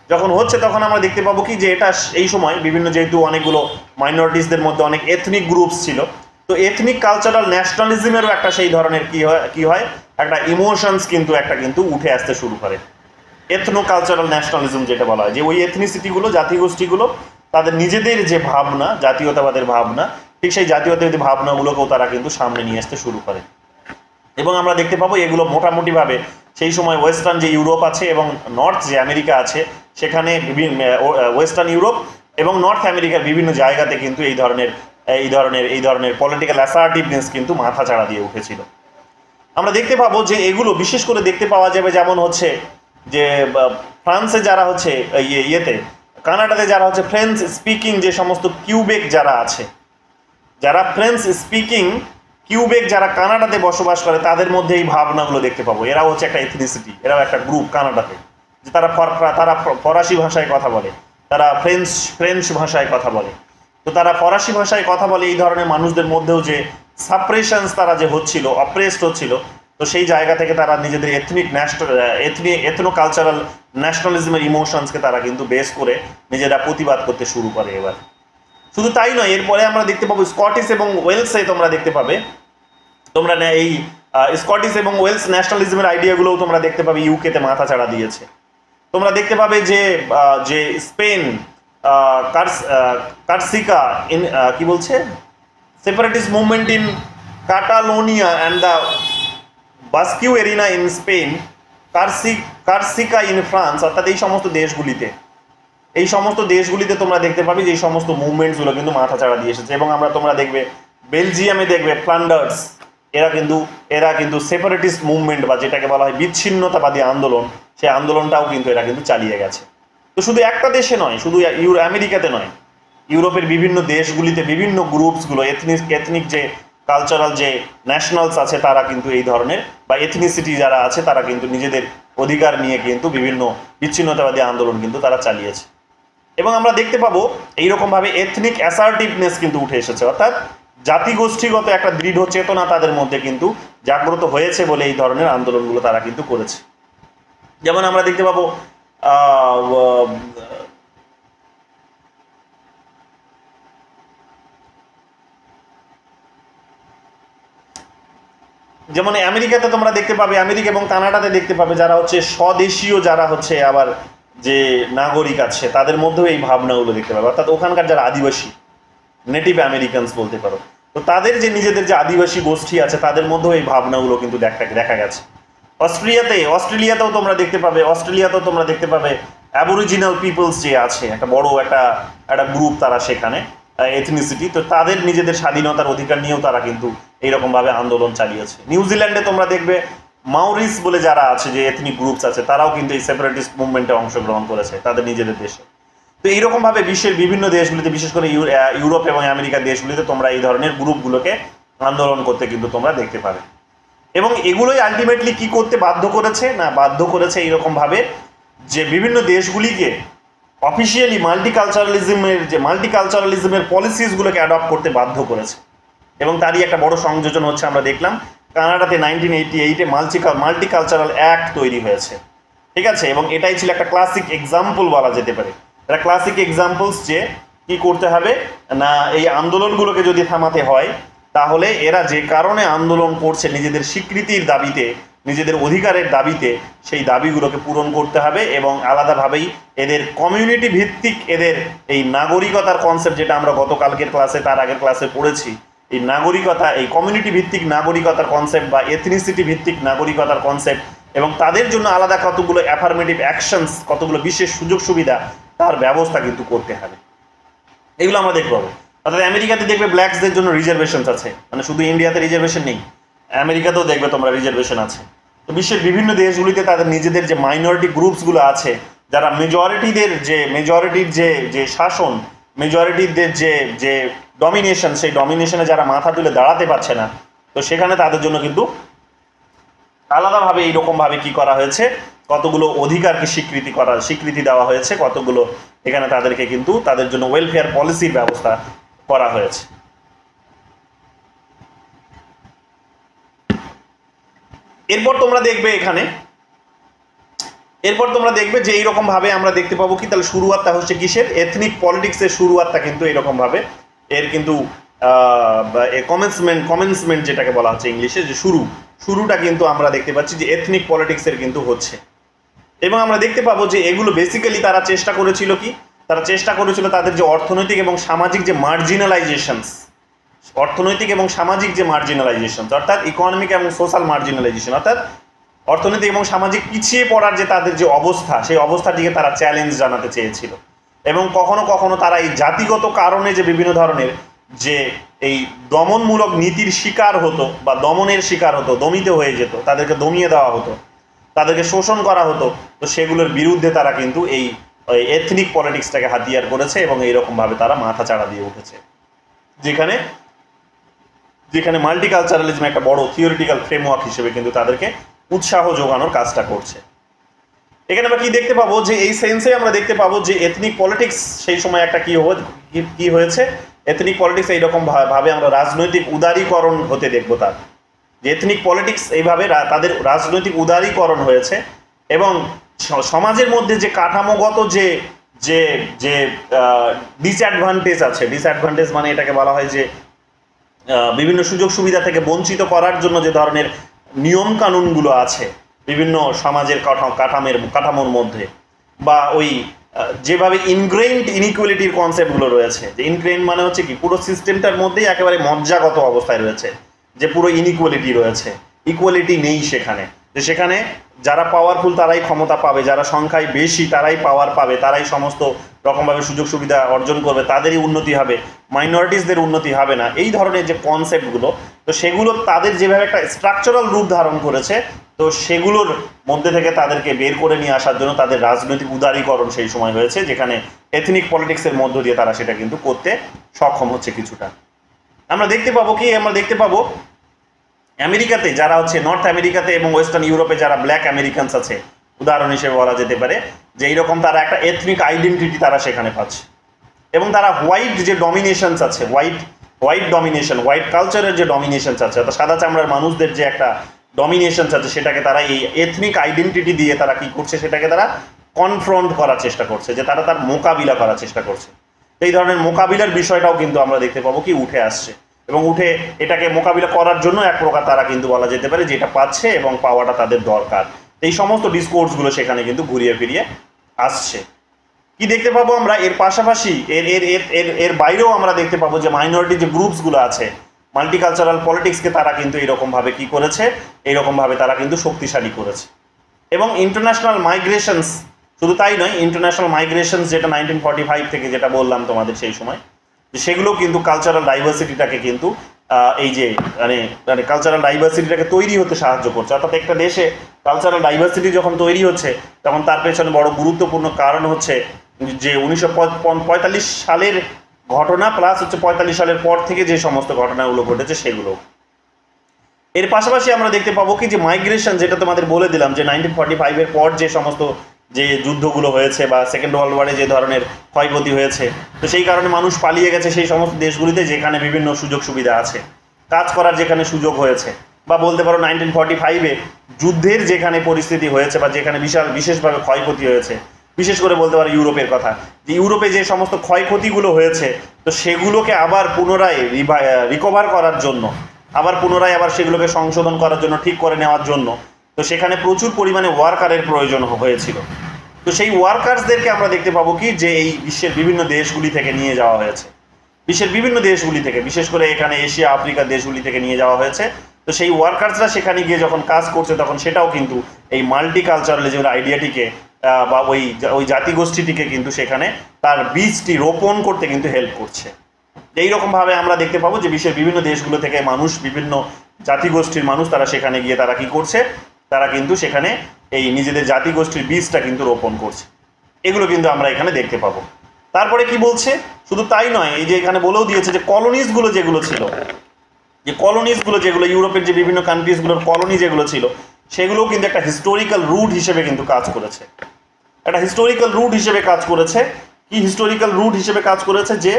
যখন হচ্ছে তখন আমরা দেখতে পাবো কি যে এটা এই সময় বিভিন্ন, যেহেতু অনেকগুলো মাইনরিটিসদের মধ্যে অনেক এথনিক গ্রুপস ছিল, তো এথনিক কালচারাল ন্যাশনালিজমেরও একটা সেই ধরনের কি হয় একটা ইমোশনস কিন্তু উঠে আসতে শুরু করে। এথনো কালচারাল ন্যাশনালিজম যেটা বলা হয়, যে ওই এথনিসিটিগুলো, জাতিগোষ্ঠীগুলো তাদের নিজেদের যে ভাবনা, জাতীয়তাবাদের ভাবনা, ঠিক সেই জাতীয়তাবাদী ভাবনাগুলোকেও তারা কিন্তু সামনে নিয়ে আসতে শুরু করে। এবং আমরা দেখতে পাবো এগুলো মোটামুটিভাবে সেই সময় ওয়েস্টার্ন যে ইউরোপ আছে এবং নর্থ যে আমেরিকা আছে, সেখানে ওয়েস্টার্ন ইউরোপ এবং নর্থ আমেরিকার বিভিন্ন জায়গাতে কিন্তু এই ধরনের পলিটিক্যাল অ্যাসার্টিভনেস কিন্তু মাথা চাড়া দিয়ে উঠেছিল। আমরা দেখতে পাবো যে এগুলো বিশেষ করে দেখতে পাওয়া যাবে, যেমন হচ্ছে যে ফ্রান্সে যারা হচ্ছে কানাডাতে যারা হচ্ছে ফ্রেঞ্চ স্পিকিং যে সমস্ত কিউবেক যারা আছে, যারা ফ্রেঞ্চ স্পিকিং কিউবেক যারা কানাডাতে বসবাস করে, তাদের মধ্যে এই ভাবনাগুলো দেখতে পাবো। এরাও হচ্ছে একটা এথনিসিটি, এরাও একটা গ্রুপ কানাডাতে, যে তারা ফরাসি ভাষায় কথা বলে, তারা ফ্রেঞ্চ ভাষায় কথা বলে। তো তারা ফরাসি ভাষায় কথা বলে। এই ধরনের মানুষদের মধ্যেও যে সাপ্রেশনস তারা যে হচ্ছিল, অপ্রেসড হচ্ছিল, তো সেই জায়গা থেকে তারা নিজেদের এথনো কালচারাল ন্যাশনালিজমের ইমোশনসকে তারা কিন্তু বেস করে নিজেরা প্রতিবাদ করতে শুরু করে। এবার শুধু তাই নয়, এরপরে আমরা দেখতে পাবো স্কটিশ এবং ওয়েলসে তোমরা দেখতে পাবে, তোমরা এই স্কটিশ এবং ওয়েলস ন্যাশনালিজমের আইডিয়াগুলোও তোমরা দেখতে পাবে ইউকেতে মাথা চাড়া দিয়েছে। তোমরা দেখতে পাবে যে স্পেন কার্সিকা ইন কি বলছে, separatist movement in Catalonia and the Basque arena in Spain, Corsica in France, অর্থাৎ এই সমস্ত দেশগুলিতে তোমরা দেখতে পাবে যে এই সমস্ত মুভমেন্টসগুলো কিন্তু মাথা চাড়া দিয়ে এসেছে। এবং তোমরা দেখবে বেলজিয়ামে দেখবে ফ্লান্ডার্স, এরা কিন্তু সেপারেটিস্ট মুভমেন্ট বা যেটাকে বলা হয় বিচ্ছিন্নতাবাদী আন্দোলন, সেই আন্দোলনটাও কিন্তু এরা কিন্তু চালিয়ে গেছে। তো শুধু একটা দেশে নয়, শুধু আমেরিকাতে নয়, ইউরোপের বিভিন্ন দেশগুলিতে বিভিন্ন গ্রুপসগুলো এথনিক যে কালচারাল যে ন্যাশনালস আছে, তারা কিন্তু এই ধরনের বা এথনিসিটি যারা আছে, তারা কিন্তু নিজেদের অধিকার নিয়ে কিন্তু বিভিন্ন বিচ্ছিন্নতাবাদী আন্দোলন কিন্তু তারা চালিয়েছে। এবং আমরা দেখতে পাবো এইরকমভাবে এথনিক অ্যাসার্টিভনেস কিন্তু উঠে এসেছে, অর্থাৎ জাতিগোষ্ঠীগত একটা দৃঢ় চেতনা তাদের মধ্যে কিন্তু জাগ্রত হয়েছে বলে এই ধরনের আন্দোলনগুলো তারা কিন্তু করেছে। যেমন আমরা দেখতে পাবো যেমন আমেরিকাতে তোমরা দেখতে পাবে, আমেরিকা এবং কানাডাতে দেখতে পাবে যারা হচ্ছে স্বদেশীয়, যারা হচ্ছে আবার যে নাগরিক আছে, তাদের মধ্যেও এই ভাবনাগুলো দেখতে পাবে। অর্থাৎ ওখানকার যারা আদিবাসী, নেটিভ আমেরিকানস বলতে পারো, তো তাদের যে নিজেদের যে আদিবাসী গোষ্ঠী আছে, তাদের মধ্যেও এই ভাবনাগুলো কিন্তু দেখা গেছে। অস্ট্রেলিয়াতেও তোমরা দেখতে পাবে অ্যাবরিজিনাল পিপলস যে আছে, একটা বড় একটা গ্রুপ, তারা সেখানে এথনিসিটি, তো তাদের নিজেদের স্বাধীনতার অধিকার নিয়েও তারা কিন্তু এইরকমভাবে আন্দোলন চালিয়েছে। নিউজিল্যান্ডে তোমরা দেখবে মাউরিস বলে যারা আছে, যে এথনিক গ্রুপস আছে, তারাও কিন্তু এই সেপারেটিস্ট মুভমেন্টে অংশগ্রহণ করেছে তাদের নিজেদের দেশে। তো এইরকমভাবে বিশ্বের বিভিন্ন দেশগুলিতে, বিশেষ করে ইউরোপ এবং আমেরিকার দেশগুলিতে তোমরা এই ধরনের গ্রুপগুলোকে আন্দোলন করতে কিন্তু তোমরা দেখতে পাবে। এবং এগুলোই আলটিমেটলি কি করতে বাধ্য করেছে এইরকমভাবে যে বিভিন্ন দেশগুলিকে অফিসিয়ালি মাল্টিকালচারালিজমের পলিসিসগুলোকে অ্যাডপ্ট করতে বাধ্য করেছে। এবং তারই একটা বড় সংযোজন হচ্ছে, আমরা দেখলাম কানাডাতে 1988-এ মাল্টিকালচারাল অ্যাক্ট তৈরি হয়েছে, ঠিক আছে। এবং এটাই ছিল একটা ক্লাসিক এক্সাম্পল বলা যেতে পারে। এটা ক্লাসিক এক্সাম্পলস যে কি করতে হবে না, এই আন্দোলনগুলোকে যদি থামাতে হয়, তাহলে এরা যে কারণে আন্দোলন করছে, নিজেদের স্বীকৃতির দাবিতে, নিজেদের অধিকারের দাবিতে, সেই দাবিগুলোকে পূরণ করতে হবে। এবং আলাদাভাবেই এদের কমিউনিটি ভিত্তিক এদের এই নাগরিকতার কনসেপ্ট, যেটা আমরা গতকালকের ক্লাসে, তার আগের ক্লাসে পড়েছি, এই নাগরিকতা, এই কমিউনিটি ভিত্তিক নাগরিকতার কনসেপ্ট বা এথনিসিটি ভিত্তিক নাগরিকতার কনসেপ্ট, এবং তাদের জন্য আলাদা কতগুলো অ্যাফার্মেটিভ অ্যাকশনস, কতগুলো বিশেষ সুযোগ সুবিধা, তার ব্যবস্থা কিন্তু করতে হবে। এগুলো আমরা দেখতে পাবো। অর্থাৎ আমেরিকাতে দেখবে ব্ল্যাকসদের জন্য রিজার্ভেশনস আছে, মানে শুধু ইন্ডিয়াতে রিজার্ভেশন নেই, আমেরিকাতেও দেখবে তোমরা রিজার্ভেশন আছে। তো বিশ্বের বিভিন্ন দেশগুলিতে তাদের নিজেদের যে মাইনরিটি গ্রুপসগুলো আছে, যারা মেজরিটির যে শাসন, মেজরিটিদের যে ডমিনেশন, সেই ডমিনেশনে যারা মাথা তুলে দাঁড়াতে পারছে না, তো সেখানে তাদের জন্য কিন্তু আলাদাভাবে এইরকমভাবে কি করা হয়েছে, কতগুলো অধিকারকে স্বীকৃতি দেওয়া হয়েছে, কতগুলো এখানে তাদেরকে কিন্তু তাদের জন্য ওয়েলফেয়ার পলিসির ব্যবস্থা করা হয়েছে। এরপর তোমরা দেখবে যে এইরকমভাবে আমরা দেখতে পাবো কি, তাহলে শুরুয়াতটা হচ্ছে কিসের, এথনিক পলিটিক্সের শুরুয়াতটা কিন্তু এইরকমভাবে, এর কিন্তু কমেন্সমেন্ট যেটাকে বলা হচ্ছে ইংলিশে, যে শুরুটা কিন্তু আমরা দেখতে পাচ্ছি যে এথনিক পলিটিক্সের কিন্তু হচ্ছে। এবং আমরা দেখতে পাবো যে এগুলো বেসিক্যালি তারা চেষ্টা করেছিল তাদের যে অর্থনৈতিক এবং সামাজিক যে মার্জিনালাইজেশনস, অর্থাৎ ইকোনমিক এবং সোশ্যাল মার্জিনালাইজেশন, অর্থাৎ অর্থনৈতিক এবং সামাজিক পিছিয়ে পড়ার যে তাদের যে অবস্থা, সেই অবস্থাটিকে তারা চ্যালেঞ্জ জানাতে চেয়েছিল। এবং কখনো কখনো তারা এই জাতিগত কারণে যে বিভিন্ন ধরনের যে এই দমনমূলক নীতির শিকার হতো বা দমনের শিকার হতো, দমিত হয়ে যেত, তাদেরকে দমিয়ে দেওয়া হতো, তাদেরকে শোষণ করা হতো, তো সেগুলোর বিরুদ্ধে তারা কিন্তু এই ওই এথনিক পলিটিক্সটাকে হাতিয়ার করেছে এবং এইরকমভাবে তারা মাথা চাড়া দিয়ে উঠেছে, যেখানে যেখানে মাল্টিকালচারালিজম একটা বড় থিওরিটিক্যাল ফ্রেমওয়ার্ক হিসেবে কিন্তু তাদেরকে উৎসাহ যোগানোর কাজটা করছে। এখানে আমরা কি দেখতে পাবো, যে এই সেন্সে আমরা দেখতে পাবো যে এথনিক পলিটিক্স সেই সময় একটা কি হয়েছে, এথনিক পলিটিক্স এইরকম ভাবে আমরা রাজনৈতিক উদারীকরণ হতে দেখবো তার, যে এথনিক পলিটিক্স এইভাবে তাদের রাজনৈতিক উদারীকরণ হয়েছে এবং সমাজের মধ্যে যে কাঠামোগত যে যে যে ডিসঅ্যাডভান্টেজ আছে, ডিসঅ্যাডভান্টেজ মানে এটাকে বলা হয় যে বিভিন্ন সুযোগ সুবিধা থেকে বঞ্চিত করার জন্য যে ধরনের নিয়ম কানুনগুলো আছে বিভিন্ন সমাজের কাঠামোর মধ্যে, বা ওই যেভাবে ইনগ্রেইনড ইনইকুয়ালিটির কনসেপ্টগুলো রয়েছে, যে ইনগ্রেইন মানে হচ্ছে কি পুরো সিস্টেমটার মধ্যেই একেবারে মজ্জাগত অবস্থায় রয়েছে, যে পুরো ইনইকুয়ালিটি রয়েছে, ইকুয়ালিটি নেই সেখানে, যে সেখানে যারা পাওয়ারফুল তারাই ক্ষমতা পাবে, যারা সংখ্যায় বেশি তারাই পাওয়ার পাবে, তারাই সমস্ত রকমভাবে সুযোগ সুবিধা অর্জন করবে, তাদেরই উন্নতি হবে, মাইনরিটিসদের উন্নতি হবে না, এই ধরনের যে কনসেপ্টগুলো, তো সেগুলো তাদের যেভাবে একটা স্ট্রাকচারাল রূপ ধারণ করেছে, তো সেগুলোর মধ্যে থেকে তাদেরকে বের করে নিয়ে আসার জন্য তাদের রাজনৈতিক উদারীকরণ সেই সময় হয়েছে, যেখানে এথনিক পলিটিক্সের মধ্য দিয়ে তারা সেটা কিন্তু করতে সক্ষম হচ্ছে কিছুটা। আমরা দেখতে পাবো কি, আমরা দেখতে পাবো আমেরিকাতে যারা হচ্ছে নর্থ আমেরিকাতে এবং ওয়েস্টার্ন ইউরোপে যারা ব্ল্যাক আমেরিকানস আছে, উদাহরণ হিসেবে বলা যেতে পারে, যে এইরকম তারা একটা এথনিক আইডেন্টিটি তারা সেখানে পাচ্ছে, এবং তারা হোয়াইট যে ডমিনেশনস আছে, হোয়াইট ডমিনেশন, হোয়াইট কালচারের যে ডমিনেশনস আছে, অর্থাৎ সাদা চামড়ার মানুষদের যে একটা ডমিনেশনস আছে, সেটাকে তারা এই এথনিক আইডেন্টিটি দিয়ে তারা কি করছে, সেটাকে তারা কনফ্রন্ট করার চেষ্টা করছে, যে তারা তার মোকাবিলা করার চেষ্টা করছে। এই ধরনের মোকাবিলার বিষয়টাও কিন্তু আমরা দেখতে পাবো কি উঠে আসছে, এবং উঠে এটাকে মোকাবিলা করার জন্য এক প্রকার তারা কিন্তু বলা যেতে পারে যেটা পাচ্ছে এবং পাওয়াটা তাদের দরকার, এই সমস্ত ডিসকোর্সগুলো সেখানে কিন্তু ঘুরিয়ে ফিরিয়ে আসছে। কি দেখতে পাবো আমরা এর পাশাপাশি এর এর এর এর বাইরেও আমরা দেখতে পাবো যে মাইনরিটি যে গ্রুপসগুলো আছে, মাল্টিকালচারাল পলিটিক্সকে তারা কিন্তু এইরকমভাবে কি করেছে, এইরকমভাবে তারা কিন্তু শক্তিশালী করেছে। এবং ইন্টারন্যাশনাল মাইগ্রেশনস, শুধু তাই নয়, ইন্টারন্যাশনাল মাইগ্রেশনস যেটা 1945 থেকে যেটা বললাম তোমাদের সেই সময়, যে সেগুলো কিন্তু কালচারাল ডাইভার্সিটিটাকে কিন্তু এই যে মানে কালচারাল ডাইভার্সিটিটাকে তৈরি হতে সাহায্য করছে। অর্থাৎ একটা দেশে কালচারাল ডাইভার্সিটি যখন তৈরি হচ্ছে, তখন তার পেছনে বড় গুরুত্বপূর্ণ কারণ হচ্ছে যে 1945 সালের ঘটনা প্লাস হচ্ছে 45 সালের পর থেকে যে সমস্ত ঘটনাগুলো ঘটেছে সেগুলো। এর পাশাপাশি আমরা দেখতে পাবো কি যে মাইগ্রেশন, যেটা তোমাদের বলে দিলাম যে 1945-এর পর যে সমস্ত যে যুদ্ধগুলো হয়েছে বা সেকেন্ড ওয়ার্ল্ড ওয়ারে যে ধরনের ক্ষয়ক্ষতি হয়েছে, তো সেই কারণে মানুষ পালিয়ে গেছে সেই সমস্ত দেশগুলিতে যেখানে বিভিন্ন সুযোগ সুবিধা আছে, কাজ করার যেখানে সুযোগ হয়েছে, বা বলতে পারো 1945-এ যুদ্ধের যেখানে পরিস্থিতি হয়েছে বা যেখানে বিশেষভাবে ক্ষয়ক্ষতি হয়েছে, বিশেষ করে বলতে পারো ইউরোপের কথা, যে ইউরোপে যে সমস্ত ক্ষয়ক্ষতিগুলো হয়েছে, তো সেগুলোকে আবার পুনরায় রিকভার করার জন্য, আবার সেগুলোকে সংশোধন করার জন্য, ঠিক করে নেওয়ার জন্য, তো সেখানে প্রচুর পরিমাণে ওয়ার্কারের প্রয়োজন হয়েছিল। তো সেই ওয়ার্কার্সদেরকে আমরা দেখতে পাবো কি যে এই বিশ্বের বিভিন্ন দেশগুলি থেকে নিয়ে যাওয়া হয়েছে, বিশ্বের বিভিন্ন দেশগুলি থেকে, বিশেষ করে এখানে এশিয়া আফ্রিকার দেশগুলি থেকে নিয়ে যাওয়া হয়েছে। তো সেই ওয়ার্কার্সরা সেখানে গিয়ে যখন কাজ করছে, তখন সেটাও কিন্তু এই মাল্টিকালচারালিজমের আইডিয়াটিকে বা ওই জাতিগোষ্ঠীটিকে কিন্তু সেখানে তার বীজটি রোপণ করতে কিন্তু হেল্প করছে। এইরকমভাবে আমরা দেখতে পাবো যে বিশ্বের বিভিন্ন দেশগুলো থেকে মানুষ, বিভিন্ন জাতিগোষ্ঠীর মানুষ, তারা সেখানে গিয়ে তারা কি করছে, তারা কিন্তু সেখানে এই নিজেদের জাতিগোষ্ঠীর বীজটা কিন্তু রোপণ করছে। এগুলো কিন্তু আমরা এখানে দেখতে পাবো। তারপরে কি বলছে, শুধু তাই নয়, এই যে এখানে বলেও দিয়েছে যে কলোনিজগুলো যেগুলো ছিল, যেগুলো ইউরোপের যে বিভিন্ন কান্ট্রিজগুলোর কলোনি যেগুলো ছিল, সেগুলোও কিন্তু একটা হিস্টোরিক্যাল রুট হিসেবে কিন্তু কাজ করেছে, একটা হিস্টোরিক্যাল রুট হিসেবে কাজ করেছে। কি হিস্টোরিক্যাল রুট হিসেবে কাজ করেছে, যে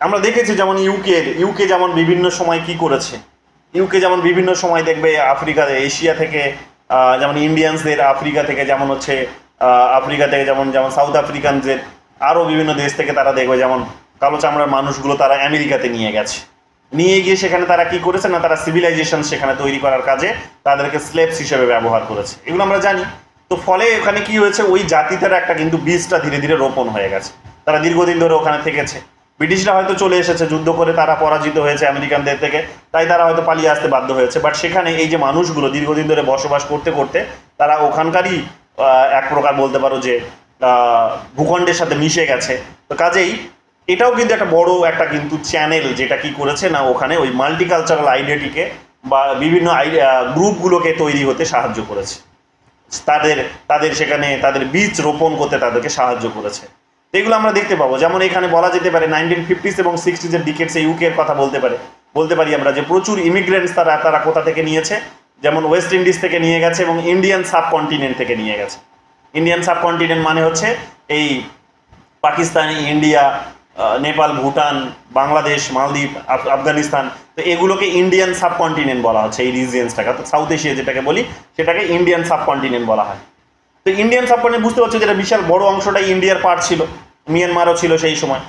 আমরা দেখেছি যেমন ইউকে যেমন বিভিন্ন সময় কি করেছে, ইউকে যেমন বিভিন্ন সময় দেখবে আফ্রিকা, এশিয়া থেকে যেমন ইন্ডিয়ানসদের, আফ্রিকা থেকে যেমন হচ্ছে যেমন সাউথ আফ্রিকানদের, আরও বিভিন্ন দেশ থেকে তারা দেখবে যেমন কালো চামড়ার মানুষগুলো তারা আমেরিকাতে নিয়ে গিয়ে সেখানে তারা কি করেছে না, তারা সিভিলাইজেশন সেখানে তৈরি করার কাজে তাদেরকে স্লেভস হিসেবে ব্যবহার করেছে, এগুলো আমরা জানি। তো ফলে ওখানে কি হয়েছে, ওই জাতিটার একটা কিন্তু বীজটা ধীরে ধীরে রোপণ হয়ে গেছে, তারা দীর্ঘদিন ধরে ওখানে থেকেছে। ব্রিটিশরা হয়তো চলে এসেছে, যুদ্ধ করে তারা পরাজিত হয়েছে আমেরিকানদের থেকে, তাই তারা হয়তো পালিয়ে আসতে বাধ্য হয়েছে, বাট সেখানে এই যে মানুষগুলো দীর্ঘদিন ধরে বসবাস করতে করতে তারা ওখানকারই এক প্রকার বলতে পারো যে ভূখণ্ডের সাথে মিশে গেছে। তো কাজেই এটাও কিন্তু একটা বড় একটা কিন্তু চ্যানেল, যেটা কি করেছে না, ওখানে ওই মাল্টিকালচারাল আইডিয়াটিকে বা বিভিন্ন গ্রুপগুলোকে তৈরি হতে সাহায্য করেছে। তাদের তাদের সেখানে তাদের বীজ রোপণ করতে তাদেরকে সাহায্য করেছে। তো এগুলো আমরা দেখতে পাবো। যেমন এখানে বলা যেতে পারে 1950s এবং 60s ডিকেডসে ইউকের কথা বলতে পারি আমরা, যে প্রচুর ইমিগ্রেন্টস তারা কোথা থেকে নিয়েছে, যেমন ওয়েস্ট ইন্ডিজ থেকে নিয়ে গেছে এবং ইন্ডিয়ান সাবকন্টিনেন্ট থেকে নিয়ে গেছে। ইন্ডিয়ান সাবকন্টিনেন্ট মানে হচ্ছে এই পাকিস্তান, ইন্ডিয়া, নেপাল, ভুটান, বাংলাদেশ, মালদ্বীপ, আফগানিস্তান, তো এগুলোকে ইন্ডিয়ান সাবকন্টিনেন্ট বলা হচ্ছে। এই রিজিয়ন্সটাকে অর্থাৎ সাউথ এশিয়া যেটাকে বলি সেটাকে ইন্ডিয়ান সাবকন্টিনেন্ট বলা হয়। তো ইন্ডিয়ান সাবকন্টিনেন্ট বুঝতে পারছো যেটা বিশাল বড় অংশটাই ইন্ডিয়ার পার্ট ছিল, মিয়ানমারও ছিল সেই সময়।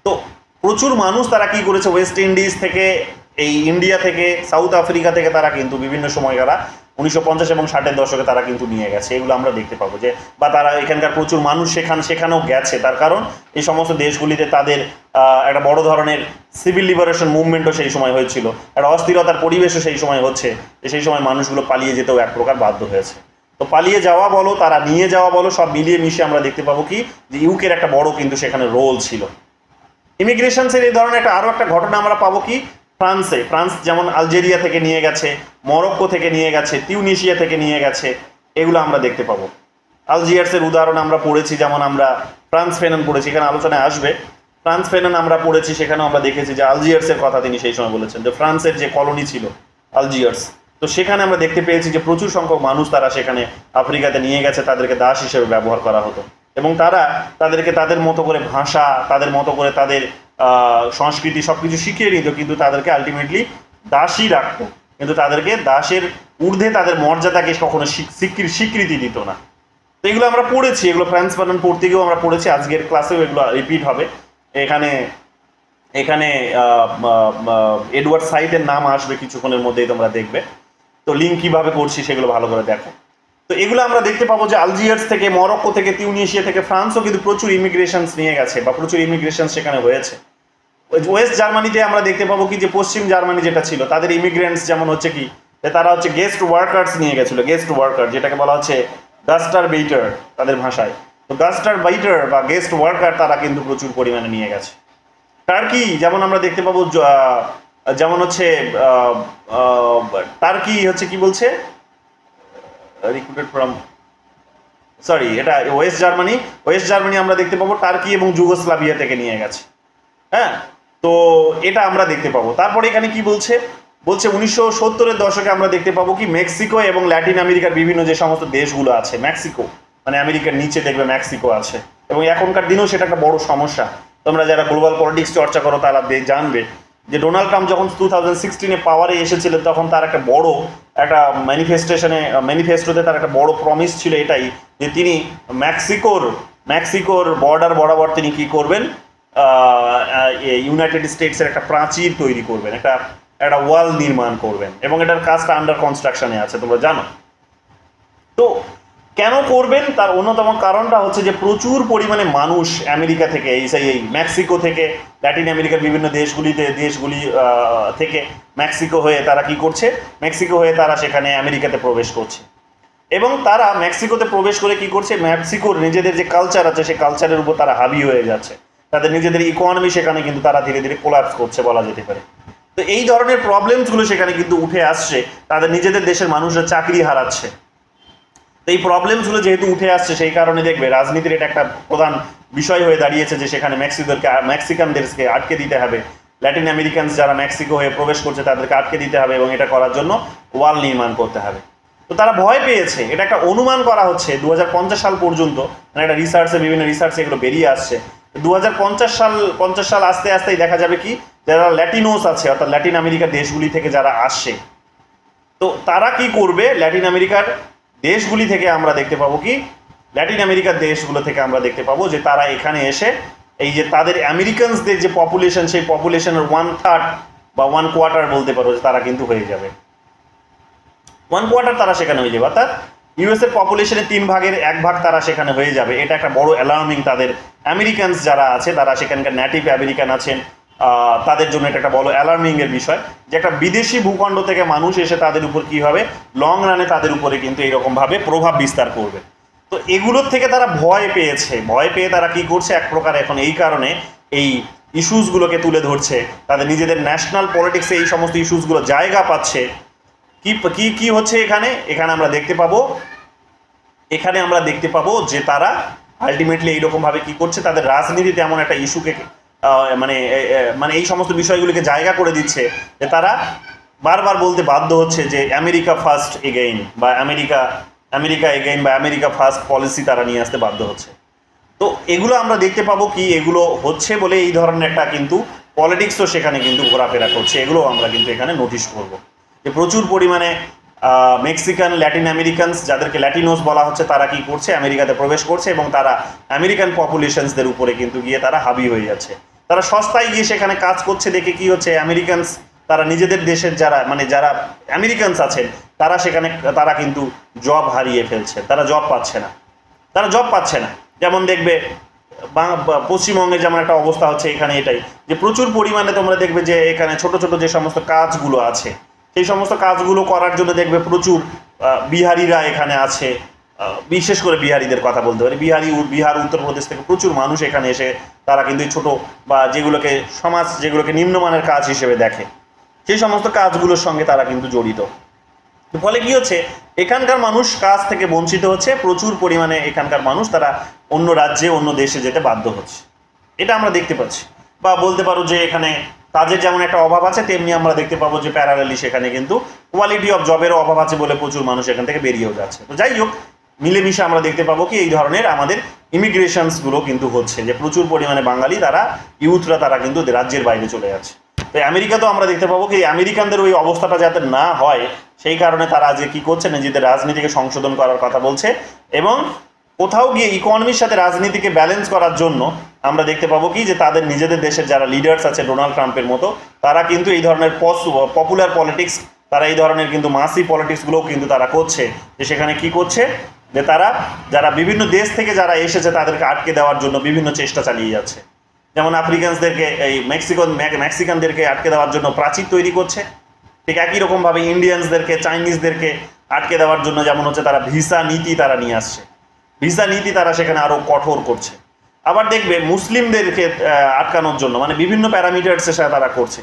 তো প্রচুর মানুষ তারা কি করেছে, ওয়েস্ট ইন্ডিজ থেকে, এই ইন্ডিয়া থেকে, সাউথ আফ্রিকা থেকে তারা কিন্তু বিভিন্ন সময় তারা 1950 এবং 60-এর দশকে তারা কিন্তু নিয়ে গেছে। এগুলো আমরা দেখতে পাবো যে, বা তারা এখানকার প্রচুর মানুষ সেখানেও গেছে। তার কারণ এই সমস্ত দেশগুলিতে তাদের একটা বড় ধরনের সিভিল লিবারেশন মুভমেন্টও সেই সময় হয়েছিল, একটা অস্থিরতার পরিবেশও সেই সময় হচ্ছে, যে সেই সময় মানুষগুলো পালিয়ে যেতেও এক প্রকার বাধ্য হয়েছে। তো পালিয়ে যাওয়া বলো, তারা নিয়ে যাওয়া বলো, সব মিলিয়ে মিশিয়ে আমরা দেখতে পাবো কি যে ইউকের একটা বড় কিন্তু সেখানে রোল ছিল। ইমিগ্রেশনসের এই ধরনের আরও একটা ঘটনা আমরা পাবো কি ফ্রান্স যেমন আলজেরিয়া থেকে নিয়ে গেছে, মরক্কো থেকে নিয়ে গেছে, তিউনিশিয়া থেকে নিয়ে গেছে, এগুলো আমরা দেখতে পাবো। আলজিয়ার্সের উদাহরণ আমরা পড়েছি, যেমন আমরা ফ্রান্স ফেনন পড়েছি, এখানে আলোচনায় আসবে। ফ্রান্স ফেনন আমরা পড়েছি, সেখানেও আমরা দেখেছি যে আলজিয়ার্সের কথা তিনি সেই সময় বলেছেন, যে ফ্রান্সের যে কলোনি ছিল আলজিয়ার্স, তো সেখানে আমরা দেখতে পেয়েছি যে প্রচুর সংখ্যক মানুষ তারা সেখানে আফ্রিকাতে নিয়ে গেছে, তাদেরকে দাস হিসেবে ব্যবহার করা হতো এবং তাদেরকে তাদের মতো করে ভাষা, তাদের মতো করে তাদের সংস্কৃতি সব কিছু শিখিয়ে নিত, কিন্তু তাদেরকে আলটিমেটলি দাসই রাখতো, কিন্তু তাদেরকে দাসের ঊর্ধ্বে তাদের মর্যাদাকে কখনো স্বীকৃতি দিত না। তো এগুলো আমরা পড়েছি, এগুলো ফ্রান্স ফেনন পড়তে গিয়েও আমরা পড়েছি, আজকের ক্লাসেও এগুলো রিপিট হবে। এখানে এডওয়ার্ড সাইডের নাম আসবে কিছুক্ষণের মধ্যেই, তোমরা দেখবে। তো লিঙ্ক কীভাবে করছি সেগুলো ভালো করে দেখো। তো এগুলো আমরা দেখতে পাবো যে আলজিয়ার্স থেকে, মরক্কো থেকে, তিউনিশিয়া থেকে, ফ্রান্সও কিন্তু প্রচুর ইমিগ্রেশনস নিয়ে গেছে বা প্রচুর ইমিগ্রেশন সেখানে হয়েছে। ওয়েস্ট জার্মানিতে আমরা দেখতে পাবো কি যে পশ্চিম জার্মানি যেটা ছিল, তাদের ইমিগ্রেন্টস যেমন হচ্ছে কি, তারা হচ্ছে গেস্ট ওয়ার্কার্স নিয়ে গেছিলো, গেস্ট ওয়ার্কার যেটাকে বলা হচ্ছে গাস্টার বেইটার তাদের ভাষায়। তো গাস্টার বাইটার বা গেস্ট ওয়ার্কার তারা কিন্তু প্রচুর পরিমাণে নিয়ে গেছে। টার্কি যেমন আমরা দেখতে পাবো, যেমন হচ্ছে টার্কি হচ্ছে কি বলছে, রিক্রুটেড ফ্রম, সরি এটা ওয়েস্ট জার্মানি আমরা দেখতে পাবো টার্কি এবং যুগোস্লাভিয়া থেকে নিয়ে গেছে। হ্যাঁ, তো এটা আমরা দেখতে পাবো। তারপরে এখানে কি বলছে 1970-এর দশকে আমরা দেখতে পাবো কি মেক্সিকো এবং ল্যাটিন আমেরিকার বিভিন্ন যে সমস্ত দেশগুলো আছে, মেক্সিকো মানে আমেরিকার নিচে দেখবে মেক্সিকো আছে, এবং এখনকার দিনেও সেটা একটা বড় সমস্যা। তোমরা যারা গ্লোবাল পলিটিক্স চর্চা করো তারা জানবে যে ডোনাল্ড ট্রাম্প যখন 2016-এ পাওয়ারে এসেছিলেন, তখন তার একটা বড় একটা ম্যানিফেস্টোতে তার একটা বড় প্রমিস ছিল এটাই, যে তিনি মেক্সিকোর বর্ডার বরাবর তিনি কি করবেন, ইউনাইটেড স্টেটসের একটা প্রাচীর তৈরি করবেন, একটা ওয়াল নির্মাণ করবেন, এবং এটার কাজটা আন্ডার কনস্ট্রাকশনে আছে, তোমরা জানো। তো কেন করবেন, তার অন্যতম কারণটা হচ্ছে যে প্রচুর পরিমাণে মানুষ আমেরিকা থেকে, এই মেক্সিকো থেকে, ল্যাটিন আমেরিকার বিভিন্ন দেশগুলি থেকে মেক্সিকো হয়ে তারা কি করছে, মেক্সিকো হয়ে তারা সেখানে আমেরিকাতে প্রবেশ করছে, এবং তারা মেক্সিকোতে প্রবেশ করে কি করছে, মেক্সিকোর নিজেদের যে কালচার আছে সেই কালচারের উপর তারা হাবি হয়ে যাচ্ছে, তাদের নিজেদের ইকোনমি সেখানে কিন্তু তারা ধীরে ধীরে কোলাপস করছে বলা যেতে পারে। তো এই ধরনের প্রবলেমসগুলো সেখানে কিন্তু উঠে আসছে, তাদের নিজেদের দেশের মানুষরা চাকরি হারাচ্ছে। তো এই প্রবলেমসগুলো যেহেতু উঠে আসছে, সেই কারণে দেখবে রাজনীতির এটা একটা প্রধান বিষয় হয়ে দাঁড়িয়েছে যে সেখানে মেক্সিকানদেরকে আটকে দিতে হবে, ল্যাটিন আমেরিকানস যারা মেক্সিকো হয়ে প্রবেশ করছে তাদেরকে আটকে দিতে হবে, এবং এটা করার জন্য ওয়াল নির্মাণ করতে হবে। তো তারা ভয় পেয়েছে, এটা একটা অনুমান করা হচ্ছে 2050 সাল পর্যন্ত, মানে একটা বিভিন্ন রিসার্চে এগুলো বেরিয়ে আসছে। 2050 সাল আস্তে আস্তেই দেখা যাবে কি, যারা ল্যাটিনোস আছে অর্থাৎ ল্যাটিন আমেরিকার দেশগুলি থেকে যারা আসছে, তো তারা কি করবে, ল্যাটিন আমেরিকার দেশগুলি থেকে আমরা দেখতে পাবো কি, ল্যাটিন আমেরিকার দেশগুলো থেকে আমরা দেখতে পাবো যে তারা এখানে এসে এই যে তাদের আমেরিকানসদের যে পপুলেশন, সেই পপুলেশনের 1/3 বা 1/4 বলতে পারো যে তারা কিন্তু হয়ে যাবে, 1/4 তারা সেখানে হয়ে যাবে, অর্থাৎ ইউএসের পপুলেশনের 3/1 তারা সেখানে হয়ে যাবে। এটা একটা বড় অ্যালার্মিং, তাদের আমেরিকানস যারা আছে, তারা সেখানকার নেটিভ আমেরিকান আছেন, তাদের জন্য এটা একটা বড় অ্যালার্মিংয়ের বিষয় যে একটা বিদেশি ভূখণ্ড থেকে মানুষ এসে তাদের উপর কি হবে, লং রানে তাদের উপরে কিন্তু এইরকমভাবে প্রভাব বিস্তার করবে। তো এগুলোর থেকে তারা ভয় পেয়ে তারা কি করছে, এক প্রকার এখন এই কারণে এই ইস্যুসগুলোকে তুলে ধরছে, তাদের নিজেদের ন্যাশনাল পলিটিক্সে এই সমস্ত ইস্যুসগুলো জায়গা পাচ্ছে। কি হচ্ছে এখানে আমরা দেখতে পাবো এখানে আমরা দেখতে পাবো যে তারা আলটিমেটলি এইরকমভাবে কি করছে, তাদের রাজনীতিতে এমন একটা ইস্যুকে মানে মানে এই সমস্ত বিষয়গুলিকে জায়গা করে দিচ্ছে যে তারা বারবার বলতে বাধ্য হচ্ছে যে আমেরিকা ফার্স্ট এগেইন, বা আমেরিকা এগেইন, বা আমেরিকা ফার্স্ট পলিসি তারা নিয়ে আসতে বাধ্য হচ্ছে। তো এগুলো আমরা দেখতে পাবো কি এগুলো হচ্ছে বলে এই ধরনের একটা কিন্তু পলিটিক্সও সেখানে কিন্তু ঘোরাফেরা করছে, এগুলো আমরা কিন্তু এখানে নোটিশ করব যে প্রচুর পরিমাণে মেক্সিকান, ল্যাটিন আমেরিকানস, যাদেরকে ল্যাটিনোস বলা হচ্ছে, তারা কি করছে, আমেরিকাতে প্রবেশ করছে এবং তারা আমেরিকান পপুলেশনসদের উপরে কিন্তু গিয়ে তারা হাবি হয়ে যাচ্ছে। তারা সস্তায় গিয়ে সেখানে কাজ করছে দেখে কি হচ্ছে, আমেরিকানস তারা নিজেদের দেশের যারা আমেরিকানস আছেন তারা সেখানে তারা কিন্তু জব হারিয়ে ফেলছে, তারা জব পাচ্ছে না। যেমন দেখবে পশ্চিমবঙ্গের যেমন একটা অবস্থা হচ্ছে এখানে, এটাই যে প্রচুর পরিমাণে তোমরা দেখবে যে এখানে ছোট ছোট যে সমস্ত কাজগুলো আছে সেই সমস্ত কাজগুলো করার জন্য দেখবে প্রচুর বিহারিরা এখানে আছে। বিশেষ করে বিহারিদের কথা বলতে পারি, বিহার উত্তরপ্রদেশ থেকে প্রচুর মানুষ এখানে এসে তারা কিন্তু ছোট বা যেগুলোকে নিম্নমানের কাজ হিসেবে দেখে, সেই সমস্ত কাজগুলোর সঙ্গে তারা কিন্তু জড়িত। ফলে কি হচ্ছে, এখানকার মানুষ কাজ থেকে বঞ্চিত হচ্ছে, প্রচুর পরিমাণে এখানকার মানুষ তারা অন্য রাজ্যে অন্য দেশে যেতে বাধ্য হচ্ছে, এটা আমরা দেখতে পাচ্ছি। বা বলতে পারো যে এখানে কাজের যেমন একটা অভাব আছে, তেমনি আমরা দেখতে পাবো যে প্যারালালি সেখানে কিন্তু কোয়ালিটি অফ জবেরও অভাব আছে বলে প্রচুর মানুষ এখান থেকে বেরিয়েও যাচ্ছে। তো যাই হোক, মিলেমিশে আমরা দেখতে পাবো কি এই ধরনের আমাদের ইমিগ্রেশনসগুলো কিন্তু হচ্ছে, যে প্রচুর পরিমাণে বাঙালি ইউথরা তারা কিন্তু রাজ্যের বাইরে চলে যাচ্ছে। তো আমেরিকাতেও আমরা দেখতে পাবো কি আমেরিকানদের ওই অবস্থাটা যাতে না হয় সেই কারণে তারা যে কি করছে, নিজেদের রাজনীতিকে সংশোধন করার কথা বলছে, এবং কোথাও গিয়ে ইকোনমির সাথে রাজনীতিকে ব্যালেন্স করার জন্য আমরা দেখতে পাবো কি যে তাদের নিজেদের দেশের যারা লিডার্স আছে ডোনাল্ড ট্রাম্পের মতো, তারা কিন্তু এই ধরনের পপুলার পলিটিক্স, তারা এই ধরনের কিন্তু মাসি পলিটিক্সগুলোও কিন্তু তারা করছে, যে সেখানে কি করছে যে তারা যারা বিভিন্ন দেশ থেকে যারা এসেছে তাদেরকে আটকে দেওয়ার জন্য বিভিন্ন চেষ্টা চালিয়ে যাচ্ছে। যেমন আফ্রিকানসদেরকে, এই মেক্সিকানদেরকে আটকে দেওয়ার জন্য প্রাচীর তৈরি করছে, ঠিক একই রকমভাবে ইন্ডিয়ানসদেরকে, চাইনিজদেরকে আটকে দেওয়ার জন্য যেমন হচ্ছে তারা ভিসা নীতি তারা নিয়ে আসছে, ভিসা নীতি তারা সেখানে আরও কঠোর করছে। আবার দেখবে মুসলিমদেরকে আটকানোর জন্য মানে বিভিন্ন প্যারামিটার্সের সাথে তারা করছে।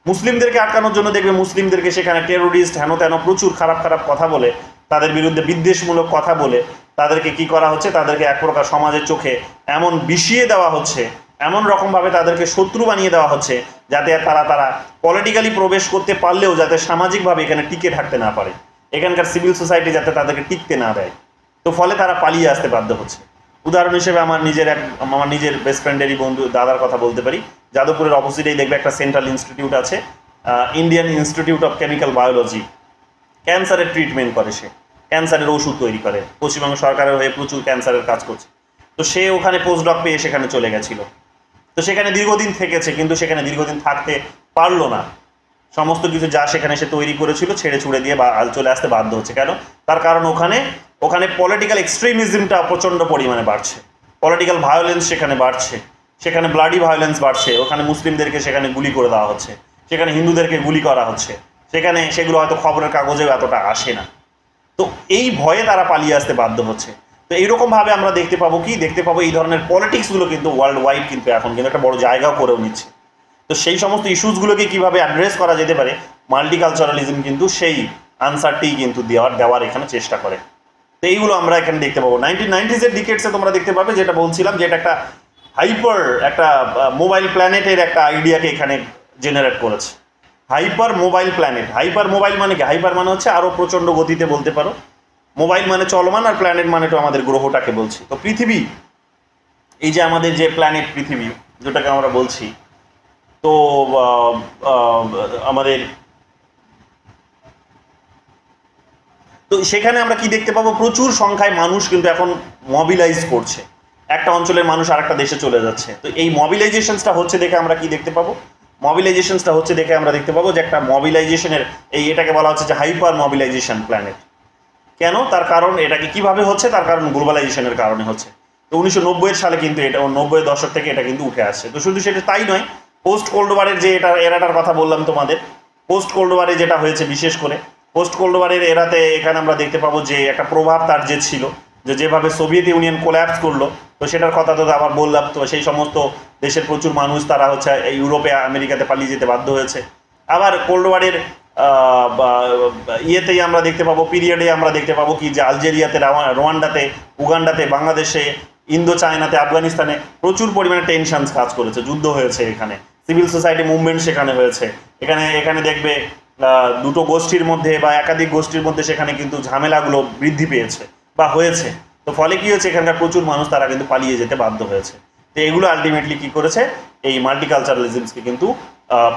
মুসলিমদেরকে আটকানোর জন্য দেখবে মুসলিমদেরকে সেখানে টেরোরিস্ট হেন তেন প্রচুর খারাপ খারাপ কথা বলে, তাদের বিরুদ্ধে বিদ্বেষমূলক কথা বলে তাদেরকে কি করা হচ্ছে, তাদেরকে এক প্রকার সমাজের চোখে এমন বিষিয়ে দেওয়া হচ্ছে, এমন রকমভাবে তাদেরকে শত্রু বানিয়ে দেওয়া হচ্ছে যাতে তারা পলিটিক্যালি প্রবেশ করতে পারলেও যাতে সামাজিকভাবে এখানে টিকে থাকতে না পারে, এখানকার সিভিল সোসাইটি যাতে তাদেরকে টিকতে না দেয়। তো ফলে তারা পালিয়ে আসতে বাধ্য হচ্ছে। উদাহরণ হিসেবে আমার নিজের বেস্ট ফ্রেন্ডেরই বন্ধু দাদার কথা বলতে পারি। যাদবপুরের অপোজিটেই দেখবে একটা সেন্ট্রাল ইনস্টিটিউট আছে, Indian institute of chemical biology. ক্যান্সারের ট্রিটমেন্ট করে, সে ক্যান্সারের ওষুধ তৈরি করে, পশ্চিমবঙ্গ সরকারের হয়ে প্রচুর ক্যান্সারের কাজ করছে। তো সে ওখানে পোস্টডক পেয়ে সেখানে চলে গেছিল, তো সেখানে দীর্ঘদিন থেকেছে, কিন্তু সেখানে দীর্ঘদিন থাকতে পারলো না। সমস্ত কিছু যা সেখানে সে তৈরি করেছিল ছেড়ে ছুড়ে দিয়ে চলে আসতে বাধ্য হচ্ছে। কেন? তার কারণ ওখানে পলিটিক্যাল এক্সট্রিমিজমটা প্রচণ্ড পরিমাণে বাড়ছে, পলিটিক্যাল ভায়োলেন্স সেখানে বাড়ছে, সেখানে ব্লাডি ভায়োলেন্স বাড়ছে, ওখানে মুসলিমদেরকে সেখানে গুলি করে দেওয়া হচ্ছে, সেখানে হিন্দুদেরকে গুলি করা হচ্ছে, সেখানে সেগুলো হয়তো খবরের কাগজেও এতটা আসে না। তো এই ভয়ে তারা পালিয়ে আসতে বাধ্য হচ্ছে। তো এইরকমভাবে আমরা দেখতে পাবো এই ধরনের পলিটিক্সগুলো কিন্তু ওয়ার্ল্ড ওয়াইড কিন্তু এখন কিন্তু একটা বড় জায়গাও করেও নিচ্ছে। তো সেই সমস্ত ইস্যুসগুলোকে কীভাবে অ্যাড্রেস করা যেতে পারে, মাল্টিকালচারালিজম কিন্তু সেই আনসারটি কিন্তু দেওয়ার এখানে চেষ্টা করে। তো এইগুলো আমরা এখানে দেখতে পাবো। 1990s ডিকেডসে তোমরা দেখতে পাবে, যেটা বলছিলাম যে এটা একটা মোবাইল প্ল্যানেটের একটা আইডিয়াকে এখানে জেনারেট করেছে। Hyper mobile planet. Hyper mobile মানে কি? হাইপার মানে হচ্ছে আরও প্রচণ্ড গতিতে বলতে পারো, মোবাইল মানে চলমান, আর প্ল্যানেট মানে তো আমাদের গ্রহটাকে বলছি। তো পৃথিবী, এই যে আমাদের যে প্ল্যানেট পৃথিবী যেটাকে আমরা বলছি, তো আমাদের তো সেখানে আমরা কি দেখতে পাবো, প্রচুর সংখ্যায় মানুষ কিন্তু এখন মবিলাইজ করছে, একটা অঞ্চলের মানুষ আর একটা দেশে চলে যাচ্ছে। তো এই মবিলাইজেশনসটা হচ্ছে দেখে আমরা কি দেখতে পাবো, আমরা দেখতে পাবো যে একটা মবিলাইজেশনের এটাকে বলা হচ্ছে যে হাইপার মবিলাইজেশন প্ল্যানেট। কেন? তার কারণ এটাকে কিভাবে হচ্ছে, তার কারণ গ্লোবালাইজেশনের কারণে হচ্ছে। তো 1990 সালে কিন্তু এটা 90-এর দশক থেকে এটা কিন্তু উঠে আসছে। তো শুধু সেটা তাই নয়, পোস্ট কোল্ড ওয়ারের যে এরাটার কথা বললাম তোমাদের, পোস্ট কোল্ড ওয়ারে যেটা হয়েছে, বিশেষ করে পোস্ট কোল্ড ওয়ারের এরাতে এখানে আমরা দেখতে পাবো যে একটা প্রভাব তার যে ছিল, যেভাবে সোভিয়েত ইউনিয়ন কোল্যাপস করলো, তো সেটার কথা তো আবার বললাম। তো সেই সমস্ত দেশের প্রচুর মানুষ তারা হচ্ছে ইউরোপে, আমেরিকাতে পালিয়ে যেতে বাধ্য হয়েছে। আবার কোল্ড ওয়ারের ইয়েতেই আমরা দেখতে পাবো, পিরিয়ডে আমরা দেখতে পাবো কি যে আলজেরিয়াতে, রোয়ান্ডাতে, উগান্ডাতে, বাংলাদেশে, ইন্দো চায়নাতে, আফগানিস্তানে প্রচুর পরিমাণে টেনশনস কাজ করেছে, যুদ্ধ হয়েছে, এখানে সিভিল সোসাইটি মুভমেন্ট সেখানে হয়েছে, এখানে দেখবে দুটো গোষ্ঠীর মধ্যে বা একাধিক গোষ্ঠীর মধ্যে সেখানে কিন্তু ঝামেলাগুলো বৃদ্ধি পেয়েছে বা হয়েছে। তো ফলে কি হয়েছে, এখানকার প্রচুর মানুষ তারা কিন্তু পালিয়ে যেতে বাধ্য হয়েছে। তো এগুলো আলটিমেটলি কি করেছে, এই মাল্টিকালচারালিজমসকে কিন্তু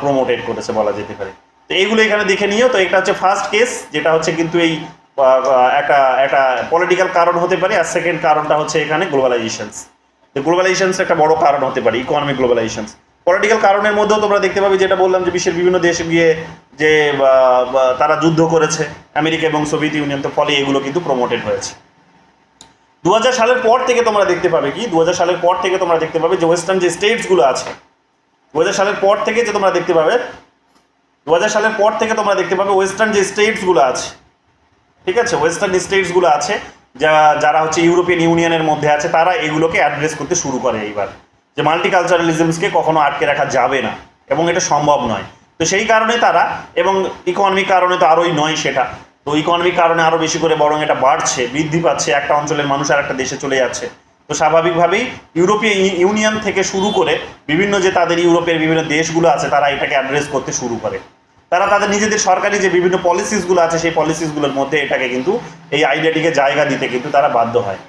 প্রমোটেড করেছে বলা যেতে পারে। তো এইগুলো এখানে দেখে নিও। তো এটা হচ্ছে ফার্স্ট কেস, যেটা হচ্ছে কিন্তু এই একটা পলিটিক্যাল কারণ হতে পারে। আর সেকেন্ড কারণটা হচ্ছে এখানে গ্লোবালাইজেশনস। তো গ্লোবালাইজেশনস একটা বড় কারণ হতে পারে, ইকোনমিক গ্লোবালাইজেশনস। পলিটিক্যাল কারণের মধ্যেও তোমরা দেখতে পাবে, যেটা বললাম যে বিশ্বের বিভিন্ন দেশে গিয়ে যে তারা যুদ্ধ করেছে, আমেরিকা এবং সোভিয়েত ইউনিয়ন, তো ফলে এগুলো কিন্তু প্রমোটেড হয়েছে। 2000 সালের পর থেকে তোমরা দেখতে পাবে কি, 2000 সালের পর থেকে তোমরা দেখতে পাবে যে ওয়েস্টার্ন যে স্টেটসগুলো আছে, 2000 সালের পর থেকে যে তোমরা দেখতে পাবে, 2000 সালের পর থেকে তোমরা দেখতে পাবে ওয়েস্টার্ন যে স্টেটসগুলো আছে, ঠিক আছে, ওয়েস্টার্ন স্টেটসগুলো আছে যারা হচ্ছে ইউরোপিয়ান ইউনিয়নের মধ্যে আছে, তারা এগুলোকে অ্যাড্রেস করতে শুরু করে এইবার, যে মাল্টিকালচারালিজমসকে কখনো আটকে রাখা যাবে না এবং এটা সম্ভব নয়। তো সেই কারণে তারা, এবং ইকোনমিক কারণে তো আরোই নয় সেটা, তো ইকোনমিক কারণে আরও বেশি করে বরং এটা বাড়ছে, বৃদ্ধি পাচ্ছে, একটা অঞ্চলের মানুষ আর একটা দেশে চলে যাচ্ছে। তো স্বাভাবিকভাবেই ইউরোপিয়ান ইউনিয়ন থেকে শুরু করে বিভিন্ন যে তাদের ইউরোপের বিভিন্ন দেশগুলো আছে, তারা এটাকে অ্যাড্রেস করতে শুরু করে। তারা তাদের নিজেদের সরকারি যে বিভিন্ন পলিসিসগুলো আছে, সেই পলিসিসগুলোর মধ্যে এটাকে কিন্তু, এই আইডিয়াটিকে জায়গা দিতে কিন্তু তারা বাধ্য হয়।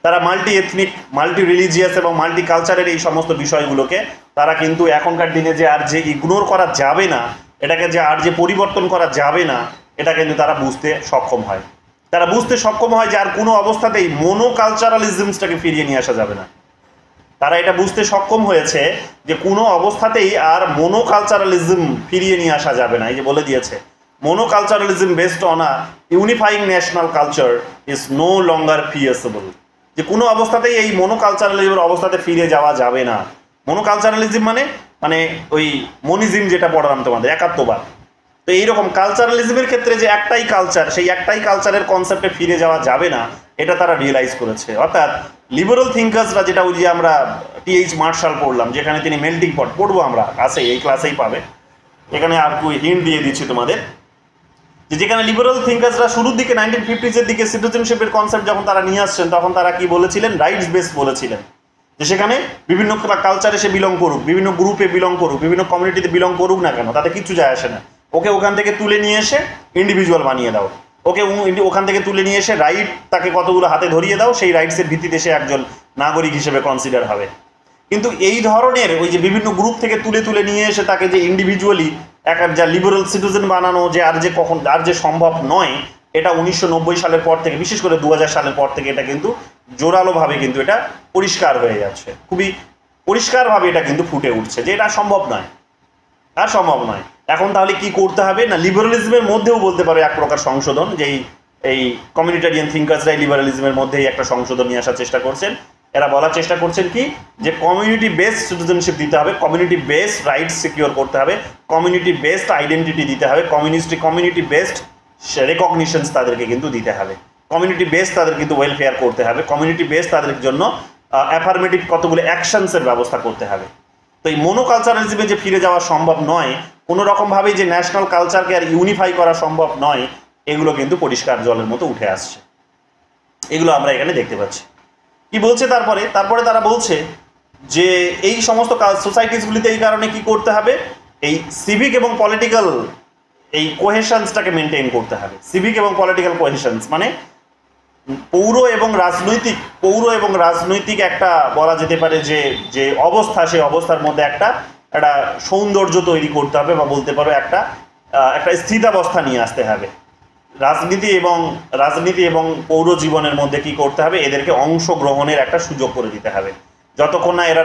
তারা মাল্টি এথনিক, মাল্টি রিলিজিয়াস এবং মাল্টি কালচারের এই সমস্ত বিষয়গুলোকে তারা কিন্তু এখনকার দিনে যে আর যে ইগনোর করা যাবে না, এটাকে যে আর যে পরিবর্তন করা যাবে না, এটা কিন্তু তারা বুঝতে সক্ষম হয়। তারা বুঝতে সক্ষম হয় যে আর কোনো অবস্থাতেই মোনোকালচারালিজমসটাকে ফিরিয়ে নিয়ে আসা যাবে না। তারা এটা বুঝতে সক্ষম হয়েছে যে কোনো অবস্থাতেই আর মোনোকালচারালিজম ফিরিয়ে নিয়ে আসা যাবে না। এই যে বলে দিয়েছে, monoculturalism based on a unifying national culture is no longer feasible. যে কোনো অবস্থাতেই এই মোনোকালচারালিজমের অবস্থাতে ফিরে যাওয়া যাবে না। মোনোকালচারালিজম মানে ওই মনিজম যেটা পড়ালাম তোমাদের, একাত্মবাদ। তো এইরকম কালচারালিজমের ক্ষেত্রে যে একটাই কালচার, সেই একটাই কালচারের কনসেপ্টে ফিরে যাওয়া যাবে না, এটা তারা রিয়েলাইজ করেছে। অর্থাৎ লিবারাল থিঙ্কার্সরা, যেটা ওই যে আমরা টি.এইচ. মার্শাল পড়লাম, যেখানে তিনি মেল্টিং পট পড়বো আমরা এই ক্লাসেই পাবে, এখানে আর কি হিন্ট দিয়ে দিচ্ছি তোমাদের, যে যেখানে লিবারাল থিঙ্কার্সরা শুরুর দিকে 1950s দিকে সিটিজেনশিপের কনসেপ্ট যখন তারা নিয়ে আসছেন, তখন তারা কি বলেছিলেন, রাইটস বেস বলেছিলেন, যে সেখানে বিভিন্ন কালচারে সে বিলং করুক, বিভিন্ন গ্রুপে বিলং করুক, বিভিন্ন কমিউনিটিতে বিলং করুক না কেন, তাতে কিচ্ছু যায় আসে না। ওকে ওখান থেকে তুলে নিয়ে এসে ইন্ডিভিজুয়াল বানিয়ে দাও, ওকে ওখান থেকে তুলে নিয়ে এসে রাইট তাকে কতগুলো হাতে ধরিয়ে দাও, সেই রাইটসের ভিত্তিতে সে একজন নাগরিক হিসেবে কনসিডার হবে। কিন্তু এই ধরনের ওই যে বিভিন্ন গ্রুপ থেকে তুলে নিয়ে এসে তাকে যে ইন্ডিভিজুয়ালি যা লিবারাল সিটিজেন বানানো, যে আর যে সম্ভব নয়, এটা 1990 সালের পর থেকে, বিশেষ করে 2000 সালের পর থেকে এটা কিন্তু জোরালোভাবে কিন্তু এটা পরিষ্কার হয়ে যাচ্ছে, খুবই পরিষ্কারভাবে এটা কিন্তু ফুটে উঠছে যে এটা সম্ভব নয়, আর সম্ভব নয়। এখন তাহলে কি করতে হবে না, লিবারালিজমের মধ্যেও বলতে পারো এক প্রকার সংশোধন, যে এই কমিউনিটারিয়ান থিঙ্কার্সরাই লিবারালিজমের মধ্যে একটা সংশোধন নিয়ে আসার চেষ্টা করছেন। এরা বলার চেষ্টা করছেন কি, যে কমিউনিটি বেসড সিটিজেনশিপ দিতে হবে, কমিউনিটি বেসড রাইটস সিকিউর করতে হবে, কমিউনিটি বেসড আইডেন্টিটি দিতে হবে, কমিউনিটি বেসড রেকগনিশনস তাদেরকে কিন্তু দিতে হবে, কমিউনিটি বেসড তাদের কিন্তু ওয়েলফেয়ার করতে হবে, কমিউনিটি বেসড তাদের জন্য অ্যাফার্মেটিভ কতগুলো অ্যাকশনসের ব্যবস্থা করতে হবে। তো এই মোনোকালচারালিজমে যে ফিরে যাওয়া সম্ভব নয়, কোনো রকমভাবেই যে ন্যাশনাল কালচারকে আর ইউনিফাই করা সম্ভব নয়, এগুলো কিন্তু পরিষ্কার জলের মতো উঠে আসছে। এগুলো আমরা এখানে দেখতে পাচ্ছি। কি বলছে তারপরে তারা বলছে যে এই সমস্ত সোসাইটিসগুলিতে এই কারণে কি করতে হবে, এই সিভিক এবং পলিটিক্যাল এই কোহেশনসটাকে মেনটেন করতে হবে। সিভিক এবং পলিটিক্যাল কোহেশনস মানে পৌর এবং রাজনৈতিক একটা বলা যেতে পারে যে অবস্থা, সেই অবস্থার মধ্যে একটা সৌন্দর্য তৈরি করতে হবে, বা বলতে পারো একটা স্থিতাবস্থা নিয়ে আসতে হবে। রাজনীতি এবং পৌর জীবনের মধ্যে কি করতে হবে, এদেরকে অংশগ্রহণের একটা সুযোগ করে দিতে হবে। যতক্ষণ না এরা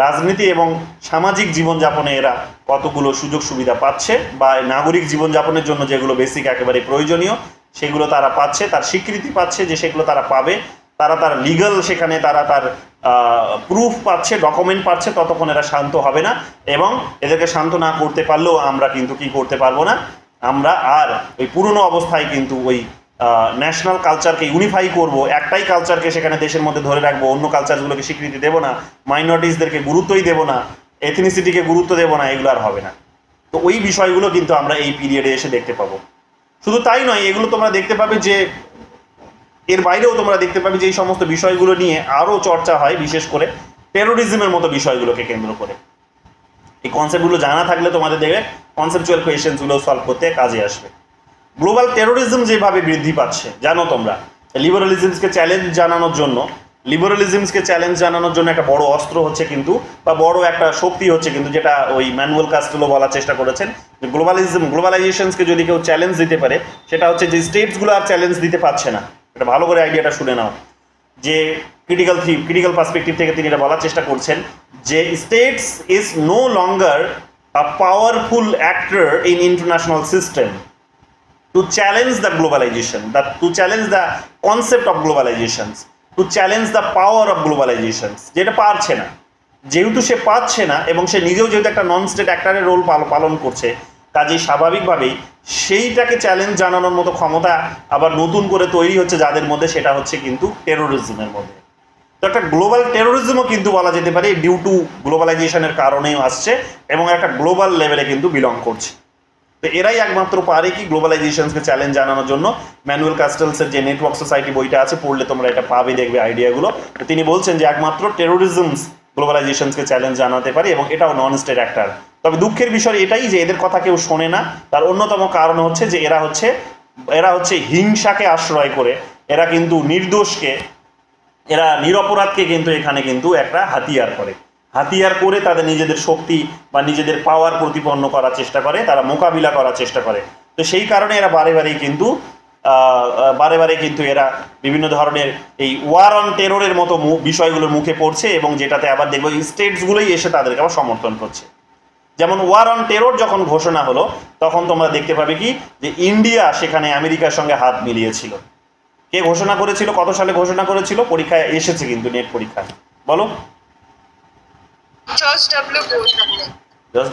রাজনীতি এবং সামাজিক জীবনযাপনে এরা কতগুলো সুযোগ সুবিধা পাচ্ছে, বা নাগরিক জীবনযাপনের জন্য যেগুলো বেসিক একেবারে প্রয়োজনীয় সেগুলো তারা পাচ্ছে, তার স্বীকৃতি পাচ্ছে যে সেগুলো তারা পাবে, তারা তার লিগাল সেখানে তারা তার প্রুফ পাচ্ছে, ডকুমেন্ট পাচ্ছে, ততক্ষণ এরা শান্ত হবে না। এবং এদেরকে শান্ত না করতে পারলেও আমরা কিন্তু কি করতে পারবো না, আমরা আর ওই পুরনো অবস্থায় কিন্তু ওই ন্যাশনাল কালচারকে ইউনিফাই করব, একটাই কালচারকে সেখানে দেশের মধ্যে ধরে রাখবো, অন্য কালচারগুলোকে স্বীকৃতি দেবো না, মাইনরিটিসদেরকে গুরুত্বই দেবো না, এথনিসিটিকে গুরুত্ব দেবো না, এগুলো আর হবে না। তো ওই বিষয়গুলো কিন্তু আমরা এই পিরিয়ডে এসে দেখতে পাবো। শুধু তাই নয়, এগুলো তোমরা দেখতে পাবে যে এর বাইরেও তোমরা দেখতে পাবে যে এই সমস্ত বিষয়গুলো নিয়ে আরও চর্চা হয়, বিশেষ করে টেরোরিজমের মতো বিষয়গুলোকে কেন্দ্র করে। এই কনসেপ্টগুলো জানা থাকলে তোমাদের দেখবে কনসেপচুয়াল কোয়েশ্চেন্সগুলো সলভ করতে কাজে আসবে। গ্লোবাল টেরোরিজম যেভাবে বৃদ্ধি পাচ্ছে জানো তোমরা, লিবারালিজমসকে চ্যালেঞ্জ জানানোর জন্য একটা বড় অস্ত্র হচ্ছে কিন্তু, বা বড় একটা শক্তি হচ্ছে কিন্তু, যেটা ওই ম্যানুয়েল কাস্টেলো বলার চেষ্টা করেছেন যে গ্লোবালাইজেশনসকে যদি কেউ চ্যালেঞ্জ দিতে পারে সেটা হচ্ছে যে স্টেটসগুলো আর চ্যালেঞ্জ দিতে পারছে না। এটা ভালো করে আইডিয়াটা শুনে নাও, যে ক্রিটিক্যাল পার্সপেক্টিভ থেকে তিনি এটা বলার চেষ্টা করছেন যে States is no longer a powerful actor in international system to challenge the globalization, to challenge the concept of globalizations, to challenge the power of globalizations, যেটা পারছে না। যেহেতু সে পাচ্ছে না এবং সে নিজেও যেহেতু একটা নন স্টেট অ্যাক্টরের রোল পালন করছে, কাজেই স্বাভাবিকভাবেই সেইটাকে চ্যালেঞ্জ জানানোর মতো ক্ষমতা আবার নতুন করে তৈরি হচ্ছে যাদের মধ্যে, সেটা হচ্ছে কিন্তু টেরোরিজমের মধ্যে। তো একটা গ্লোবাল টেরোরিজমও কিন্তু বলা যেতে পারে ডিউ টু গ্লোবালাইজেশনের কারণেই আসছে এবং একটা গ্লোবাল লেভেলে কিন্তু বিলং করছে। তো এরাই একমাত্র পারে কি গ্লোবালাইজেশনকে চ্যালেঞ্জ জানানোর জন্য। ম্যানুয়েল কাস্টেলসের যে নেটওয়ার্ক সোসাইটি বইটা আছে, পড়লে তোমরা এটা পাবে, দেখবে আইডিয়াগুলো। তো তিনি বলছেন যে একমাত্র টেরোরিজমস গ্লোবালাইজেশনকে চ্যালেঞ্জ জানাতে পারে এবং এটাও নন স্টেট অ্যাক্টর। তবে দুঃখের বিষয় এটাই যে এদের কথা কেউ শোনে না। তার অন্যতম কারণ হচ্ছে যে এরা হচ্ছে হিংসাকে আশ্রয় করে, এরা কিন্তু এরা নিরপরাধকে কিন্তু এখানে কিন্তু একটা হাতিয়ার করে তাদের নিজেদের শক্তি বা নিজেদের পাওয়ার প্রতিপন্ন করার চেষ্টা করে, তারা মোকাবিলা করার চেষ্টা করে। তো সেই কারণে এরা বারে বারে কিন্তু এরা বিভিন্ন ধরনের এই ওয়ার অন টেররের মতো বিষয়গুলোর মুখে পড়ছে এবং যেটাতে আবার দেখবো স্টেটসগুলোই এসে তাদেরকে আবার সমর্থন করছে। যেমন ওয়ার অন টেরর যখন ঘোষণা হলো তখন তোমরা দেখতে পাবে কি যে ইন্ডিয়া সেখানে আমেরিকার সঙ্গে হাত মিলিয়েছিল। কে ঘোষণা করেছিল, কত সালে ঘোষণা করেছিল? পরীক্ষায় এসেছে কিন্তু, নেট পরীক্ষায়। বলো। George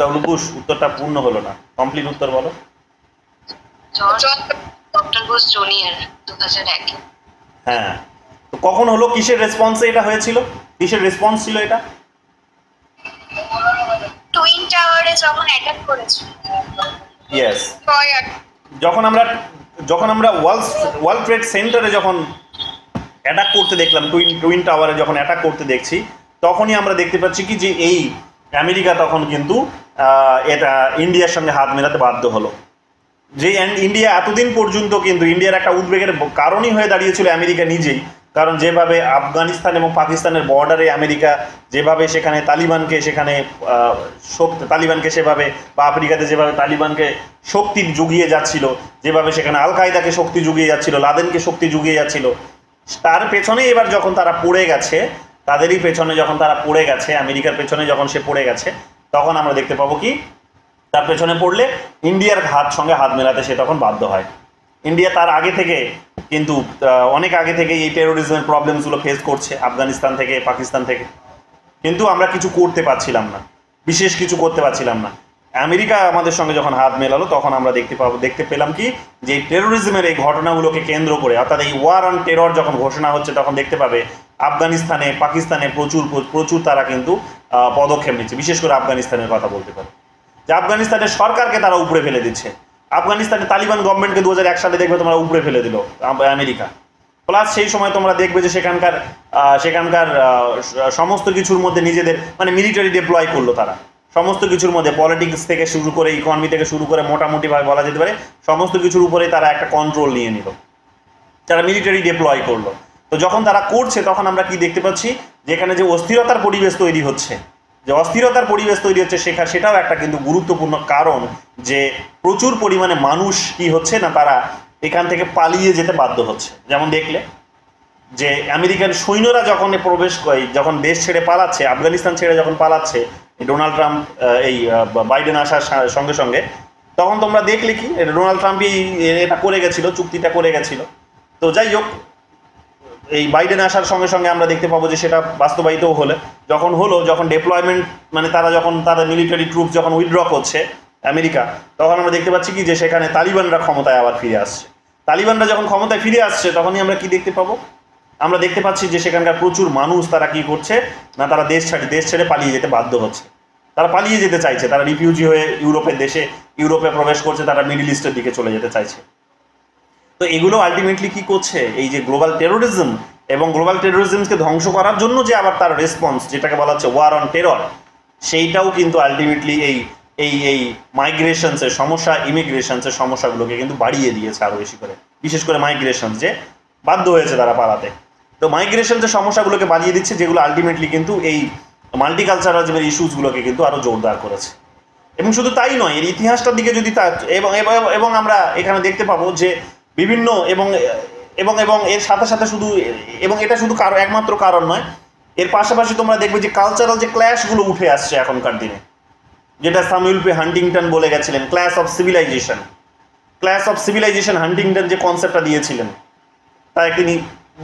W Bush. উত্তরটা পূর্ণ হলো না, কমপ্লিট উত্তর বলো। Doctor Bush junior 2001। হ্যাঁ, তো কখন হলো, কিসের রেসপন্সে এটা হয়েছিল, কিসের রেসপন্স ছিল এটা? টুইন টাওয়ারে যখন অ্যাটাক করেছিল। ইয়েস, যখন আমরা ওয়ার্ল্ড ট্রেড সেন্টারে যখন অ্যাটাক করতে দেখলাম, টুইন টাওয়ারে যখন অ্যাটাক করতে দেখছি, তখনই আমরা দেখতে পাচ্ছি কি যে এই আমেরিকা তখন কিন্তু এটা ইন্ডিয়ার সঙ্গে হাত মেলাতে বাধ্য হলো। যে ইন্ডিয়া এতদিন পর্যন্ত কিন্তু ইন্ডিয়ার একটা উদ্বেগের কারণই হয়ে দাঁড়িয়েছিল আমেরিকা নিজেই, কারণ যেভাবে আফগানিস্তান এবং পাকিস্তানের বর্ডারে আমেরিকা যেভাবে সেখানে তালিবানকে সেভাবে, বা আফ্রিকাতে যেভাবে তালিবানকে শক্তি জুগিয়ে যাচ্ছিল, যেভাবে সেখানে আল কায়দাকে শক্তি জুগিয়ে যাচ্ছিল, লাদেনকে শক্তি জুগিয়ে যাচ্ছিল, তার পেছনে এবার যখন তারা পড়ে গেছে, তাদেরই পেছনে যখন তারা পড়ে গেছে, আমেরিকার পেছনে যখন সে পড়ে গেছে, তখন আমরা দেখতে পাবো কি তার পেছনে পড়লে ইন্ডিয়ার সঙ্গে হাত মেলাতে সে তখন বাধ্য হয়। ইন্ডিয়া তার আগে থেকে কিন্তু অনেক আগে থেকে এই টেরোরিজমের প্রবলেমসগুলো ফেস করছে, আফগানিস্তান থেকে, পাকিস্তান থেকে, কিন্তু আমরা কিছু করতে পারছিলাম না, বিশেষ কিছু করতে পারছিলাম না। আমেরিকা আমাদের সঙ্গে যখন হাত মেলালো তখন আমরা দেখতে পেলাম কি যে টেরোরিজমের এই ঘটনাগুলোকে কেন্দ্র করে, অর্থাৎ এই ওয়ার অন টেরর যখন ঘোষণা হচ্ছে, তখন দেখতে পাবে আফগানিস্তানে, পাকিস্তানে প্রচুর তারা কিন্তু পদক্ষেপ নিচ্ছে। বিশেষ করে আফগানিস্তানের কথা বলতে পারে যে আফগানিস্তানের সরকারকে তারা উপরে ফেলে দিচ্ছে। আফগানিস্তানে তালিবান গভর্নমেন্টকে 2001 সালে দেখবে তোমরা উপরে ফেলে দিল আমেরিকা। প্লাস সেই সময় তোমরা দেখবে যে সেখানকার সমস্ত কিছুর মধ্যে নিজেদের মানে মিলিটারি ডিপ্লয় করলো তারা, সমস্ত কিছুর মধ্যে পলিটিক্স থেকে শুরু করে, ইকোনমি থেকে শুরু করে, মোটামুটিভাবে বলা যেতে পারে সমস্ত কিছুর উপরে তারা একটা কন্ট্রোল নিয়ে নিল, তারা মিলিটারি ডিপ্লয় করলো। তো যখন তারা করছে তখন আমরা কি দেখতে পাচ্ছি, যেখানে যে অস্থিরতার পরিবেশ তৈরি হচ্ছে, সেটাও একটা কিন্তু গুরুত্বপূর্ণ কারণ যে প্রচুর পরিমাণে মানুষ কি হচ্ছে না, তারা এখান থেকে পালিয়ে যেতে বাধ্য হচ্ছে। যেমন দেখলে যে আমেরিকান সৈন্যরা যখন দেশ ছেড়ে পালাচ্ছে, আফগানিস্তান ছেড়ে যখন পালাচ্ছে ডোনাল্ড ট্রাম্প এই বাইডেন আসার সঙ্গে সঙ্গে, তখন তোমরা দেখলে কি ডোনাল্ড ট্রাম্পই এটা করে গেছিল, চুক্তিটা করে গেছিল। তো যাই হোক, এই বাইডেন আসার সঙ্গে সঙ্গে আমরা দেখতে পাবো যে সেটা বাস্তবায়িতও যখন ডেপ্লয়মেন্ট মানে তারা যখন তাদের মিলিটারি ট্রুপস যখন উইথড্র করছে আমেরিকা, তখন আমরা দেখতে পাচ্ছি কি যে সেখানে তালিবানরা ক্ষমতায় আবার ফিরে আসছে। তালিবানরা যখন ক্ষমতায় ফিরে আসছে তখনই আমরা কি দেখতে পাবো, আমরা দেখতে পাচ্ছি যে সেখানকার প্রচুর মানুষ তারা কি করছে না, তারা দেশ ছেড়ে পালিয়ে যেতে বাধ্য হচ্ছে। তারা পালিয়ে যেতে চাইছে, তারা রিফিউজি হয়ে ইউরোপের দেশে ইউরোপে প্রবেশ করছে, তারা মিডল ইস্টের দিকে চলে যেতে চাইছে। তো এগুলো আলটিমেটলি কি করছে, এই যে গ্লোবাল টেরোরিজম এবং গ্লোবাল টেরোরিজমকে ধ্বংস করার জন্য যে আবার তার রেসপন্স, যেটাকে বলা হচ্ছে ওয়ার অন টেরর, সেইটাও কিন্তু আলটিমেটলি এই এই এই মাইগ্রেশনসের সমস্যা, ইমিগ্রেশনসের সমস্যাগুলোকে কিন্তু বাড়িয়ে দিয়েছে আরও বেশি করে, বিশেষ করে মাইগ্রেশন, যে বাধ্য হয়েছে তারা পালাতে। তো মাইগ্রেশন যে সমস্যাগুলোকে বাড়িয়ে দিচ্ছে, যেগুলো আলটিমেটলি কিন্তু এই মাল্টিকালচারালিজমের ইস্যুসগুলোকে কিন্তু আরও জোরদার করেছে। এবং শুধু তাই নয়, এর ইতিহাসটার দিকে যদি এবং এবং আমরা এখানে দেখতে পাবো যে বিভিন্ন এবং এবং এবং এর সাথে সাথে শুধু, এবং এটা শুধু একমাত্র কারণ নয়, এর পাশাপাশি তোমরা দেখবে যে কালচারাল যে ক্ল্যাশগুলো উঠে আসছে এখনকার দিনে, যেটা স্যামুয়েল পি হান্টিংটন বলে গেছিলেন, clash of civilization. Clash of civilization Huntington যে কনসেপ্টটা দিয়েছিলেন, তাই তিনি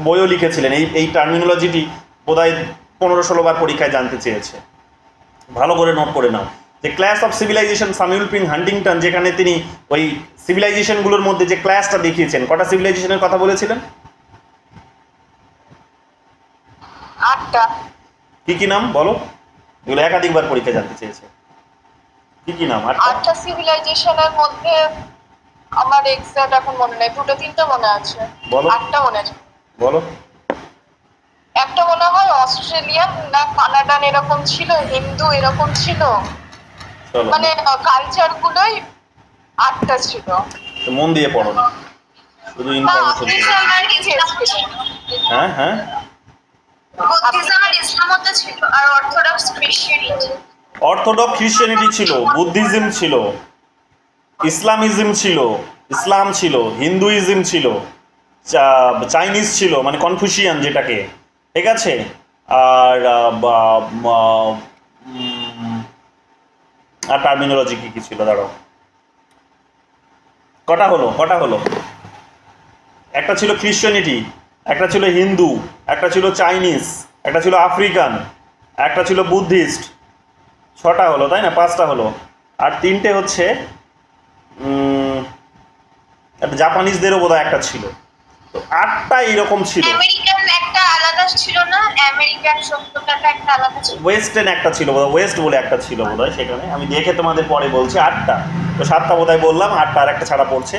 বইও লিখেছিলেন। এই টার্মিনোলজিটি বোধহয় 15-16 বার পরীক্ষায় জানতে চেয়েছে, ভালো করে নোট করে নাও যে clash of civilization Samuel P Huntington, যেখানে তিনি ওই সিভিলাইজেশনগুলোর মধ্যে যে ক্ল্যাশটা দেখিয়েছেন। কটা সিভিলাইজেশনের কথা বলেছিলেন? 8টা। কি কি নাম বলো? এগুলো একাধিকবার পরীক্ষা জানতে চেয়েছে। কি কি নাম? 8টা সিভিলাইজেশনের মধ্যে আমার এক্সাক্ট এখন মনে নেই, 2-3টা মনে আছে। বলো। 8টা মনে আছে। বলো। একটা মনে হয় অস্ট্রেলিয়ান না কানাডান এরকম ছিল, হিন্দু এরকম ছিল, মানে কালচার গুলোই 8টা ছিল। তো মন দিয়ে পড়ো না, শুধু ইনফরমেশন। হ্যাঁ হ্যাঁ, বুদ্ধিজম আর ইসলামও ছিল, আর অর্থোডক্স খ্রিস্টানিটি। অর্থোডক্স খ্রিস্টানিটি ছিল, বুদ্ধিজম ছিল, ইসলামিজম ছিল, ইসলাম ছিল, হিন্দুইজম ছিল, চাইনিজ ছিল মানে কনফুসিয়ান যেটাকে, ঠিক আছে। আর আর টার্মিনোলজি কি কি ছিল দাঁড়াও, কটা হলো? একটা ছিল খ্রিস্টানিটি, একটা ছিল হিন্দু, একটা ছিল চাইনিজ, একটা ছিল আফ্রিকান, একটা ছিল বুদ্ধিস্ট। 6টা হলো তাই না? 5টা হলো, আর 3টে হচ্ছে একটা জাপানিজদেরও বোধহয় একটা ছিল। তো 8টা এরকম ছিল। আমেরিকান একটা আলাদা ছিল না? আমেরিকান সভ্যতাটা একটা আলাদা ছিল। ওয়েস্টার্ন একটা ছিল বোধহয়, ওয়েস্ট বলে একটা ছিল বোধহয়, সেখানে আমি দেখে তোমাদের পরে বলছি। 8টা, তো 7টা বোধহয় বললাম, 8টা আর একটা ছাড়া পড়ছে।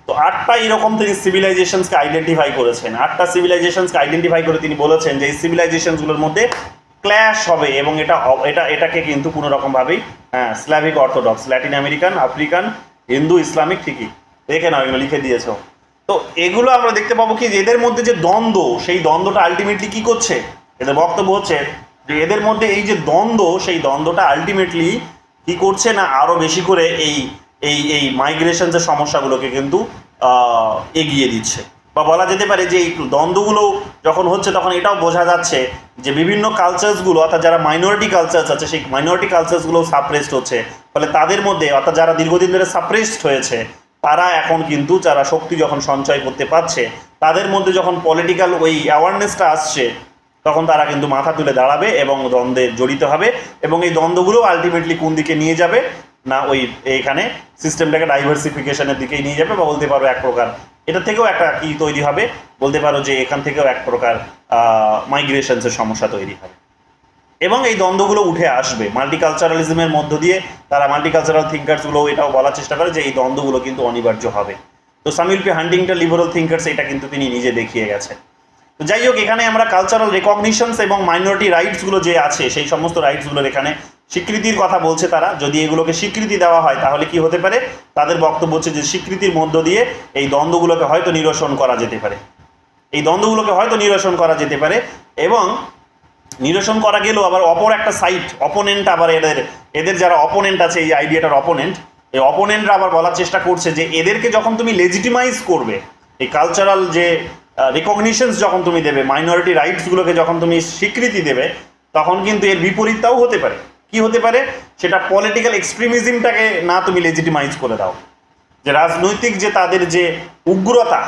তো 8টা এরকম তিনি সিভিলাইজেশনসকে আইডেন্টিফাই করেছেন। 8টা সিভিলাইজেশনসকে আইডেন্টিফাই করে তিনি বলেছেন যে এই সিভিলাইজেশনসগুলোর মধ্যে ক্ল্যাশ হবে, এবং এটাকে কিন্তু কোনো রকমভাবেই Slavic orthodox, Latin American, African, Hindu, Islamic, ঠিকই দেখে নাও, এগুলো লিখে দিয়েছ। তো এগুলো আমরা দেখতে পাবো কি, যে এদের মধ্যে যে দ্বন্দ্ব, সেই দ্বন্দ্বটা আলটিমেটলি কি করছে, এদের বক্তব্য হচ্ছে যে এদের মধ্যে এই যে দ্বন্দ্ব, সেই দ্বন্দ্বটা আলটিমেটলি কি করছে না, আরও বেশি করে এই এই এই মাইগ্রেশনসের সমস্যাগুলোকে কিন্তু এগিয়ে দিচ্ছে। বা বলা যেতে পারে যে এই দ্বন্দ্বগুলো যখন হচ্ছে, তখন এটাও বোঝা যাচ্ছে যে বিভিন্ন কালচার্সগুলো, অর্থাৎ যারা মাইনরিটি কালচার্স আছে, সেই মাইনরিটি কালচার্সগুলো সাপ্রেসড হচ্ছে। ফলে তাদের মধ্যে, অর্থাৎ যারা দীর্ঘদিন ধরে সাপ্রেসড হয়েছে, তারা এখন কিন্তু যারা শক্তি যখন সঞ্চয় করতে পারছে, তাদের মধ্যে যখন পলিটিক্যাল ওই অ্যাওয়ারনেসটা আসছে, তখন তারা কিন্তু মাথা তুলে দাঁড়াবে এবং দ্বন্দ্বে জড়িত হবে। এবং এই দ্বন্দ্বগুলো আলটিমেটলি কোন দিকে নিয়ে যাবে না, ওই এখানে সিস্টেমটাকে ডাইভার্সিফিকেশনের দিকেই নিয়ে যাবে। বা বলতে পারো এক প্রকার এটা থেকেও একটা কি তৈরি হবে, বলতে পারো যে এখান থেকেও এক প্রকার মাইগ্রেশনসের সমস্যা তৈরি হবে। এবং এই দ্বন্দ্বগুলো উঠে আসবে মাল্টিকালচারালিজমের মধ্য দিয়ে। তারা মাল্টিকালচারাল থিঙ্কার্সগুলো এটাও বলার চেষ্টা করে যে এই দ্বন্দ্বগুলো কিন্তু অনিবার্য হবে। তো Samuel P Huntington liberal thinkers, এটা কিন্তু তিনি নিজে দেখিয়ে গেছেন। তো যাই হোক, এখানে আমরা কালচারাল রেকগনিশনস এবং মাইনরিটি রাইটসগুলো যে আছে, সেই সমস্ত রাইটসগুলোর এখানে স্বীকৃতির কথা বলছে তারা। যদি এগুলোকে স্বীকৃতি দেওয়া হয়, তাহলে কি হতে পারে, তাদের বক্তব্য হচ্ছে যে স্বীকৃতির মধ্য দিয়ে এই দ্বন্দ্বগুলোকে হয়তো নিরসন করা যেতে পারে, এবং নিরসন করা গেলেও আবার অপর একটা সাইট, অপোনেন্ট, আবার এদের যারা অপোনেন্ট আছে, এই আইডিয়াটার অপোনেন্ট, এই অপোনেন্টরা আবার বলার চেষ্টা করছে যে এদেরকে যখন তুমি লেজিটিমাইজ করবে, এই কালচারাল যে রিকগনিশনস যখন তুমি দেবে, মাইনরিটি রাইটসগুলোকে যখন তুমি স্বীকৃতি দেবে, তখন কিন্তু এর বিপরীতটাও হতে পারে। কি হতে পারে, সেটা পলিটিক্যাল এক্সট্রিমিজমটাকে না তুমি লেজিটিমাইজ করে দাও, যে রাজনৈতিক যে তাদের যে উগ্রতা,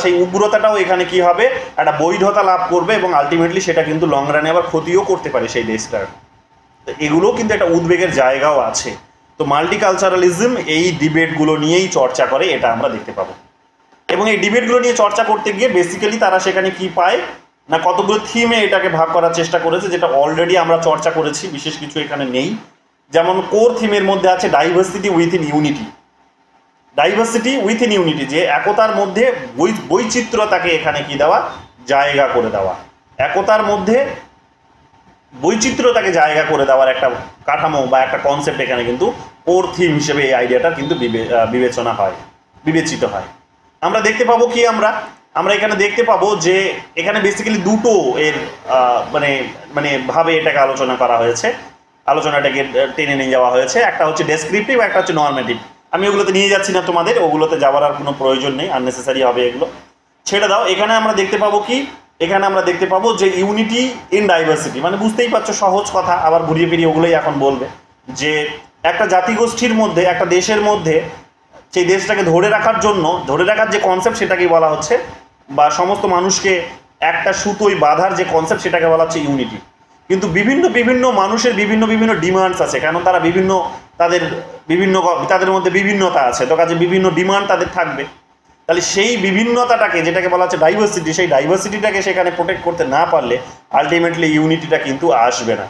সেই উগ্রতাটাও এখানে কি হবে, একটা বৈধতা লাভ করবে, এবং আলটিমেটলি সেটা কিন্তু লং রানে আবার ক্ষতিও করতে পারে সেই দেশটার। তো এগুলোও কিন্তু একটা উদ্বেগের জায়গাও আছে। তো মাল্টিকালচারালিজম এই ডিবেটগুলো নিয়েই চর্চা করে, এটা আমরা দেখতে পাবো। এবং এই ডিবেটগুলো নিয়ে চর্চা করতে গিয়ে বেসিক্যালি তারা সেখানে কি পায় না কতগুলো থিমে এটাকে ভাগ করার চেষ্টা করেছে, যেটা অলরেডি আমরা চর্চা করেছি, বিশেষ কিছু এখানে নেই। যেমন কোর থিমের মধ্যে আছে diversity within unity, diversity within unity, যে একতার মধ্যে বৈচিত্র্যতাকে এখানে কি দেওয়া, জায়গা করে দেওয়া, একতার মধ্যে বৈচিত্র্যতাকে জায়গা করে দেওয়ার একটা কাঠামো বা একটা কনসেপ্ট এখানে কিন্তু কোর থিম হিসেবে এই আইডিয়াটা কিন্তু বিবেচনা হয়, বিবেচিত হয়। আমরা দেখতে পাবো কি, আমরা এখানে দেখতে পাবো যে এখানে বেসিক্যালি দুটো এর মানে মানে ভাবে এটাকে আলোচনা করা হয়েছে, আলোচনাটাকে টেনে নিয়ে যাওয়া হয়েছে। একটা হচ্ছে ডেসক্রিপটিভ, একটা হচ্ছে নর্মেটিভ। আমি ওগুলোতে নিয়ে যাচ্ছি না তোমাদের, ওগুলোতে যাওয়ার আর কোনো প্রয়োজন নেই, আননেসেসারি হবে, এগুলো ছেড়ে দাও। এখানে আমরা দেখতে পাবো কি, এখানে আমরা দেখতে পাবো যে ইউনিটি ইন ডাইভার্সিটি, মানে বুঝতেই পারছো সহজ কথা, আবার ঘুরিয়ে ফিরিয়ে ওগুলোই এখন বলবে, যে একটা জাতিগোষ্ঠীর মধ্যে, একটা দেশের মধ্যে সেই দেশটাকে ধরে রাখার জন্য, ধরে রাখার যে কনসেপ্ট সেটাকেই বলা হচ্ছে, বা সমস্ত মানুষকে একটা সুতোয় বাঁধার যে কনসেপ্ট সেটাকে বলা হচ্ছে ইউনিটি। কিন্তু বিভিন্ন বিভিন্ন মানুষের বিভিন্ন বিভিন্ন ডিমান্ডস আছে, কারণ তারা বিভিন্ন, তাদের মধ্যে বিভিন্নতা আছে, তো কাজে বিভিন্ন ডিমান্ড তাদের থাকবে। তাহলে সেই বিভিন্নতাটাকে, যেটাকে বলা হচ্ছে ডাইভার্সিটি, সেই ডাইভার্সিটিটাকে সেখানে প্রোটেক্ট করতে না পারলে আলটিমেটলি ইউনিটিটা কিন্তু আসবে না।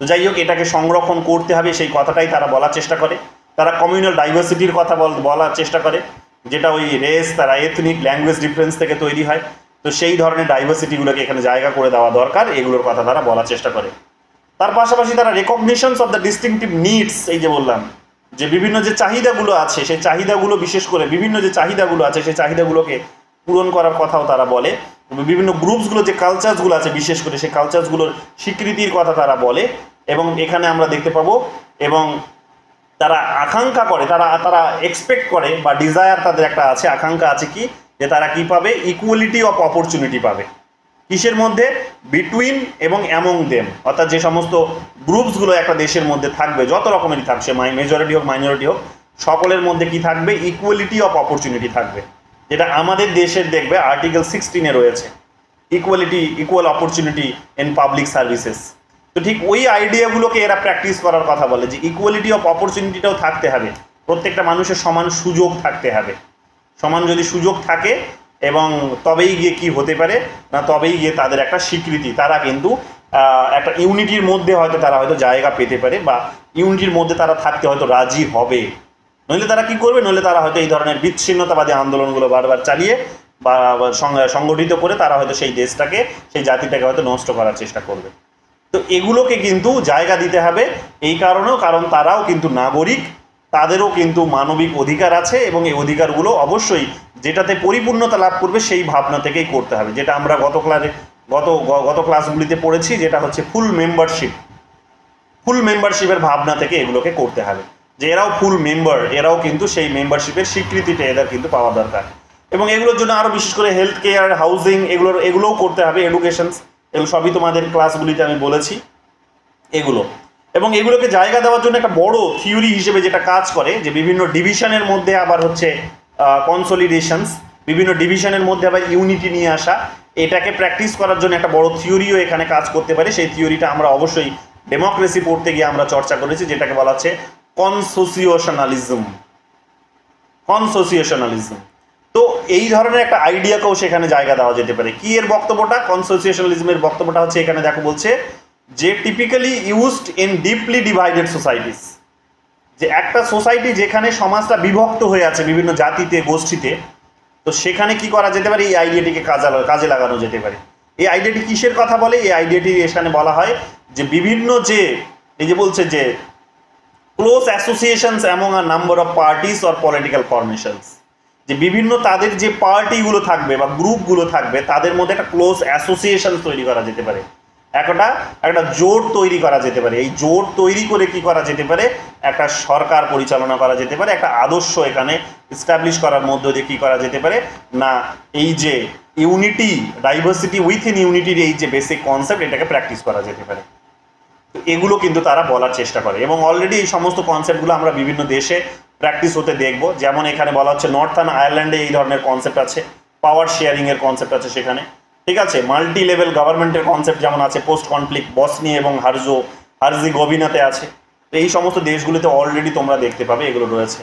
তো যাই হোক, এটাকে সংরক্ষণ করতে হবে, সেই কথাটাই তারা বলার চেষ্টা করে। তারা কমিউনাল ডাইভার্সিটির কথা বলার চেষ্টা করে, যেটা ওই রেস, তারা এথনিক ল্যাঙ্গুয়েজ ডিফারেন্স থেকে তৈরি হয়। তো সেই ধরনের ডাইভার্সিটিগুলোকে এখানে জায়গা করে দেওয়া দরকার, এগুলোর কথা তারা বলার চেষ্টা করে। তার পাশাপাশি তারা রেকগনিশনস অফ দ্য ডিস্টিংটিভ নিডস, এই যে বললাম যে বিভিন্ন যে চাহিদাগুলো আছে, সেই চাহিদাগুলো, বিশেষ করে বিভিন্ন যে চাহিদাগুলো আছে, সেই চাহিদাগুলোকে পূরণ করার কথাও তারা বলে। বিভিন্ন গ্রুপসগুলো, যে কালচারসগুলো আছে বিশেষ করে, সেই কালচারসগুলোর স্বীকৃতির কথা তারা বলে। এবং এখানে আমরা দেখতে পাবো, এবং তারা আকাঙ্ক্ষা করে, তারা এক্সপেক্ট করে, বা ডিজায়ার তাদের একটা আছে, আকাঙ্ক্ষা আছে কি, যে তারা কি পাবে, ইকুয়ালিটি অফ অপরচুনিটি পাবে। কিসের মধ্যে, বিটুইন এবং অ্যামং দেম, অর্থাৎ যে সমস্ত গ্রুপসগুলো একটা দেশের মধ্যে থাকবে, যত রকমেরই থাকছে, মেজরিটি হোক মাইনরিটি হোক, সকলের মধ্যে কি থাকবে, ইকুয়ালিটি অফ অপরচুনিটি থাকবে, যেটা আমাদের দেশের দেখবে আর্টিকেল 16-এ রয়েছে, equal opportunity in public services. তো ঠিক ওই আইডিয়াগুলোকে এরা প্র্যাকটিস করার কথা বলে, যে ইকুয়ালিটি অফ অপরচুনিটিটাও থাকতে হবে, প্রত্যেকটা মানুষের সমান সুযোগ থাকতে হবে। সমান যদি সুযোগ থাকে, এবং তবেই গিয়ে কি হতে পারে না, তবেই গিয়ে তাদের একটা স্বীকৃতি, তারা কিন্তু একটা ইউনিটির মধ্যে হয়তো তারা হয়তো জায়গা পেতে পারে, বা ইউনিটির মধ্যে তারা থাকতে হয়তো রাজি হবে। নইলে তারা কি করবে, নইলে তারা হয়তো এই ধরনের বিচ্ছিন্নতাবাদী আন্দোলনগুলো বারবার চালিয়ে বা সংগঠিত করে তারা হয়তো সেই দেশটাকে, সেই জাতিটাকে হয়তো নষ্ট করার চেষ্টা করবে। তো এগুলোকে কিন্তু জায়গা দিতে হবে, এই কারণেও, কারণ তারাও কিন্তু নাগরিক, তাদেরও কিন্তু মানবিক অধিকার আছে, এবং এই অধিকারগুলো অবশ্যই যেটাতে পরিপূর্ণতা লাভ করবে সেই ভাবনা থেকেই করতে হবে, যেটা আমরা গত ক্লাসগুলিতে পড়েছি, যেটা হচ্ছে ফুল মেম্বারশিপের ভাবনা থেকে এগুলোকে করতে হবে, যে এরাও ফুল মেম্বার, এরাও কিন্তু সেই মেম্বারশিপের স্বীকৃতিটা এদের কিন্তু পাওয়া দরকার। এবং এগুলোর জন্য আরও বিশেষ করে হেলথ কেয়ার, হাউজিং, এগুলোও করতে হবে, এডুকেশনস, এগুলো সবই তোমাদের ক্লাসগুলিতে আমি বলেছি এগুলো। এবং এগুলোকে জায়গা দেওয়ার জন্য একটা বড় থিওরি হিসেবে যেটা কাজ করে, যে বিভিন্ন ডিভিশনের মধ্যে আবার হচ্ছে কনসলিডেশনস, বিভিন্ন ডিভিশনের মধ্যে আবার ইউনিটি নিয়ে আসা, এটাকে প্র্যাকটিস করার জন্য একটা বড় থিওরিও এখানে কাজ করতে পারে। সেই থিওরিটা আমরা অবশ্যই ডেমোক্রেসি পড়তে গিয়ে আমরা চর্চা করেছি, যেটাকে বলা হচ্ছে কনসোসিয়েশনালিজম। তো এই ধরনের একটা আইডিয়াকেও সেখানে জায়গা দেওয়া যেতে পারে। কি এর বক্তব্যটা, কনসোসিয়েশনালিজমের বক্তব্যটা হচ্ছে, এখানে দেখো বলছে যে typically used in deeply divided societies, যে একটা সোসাইটি যেখানে সমাজটা বিভক্ত হয়ে আছে বিভিন্ন জাতিতে, গোষ্ঠীতে, তো সেখানে কি করা যেতে পারে, এই আইডিয়াটিকে কাজে লাগানো যেতে পারে। এই আইডিয়াটি কিসের কথা বলে, এই আইডিয়াটি এখানে বলা হয় যে বিভিন্ন যে, এই যে বলছে যে close associations among a number of parties or political formations, যে বিভিন্ন তাদের যে পার্টিগুলো থাকবে বা গ্রুপগুলো থাকবে, তাদের মধ্যে একটা ক্লোজ অ্যাসোসিয়েশন তৈরি করা যেতে পারে, একটা জোট তৈরি করা যেতে পারে। এই জোট তৈরি করে কি করা যেতে পারে, একটা সরকার পরিচালনা করা যেতে পারে, একটা আদর্শ এখানে এস্টাবলিশ করার মধ্য দিয়ে কি করা যেতে পারে না, এই যে ইউনিটি, ডাইভার্সিটি উইথিন ইউনিটির এই যে বেসিক কনসেপ্ট, এটাকে প্র্যাকটিস করা যেতে পারে। তো এগুলো কিন্তু তারা বলার চেষ্টা করে, এবং অলরেডি এই সমস্ত কনসেপ্টগুলো আমরা বিভিন্ন দেশে প্র্যাকটিস হতে দেখব। যেমন এখানে বলা হচ্ছে নর্থার্ন আয়ারল্যান্ডে এই ধরনের কনসেপ্ট আছে, পাওয়ার শেয়ারিংয়ের কনসেপ্ট আছে সেখানে, ঠিক আছে। মাল্টি লেভেল গভর্নমেন্টের কনসেপ্ট যেমন আছে পোস্ট কনফ্লিক্ট বসনি এবং হার্জিগোভিনাতে আছে। তো এই সমস্ত দেশগুলিতে অলরেডি তোমরা দেখতে পাবে এগুলো রয়েছে।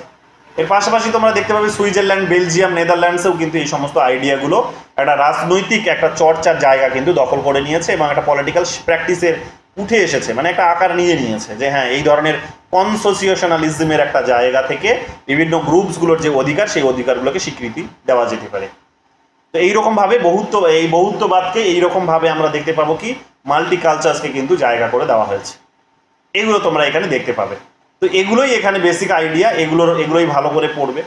এর পাশাপাশি তোমরা দেখতে পাবে সুইজারল্যান্ড, বেলজিয়াম, নেদারল্যান্ডসেও কিন্তু এই সমস্ত আইডিয়াগুলো একটা রাজনৈতিক একটা চর্চার জায়গা কিন্তু দখল করে নিয়েছে এবং একটা পলিটিক্যাল প্র্যাকটিসের উঠে এসেছে, মানে একটা আকার নিয়ে নিয়েছে যে হ্যাঁ এই ধরনের কনসোসিয়েশনালিজমের একটা জায়গা থেকে বিভিন্ন গ্রুপসগুলোর যে অধিকার সেই অধিকারগুলোকে স্বীকৃতি দেওয়া যেতে পারে। তো এইরকমভাবে বহুত্ববাদকে এইরকমভাবে আমরা দেখতে পাবো কি মাল্টিকালচারসকে কিন্তু জায়গা করে দেওয়া হয়েছে। এগুলো তোমরা এখানে দেখতে পাবে। তো এগুলোই এখানে বেসিক আইডিয়া, এগুলোই ভালো করে পড়বে।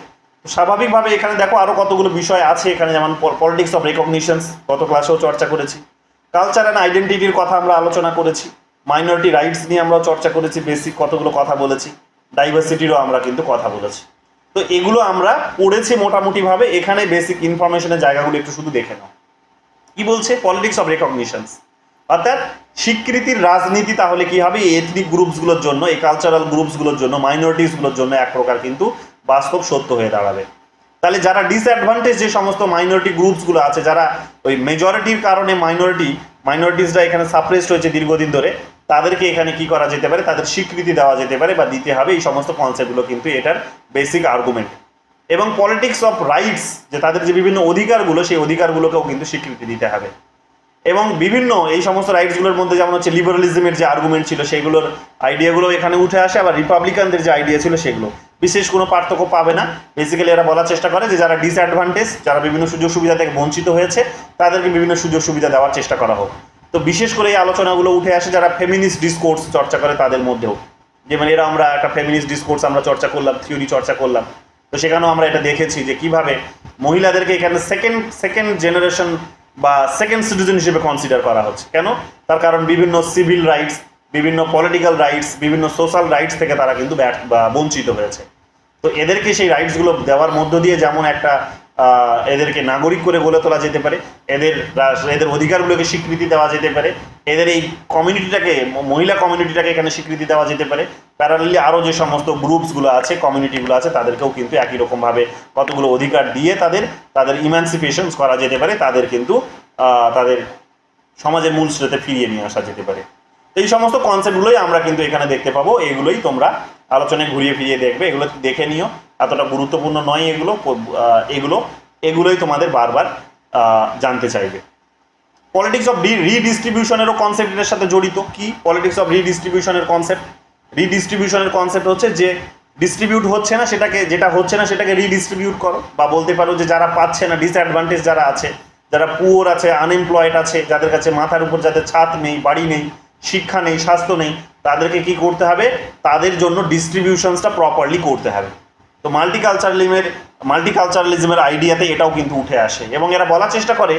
তো স্বাভাবিকভাবে এখানে দেখো আরও কতগুলো বিষয় আছে এখানে, যেমন পলিটিক্স অফ রেকগনিশনস গত ক্লাসেও চর্চা করেছি, কালচার অ্যান্ড আইডেন্টিটির কথা আমরা আলোচনা করেছি, মাইনরিটি রাইটস নিয়ে আমরাও চর্চা করেছি, বেসিক কতগুলো কথা বলেছি, ডাইভার্সিটিরও আমরা কিন্তু কথা বলেছি। তো এগুলো আমরা পড়েছি মোটামুটিভাবে। এখানে বেসিক ইনফরমেশনের জায়গাগুলো একটু শুধু দেখে নাও। কি বলছে পলিটিক্স অফ রেকগনিশনস, অর্থাৎ স্বীকৃতির রাজনীতি তাহলে কি হবে এই এথনিক গ্রুপসগুলোর জন্য, এই কালচারাল গ্রুপসগুলোর জন্য, মাইনরিটিসগুলোর জন্য এক প্রকার কিন্তু বাস্তব সত্য হয়ে দাঁড়াবে। তাহলে যারা ডিসঅ্যাডভান্টেজ যে সমস্ত মাইনরিটি গ্রুপসগুলো আছে, যারা ওই মেজরিটির কারণে মাইনরিটিসরা এখানে সাপ্রেসড হয়েছে দীর্ঘদিন ধরে, তাদেরকে এখানে কি করা যেতে পারে, তাদের স্বীকৃতি দেওয়া যেতে পারে বা দিতে হবে, এই সমস্ত কনসেপ্টগুলো কিন্তু এটার বেসিক আর্গুমেন্ট। এবং পলিটিক্স অফ রাইটস, যে তাদের যে বিভিন্ন অধিকারগুলো সেই অধিকারগুলোকেও কিন্তু স্বীকৃতি দিতে হবে। এবং বিভিন্ন এই সমস্ত রাইটসগুলোর মধ্যে যেমন হচ্ছে লিবারালিজমের যে আর্গুমেন্ট ছিল সেগুলোর আইডিয়াগুলো এখানে উঠে আসে, আবার রিপাবলিকানদের যে আইডিয়া ছিল সেগুলো, বিশেষ কোনো পার্থক্য পাবে না। বেসিক্যালি এরা বলার চেষ্টা করে যে যারা ডিসঅ্যাডভান্টেজ, যারা বিভিন্ন সুযোগ সুবিধা থেকে বঞ্চিত হয়েছে, তাদেরকে বিভিন্ন সুযোগ সুবিধা দেওয়ার চেষ্টা করা হোক। তো বিশেষ করে এই আলোচনাগুলো উঠে আসে যারা ফেমিনিস্ট ডিসকোর্স চর্চা করে তাদের মধ্যেও, যেমন এরা আমরা একটা ফেমিনিস্ট ডিসকোর্স আমরা চর্চা করলাম, থিওরি চর্চা করলাম। তো সেখানেও আমরা এটা দেখেছি যে কিভাবে মহিলাদেরকে এখানে সেকেন্ড জেনারেশন বা সেকেন্ড সিটিজেন হিসেবে কনসিডার করা হচ্ছে। কেন? তার কারণ বিভিন্ন সিভিল রাইটস, বিভিন্ন পলিটিক্যাল রাইটস, বিভিন্ন সোশ্যাল রাইটস থেকে তারা কিন্তু বঞ্চিত হয়েছে। তো এদেরকে সেই রাইটসগুলো দেওয়ার মধ্য দিয়ে যেমন একটা এদেরকে নাগরিক করে গড়ে তোলা যেতে পারে, এদের অধিকারগুলোকে স্বীকৃতি দেওয়া যেতে পারে, এদের এই কমিউনিটিটাকে, মহিলা কমিউনিটিটাকে এখানে স্বীকৃতি দেওয়া যেতে পারে। প্যারালালি আরও যে সমস্ত গ্রুপসগুলো আছে, কমিউনিটিগুলো আছে, তাদেরকেও কিন্তু একই রকমভাবে কতগুলো অধিকার দিয়ে তাদের ইমানসিপেশনস করা যেতে পারে, তাদের কিন্তু তাদের সমাজের মূল স্রোতে ফিরিয়ে নিয়ে আসা যেতে পারে। তো এই সমস্ত কনসেপ্টগুলোই আমরা কিন্তু এখানে দেখতে পাবো। এগুলোই তোমরা আলোচনায় ঘুরিয়ে ফিরিয়ে দেখবে, এগুলো দেখে নিও, এতটা গুরুত্বপূর্ণ নয় এগুলোই তোমাদের বারবার জানতে চাইবে। পলিটিক্স অফ রিডিস্ট্রিবিউশনেরও কনসেপ্ট এর সাথে জড়িত। কি পলিটিক্স অফ রিডিস্ট্রিবিউশনের কনসেপ্ট? রিডিস্ট্রিবিউশনের কনসেপ্ট হচ্ছে যে ডিস্ট্রিবিউট হচ্ছে না সেটাকে, যেটা হচ্ছে না সেটাকে রিডিস্ট্রিবিউট করো, বা বলতে পারো যে যারা পাচ্ছে না, ডিসঅ্যাডভান্টেজ যারা আছে, যারা পুওর আছে, আনএমপ্লয়েড আছে, যাদের কাছে মাথার উপর যাদের ছাদ নেই, বাড়ি নেই, শিক্ষা নেই, স্বাস্থ্য নেই, তাদেরকে কি করতে হবে, তাদের জন্য ডিস্ট্রিবিউশনসটা প্রপারলি করতে হবে। তো মাল্টিকালচারালিজমের আইডিয়াতে এটাও কিন্তু উঠে আসে এবং এরা বলার চেষ্টা করে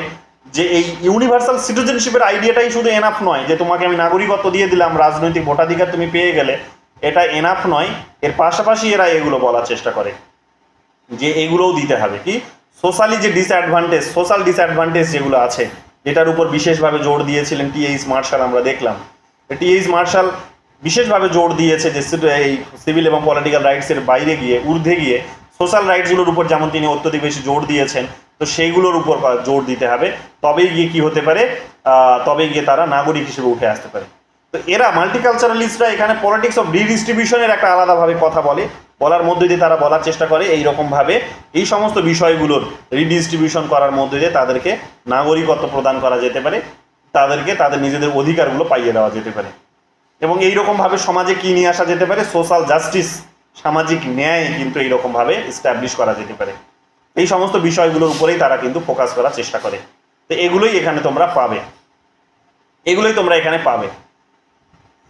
যে এই ইউনিভার্সাল সিটিজেনশিপের আইডিয়াটাই শুধু এনাফ নয়, যে তোমাকে আমি নাগরিকত্ব দিয়ে দিলাম, রাজনৈতিক ভোটাধিকার তুমি পেয়ে গেলে, এটা এনাফ নয়। এর পাশাপাশি এরা এগুলো বলার চেষ্টা করে যে এগুলোও দিতে হবে কি সোশ্যালি যে সোশ্যাল ডিসঅ্যাডভান্টেজ যেগুলো আছে, যেটার উপর বিশেষভাবে জোর দিয়েছিলেন টি.এইচ. মার্শাল। আমরা দেখলাম টি.এইচ. মার্শাল বিশেষভাবে জোর দিয়েছে যে এই সিভিল এবং পলিটিক্যাল রাইটসের বাইরে গিয়ে, ঊর্ধ্বে গিয়ে সোশ্যাল রাইটসগুলোর উপর যেমন তিনি অত্যধিক বেশি জোর দিয়েছেন, তো সেইগুলোর উপর জোর দিতে হবে, তবেই গিয়ে কি হতে পারে, তবেই গিয়ে তারা নাগরিক হিসেবে উঠে আসতে পারে। তো এরা মাল্টিকালচারালিস্টরা এখানে পলিটিক্স অফ রিডিস্ট্রিবিউশনের একটা আলাদাভাবে কথা বলার মধ্যে দিয়ে তারা বলার চেষ্টা করে এইরকমভাবে এই সমস্ত বিষয়গুলোর রিডিস্ট্রিবিউশন করার মধ্যে দিয়ে তাদেরকে নাগরিকত্ব প্রদান করা যেতে পারে, তাদেরকে তাদের নিজেদের অধিকারগুলো পাইয়ে দেওয়া যেতে পারে। এবং এইরকমভাবে সমাজে কি নিয়ে আসা যেতে পারে, সোশ্যাল জাস্টিস, সামাজিক ন্যায় কিন্তু এইরকমভাবে এস্টাবলিশ করা যেতে পারে। এই সমস্ত বিষয়গুলোর উপরেই তারা কিন্তু ফোকাস করার চেষ্টা করে। তো এগুলোই এখানে তোমরা পাবে,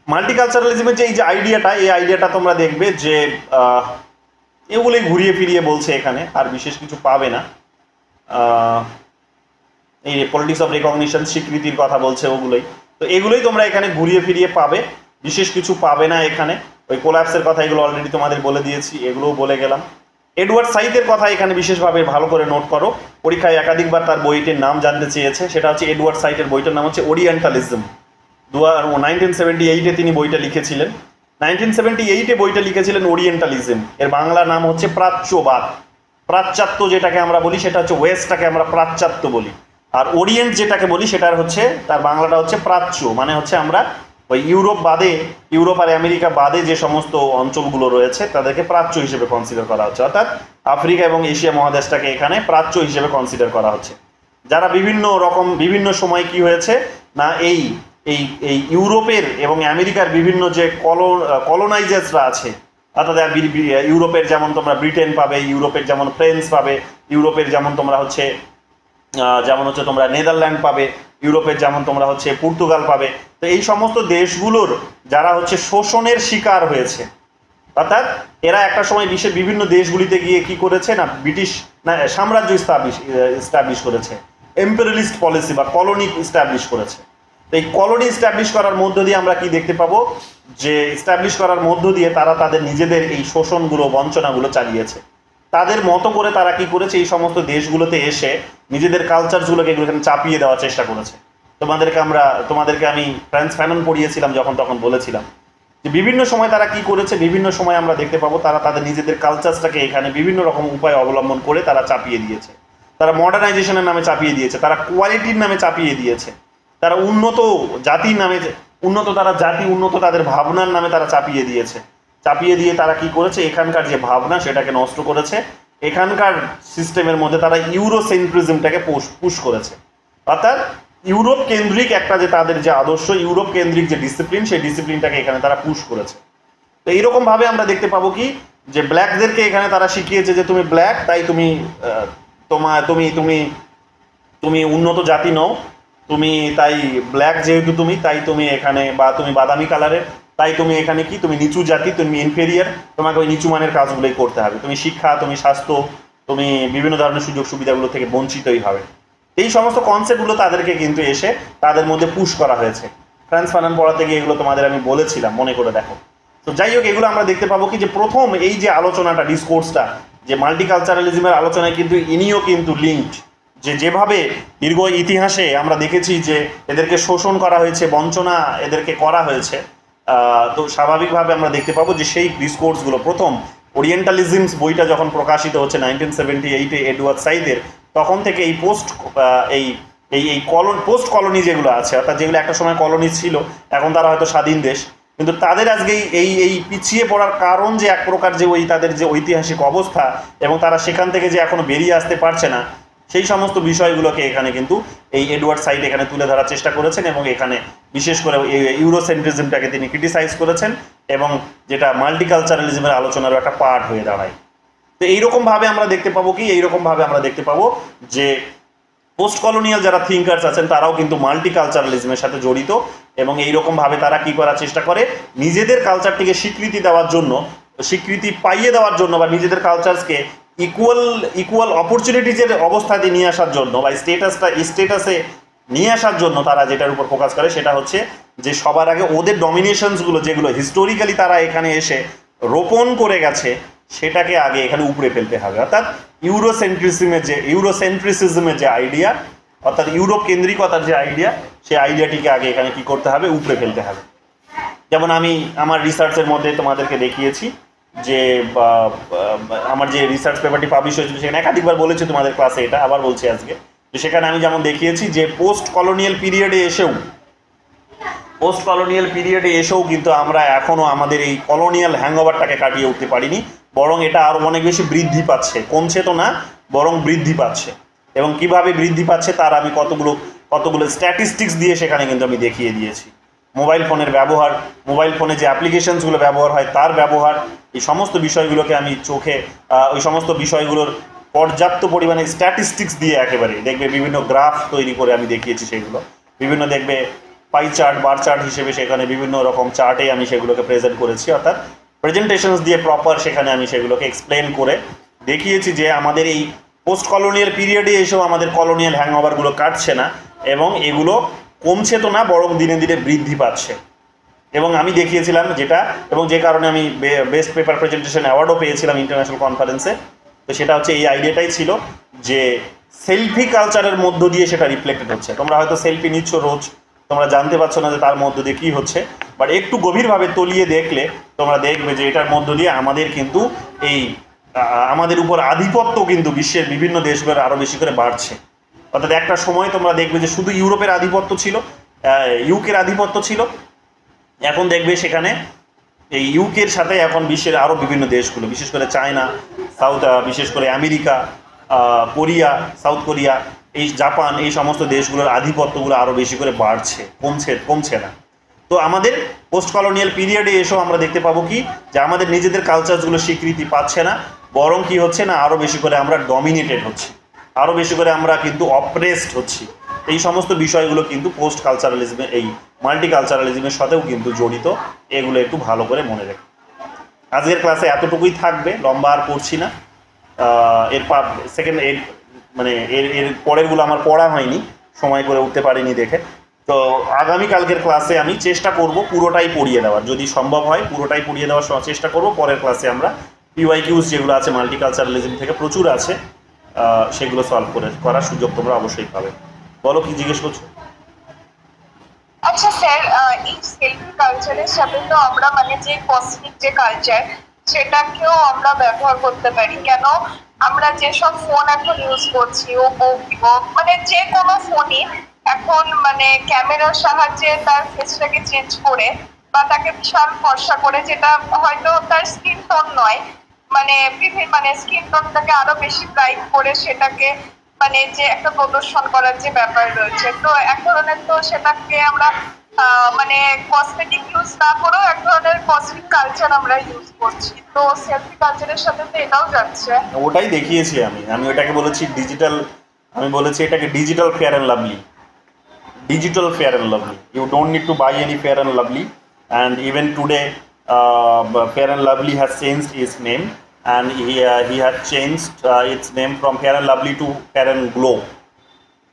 মাল্টিকালচারালিজমের যে এই যে আইডিয়াটা, এই আইডিয়াটা তোমরা দেখবে যে এগুলোই ঘুরিয়ে ফিরিয়ে বলছে এখানে, আর বিশেষ কিছু পাবে না। এই পলিটিক্স অফ রেকগনিশন, স্বীকৃতির কথা বলছে ওগুলোই। তো এগুলোই তোমরা এখানে ঘুরিয়ে ফিরিয়ে পাবে, বিশেষ কিছু পাবে না এখানে। ওই কোলাপসের কথা এগুলো অলরেডি তোমাদের বলে দিয়েছি, এগুলোও বলে গেলাম। এডওয়ার্ড সাইথের কথা এখানে বিশেষভাবে ভালো করে নোট করো, পরীক্ষায় একাধিকবার তার বইটির নাম জানতে চেয়েছে। সেটা হচ্ছে এডওয়ার্ড সাইথের বইটার নাম হচ্ছে ওরিয়েন্টালিজম। 1978-এ তিনি বইটা লিখেছিলেন। 1978-এ বইটা লিখেছিলেন ওরিয়েন্টালিজম। এর বাংলা নাম হচ্ছে প্রাচ্যবাদ। প্রাচ্যাত্য যেটাকে আমরা বলি সেটা হচ্ছে ওয়েস্টটাকে আমরা প্রাচ্যাত্য বলি, আর ওরিয়েন্ট যেটাকে বলি সেটার হচ্ছে তার বাংলাটা হচ্ছে প্রাচ্য, মানে হচ্ছে আমরা ওই ইউরোপ আর আমেরিকা বাদে যে সমস্ত অঞ্চলগুলো রয়েছে তাদেরকে প্রাচ্য হিসেবে কনসিডার করা হচ্ছে, অর্থাৎ আফ্রিকা এবং এশিয়া মহাদেশটাকে এখানে প্রাচ্য হিসেবে কনসিডার করা হচ্ছে। যারা বিভিন্ন সময় কি হয়েছে না, এই এই এই ইউরোপের এবং আমেরিকার বিভিন্ন যে কলোনাইজার্সরা আছে, অর্থাৎ ইউরোপের যেমন তোমরা ব্রিটেন পাবে, ইউরোপের যেমন ফ্রান্স পাবে, ইউরোপের যেমন তোমরা হচ্ছে তোমরা নেদারল্যান্ড পাবে, ইউরোপের যেমন তোমরা হচ্ছে পর্তুগাল পাবে। তো এই সমস্ত দেশগুলোর যারা হচ্ছে শোষণের শিকার হয়েছে, অর্থাৎ এরা একটা সময় বিশ্বের বিভিন্ন দেশগুলিতে গিয়ে কি করেছে না, সাম্রাজ্য স্টাবলিশ করেছে, এম্পেরিয়ালিস্ট পলিসি বা কলোনি স্টাবলিশ করেছে। তো এই কলোনি স্টাবলিশ করার মধ্য দিয়ে আমরা কি দেখতে পাবো, যে স্টাবলিশ করার মধ্য দিয়ে তারা তাদের নিজেদের এই শোষণগুলো, বঞ্চনাগুলো চালিয়েছে। তাদের মতো করে তারা কি করেছে, এই সমস্ত দেশগুলোতে এসে নিজেদের কালচারগুলোকে এগুলো এখানে চাপিয়ে দেওয়ার চেষ্টা করেছে। তোমাদেরকে আমি ফ্রান্স ফ্যানন পড়িয়েছিলাম যখন, তখন বলেছিলাম যে বিভিন্ন সময় তারা কি করেছে, বিভিন্ন সময় আমরা দেখতে পাবো তারা তাদের নিজেদের কালচারটাকে এখানে বিভিন্ন রকম উপায় অবলম্বন করে তারা চাপিয়ে দিয়েছে। তারা মডার্নাইজেশনের নামে চাপিয়ে দিয়েছে, তারা কোয়ালিটির নামে চাপিয়ে দিয়েছে, তারা উন্নত জাতির নামে, উন্নত তাদের ভাবনার নামে তারা চাপিয়ে দিয়েছে। চাপিয়ে দিয়ে তারা কি করেছে, এখানকার যে ভাবনা সেটাকে নষ্ট করেছে। এখানকার সিস্টেমের মধ্যে তারা ইউরোসেন্ট্রিজমটাকে পুশ করেছে, অর্থাৎ ইউরোপ কেন্দ্রিক একটা যে তাদের যে আদর্শ, ইউরোপ কেন্দ্রিক যে ডিসিপ্লিন, সেই ডিসিপ্লিনটাকে এখানে তারা পুশ করেছে। তো এইরকম ভাবে আমরা দেখতে পাবো কি, যে ব্ল্যাকদেরকে এখানে তারা শিখিয়েছে যে তুমি ব্ল্যাক, তাই তুমি উন্নত জাতি নও, তুমি তাই ব্ল্যাক যেহেতু তাই তুমি এখানে, বা তুমি বাদামি কালারের, তাই তুমি এখানে কি, তুমি নিচু জাতি, তুমি ইনফেরিয়ার, তোমাকে ওই নিচু মানের কাজগুলোই করতে হবে, তুমি শিক্ষা, তুমি স্বাস্থ্য, তুমি বিভিন্ন ধরনের সুযোগ সুবিধাগুলো থেকে বঞ্চিতই হবে। এই সমস্ত কনসেপ্টগুলো তাদেরকে কিন্তু এসে তাদের মধ্যে পুশ করা হয়েছে। ফ্রান্স ফানন পড়াতে গিয়ে এগুলো তোমাদের আমি বলেছিলাম, মনে করে দেখো। তো যাই হোক, এগুলো আমরা দেখতে পাবো কি, যে প্রথম এই যে আলোচনাটা, ডিসকোর্সটা, যে মাল্টিকালচারালিজমের আলোচনায় কিন্তু ইনিও কিন্তু লিঙ্কড, যেভাবে দীর্ঘ ইতিহাসে আমরা দেখেছি যে এদেরকে শোষণ করা হয়েছে, বঞ্চনা এদেরকে করা হয়েছে। তো স্বাভাবিকভাবে আমরা দেখতে পাবো যে সেই ডিসকোর্সগুলো, প্রথম ওরিয়েন্টালিজমস বইটা যখন প্রকাশিত হচ্ছে 1978-এ এডওয়ার্ড সাইদের, তখন থেকে এই পোস্ট কলোনি যেগুলো আছে, অর্থাৎ যেগুলো একটা সময় কলোনি ছিল, এখন তারা হয়তো স্বাধীন দেশ, কিন্তু তাদের আজকে এই পিছিয়ে পড়ার কারণ যে এক প্রকার যে তাদের যে ঐতিহাসিক অবস্থা, এবং তারা সেখান থেকে যে এখনো বেরিয়ে আসতে পারছে না, সেই সমস্ত বিষয়গুলোকে এখানে কিন্তু এই এডওয়ার্ড সাইড এখানে তুলে ধরার চেষ্টা করেছেন, এবং এখানে বিশেষ করে ইউরোসেন্ট্রিজমটাকে তিনি ক্রিটিসাইজ করেছেন, এবং যেটা মাল্টিকালচারালিজমের আলোচনারও একটা পার্ট হয়ে দাঁড়ায়। তো এইরকমভাবে আমরা দেখতে পাবো যে পোস্ট কলোনিয়াল যারা থিঙ্কার্স আছেন তারাও কিন্তু মাল্টিকালচারালিজমের সাথে জড়িত, এবং এইরকমভাবে তারা কি করার চেষ্টা করে, নিজেদের কালচারটিকে স্বীকৃতি পাইয়ে দেওয়ার জন্য, বা নিজেদের কালচারকে ইকুয়াল অপরচুনিটিজের অবস্থাতে নিয়ে আসার জন্য, বা স্টেটাসে নিয়ে আসার জন্য তারা যেটার উপর ফোকাস করে, সেটা হচ্ছে যে সবার আগে ওদের ডমিনেশনসগুলো, যেগুলো হিস্টোরিক্যালি তারা এখানে এসে রোপণ করে গেছে, সেটাকে আগে এখানে উপড়ে ফেলতে হবে। অর্থাৎ ইউরোসেন্ট্রিসিজমের যে আইডিয়া, অর্থাৎ ইউরোপ কেন্দ্রিকতার যে আইডিয়া, সেই আইডিয়াটিকে আগে এখানে কি করতে হবে, উপড়ে ফেলতে হবে। যেমন আমি আমার রিসার্চের মধ্যে তোমাদেরকে দেখিয়েছি যে আমার যে রিসার্চ পেপারটি পাবলিশ হয়েছিল, সেখানে একাধিকবার বলেছি তোমাদের ক্লাসে, এটা আবার বলছি আজকে, যে সেখানে আমি যেমন দেখিয়েছি যে পোস্ট কলোনিয়াল পিরিয়ডে এসেও কিন্তু আমরা এখনও আমাদের এই কলোনিয়াল হ্যাংওভারটাকে কাটিয়ে উঠতে পারিনি, বরং এটা আরও অনেক বেশি বৃদ্ধি পাচ্ছে, কমছে তো না, বরং বৃদ্ধি পাচ্ছে। এবং কিভাবে বৃদ্ধি পাচ্ছে তার আমি কতগুলো স্ট্যাটিস্টিক্স দিয়ে সেখানে কিন্তু আমি দেখিয়ে দিয়েছি। মোবাইল ফোনের ব্যবহার, মোবাইল ফোনে যে অ্যাপ্লিকেশনসগুলো ব্যবহার হয় তার ব্যবহার, এই সমস্ত বিষয়গুলোকে আমি ওই সমস্ত বিষয়গুলোর পর্যাপ্ত পরিমাণে স্ট্যাটিস্টিক্স দিয়ে একেবারে দেখবে বিভিন্ন গ্রাফ তৈরি করে আমি দেখিয়েছি। সেগুলো বিভিন্ন দেখবে পাই চার্ট, বার চার্ট হিসেবে সেখানে বিভিন্ন রকম চার্টে আমি সেগুলোকে প্রেজেন্ট করেছি, অর্থাৎ প্রেজেন্টেশনস দিয়ে প্রপার সেখানে আমি সেগুলোকে এক্সপ্লেন করে দেখিয়েছি যে আমাদের এই পোস্ট কলোনিয়াল পিরিয়ডে এসেও আমাদের কলোনিয়াল হ্যাংওভারগুলো কাটছে না, এবং এগুলো কমছে তো না, বরং দিনে দিনে বৃদ্ধি পাচ্ছে। এবং আমি দেখিয়েছিলাম যেটা, এবং যে কারণে আমি বেস্ট পেপার প্রেজেন্টেশন অ্যাওয়ার্ডও পেয়েছিলাম ইন্টারন্যাশনাল কনফারেন্সে, তো সেটা হচ্ছে এই আইডিয়াটাই ছিল যে সেলফি কালচারের মধ্য দিয়ে সেটা রিফ্লেক্টেড হচ্ছে। তোমরা হয়তো সেলফি নিচ্ছ রোজ, তোমরা জানতে পারছো না যে তার মধ্য দিয়ে কী হচ্ছে, বাট একটু গভীরভাবে তলিয়ে দেখলে তোমরা দেখবে যে এটার মধ্য দিয়ে আমাদের উপর আধিপত্য কিন্তু বিশ্বের বিভিন্ন দেশগুলোর আরও বেশি করে বাড়ছে। অর্থাৎ একটা সময় তোমরা দেখবে যে শুধু ইউরোপের আধিপত্য ছিল, ইউকের আধিপত্য ছিল, এখন দেখবে সেখানে এই ইউকের সাথে এখন বিশ্বের আরও বিভিন্ন দেশগুলো, বিশেষ করে চায়না, বিশেষ করে আমেরিকা, কোরিয়া, সাউথ কোরিয়া, এই জাপান, এই সমস্ত দেশগুলোর আধিপত্যগুলো আরও বেশি করে বাড়ছে, কমছে না। তো আমাদের পোস্ট কলোনিয়াল পিরিয়ডে এসেও আমরা দেখতে পাবো কি, যে আমাদের নিজেদের কালচারগুলো স্বীকৃতি পাচ্ছে না, বরং কি হচ্ছে না, আরও বেশি করে আমরা ডমিনেটেড হচ্ছি, আরও বেশি করে আমরা কিন্তু অপ্রেসড হচ্ছি। এই সমস্ত বিষয়গুলো কিন্তু পোস্ট কালচারালিজমের, এই মাল্টিকালচারালিজমের সাথেও কিন্তু জড়িত। এগুলো একটু ভালো করে মনে রাখি। আজকের ক্লাসে এতটুকুই থাকবে, লম্বা আর করছি না। এর সেকেন্ড এর মানে এর পরেরগুলো আমার পড়া হয়নি, সময় করে উঠতে পারিনি দেখে। তো আগামীকালকের ক্লাসে আমি চেষ্টা করব পুরোটাই পড়িয়ে দেওয়ার, যদি সম্ভব হয় পুরোটাই পড়িয়ে দেওয়ার চেষ্টা করব। পরের ক্লাসে আমরা পিওয়াইকিউস যেগুলো আছে মাল্টিকালচারালিজম থেকে প্রচুর আছে, সেগুলো সলভ করার সুযোগ তোমরা অবশ্যই পাবে। বলো, কি জিজ্ঞেস করছো? আচ্ছা স্যার, এই সেলফি কালচারের সাথে তো আমরা মানে যে কসমিক যে কালচার, সেটাকেও আমরা ব্যবহার করতে পারি। কেন আমরা যেসব ফোন এখন ইউজ করছি, ওপো, ভিভো, মানে যে কোনো ফোনই এখন মানে ক্যামেরার সাহায্যে তার ফেসটাকে চেঞ্জ করে বা তাকে বিশাল ফর্সা করে, যেটা হয়তো তার স্কিন টোন নয়, মানে বিভিন্ন মানে স্কিন টোনটাকে আরো বেশি ব্রাইট করে সেটাকে মানে যে একটা প্রদর্শন করার যে ব্যাপার রয়েছে, তো এক ধরনের তো সেটাকে আমরা মানে কসমেটিক ইউজ না করেও এক ধরনের কসমিক কালচার আমরা ইউজ করছি। তো সেলফি কালচারের সাথে তো এটাও যাচ্ছে। ওটাই দেখিয়েছি আমি ওটাকে বলেছি ডিজিটাল, আমি বলেছি এটাকে digital fair and lovely. Digital fair and lovely, you don't need to buy any fair and lovely. And even today fair and lovely has changed its name, and he had changed its name from fair and lovely to fair and glow.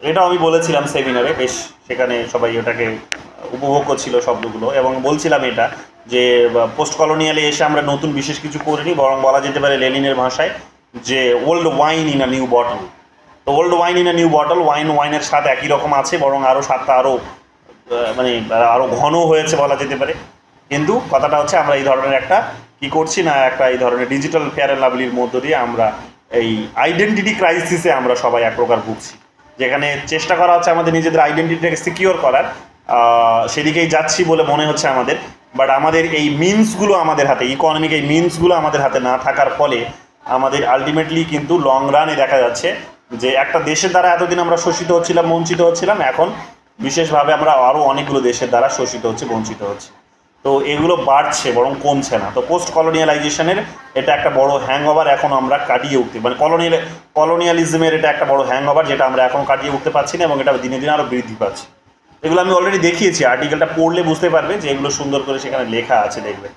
এটা আমি বলেছিলাম সেমিনারে, বেশ সেখানে সবাই ওটাকে উপভোগ করছিল শব্দগুলো, এবং বলছিলাম এটা যে পোস্ট কলোনিয়ালে এসে আমরা নতুন বিশেষ কিছু করিনি, বরং বলা যেতে পারে লেনিনের ভাষায় যে old wine in a new bottle. তো old wine in a new bottle, ওয়াইনের স্বাদ একই রকম আছে, বরং আরও স্বাদটা আরও মানে আরও ঘন হয়েছে বলা যেতে পারে। কিন্তু কথাটা হচ্ছে আমরা এই ধরনের একটা কি করছি না, একটা এই ধরনের ডিজিটাল ফেয়ার অ্যান্ড লাভলির মধ্য দিয়ে আমরা এই আইডেন্টিটি ক্রাইসিসে আমরা সবাই এক প্রকার ভুগছি, যেখানে চেষ্টা করা হচ্ছে আমাদের নিজেদের আইডেন্টিটিটাকে সিকিওর করার, সেদিকেই যাচ্ছি বলে মনে হচ্ছে আমাদের। বাট আমাদের এই মিনসগুলো আমাদের হাতে, ইকোনমিক এই মিনসগুলো আমাদের হাতে না থাকার ফলে আমাদের আলটিমেটলি কিন্তু লং রানে দেখা যাচ্ছে যে একটা দেশের দ্বারা এতদিন আমরা শোষিত হচ্ছিলাম, বঞ্চিত হচ্ছিলাম, এখন বিশেষভাবে আমরা আরও অনেকগুলো দেশের দ্বারা শোষিত হচ্ছে, বঞ্চিত হচ্ছে। তো এগুলো বাড়ছে বরং কমছে না। তো পোস্ট কলোনিয়ালাইজেশনের এটা একটা বড় হ্যাংওভার এখন আমরা কাটিয়ে উঠতে, মানে কলোনিয়ালিজমের এটা একটা বড় হ্যাংওভার, যেটা আমরা এখন কাটিয়ে উঠতে পারছি না, এবং এটা দিনে দিনে আরও বৃদ্ধি পাচ্ছে। এগুলো আমি অলরেডি দেখিয়েছি, আর্টিকেলটা পড়লে বুঝতে পারবে যে এগুলো সুন্দর করে সেখানে লেখা আছে, দেখবে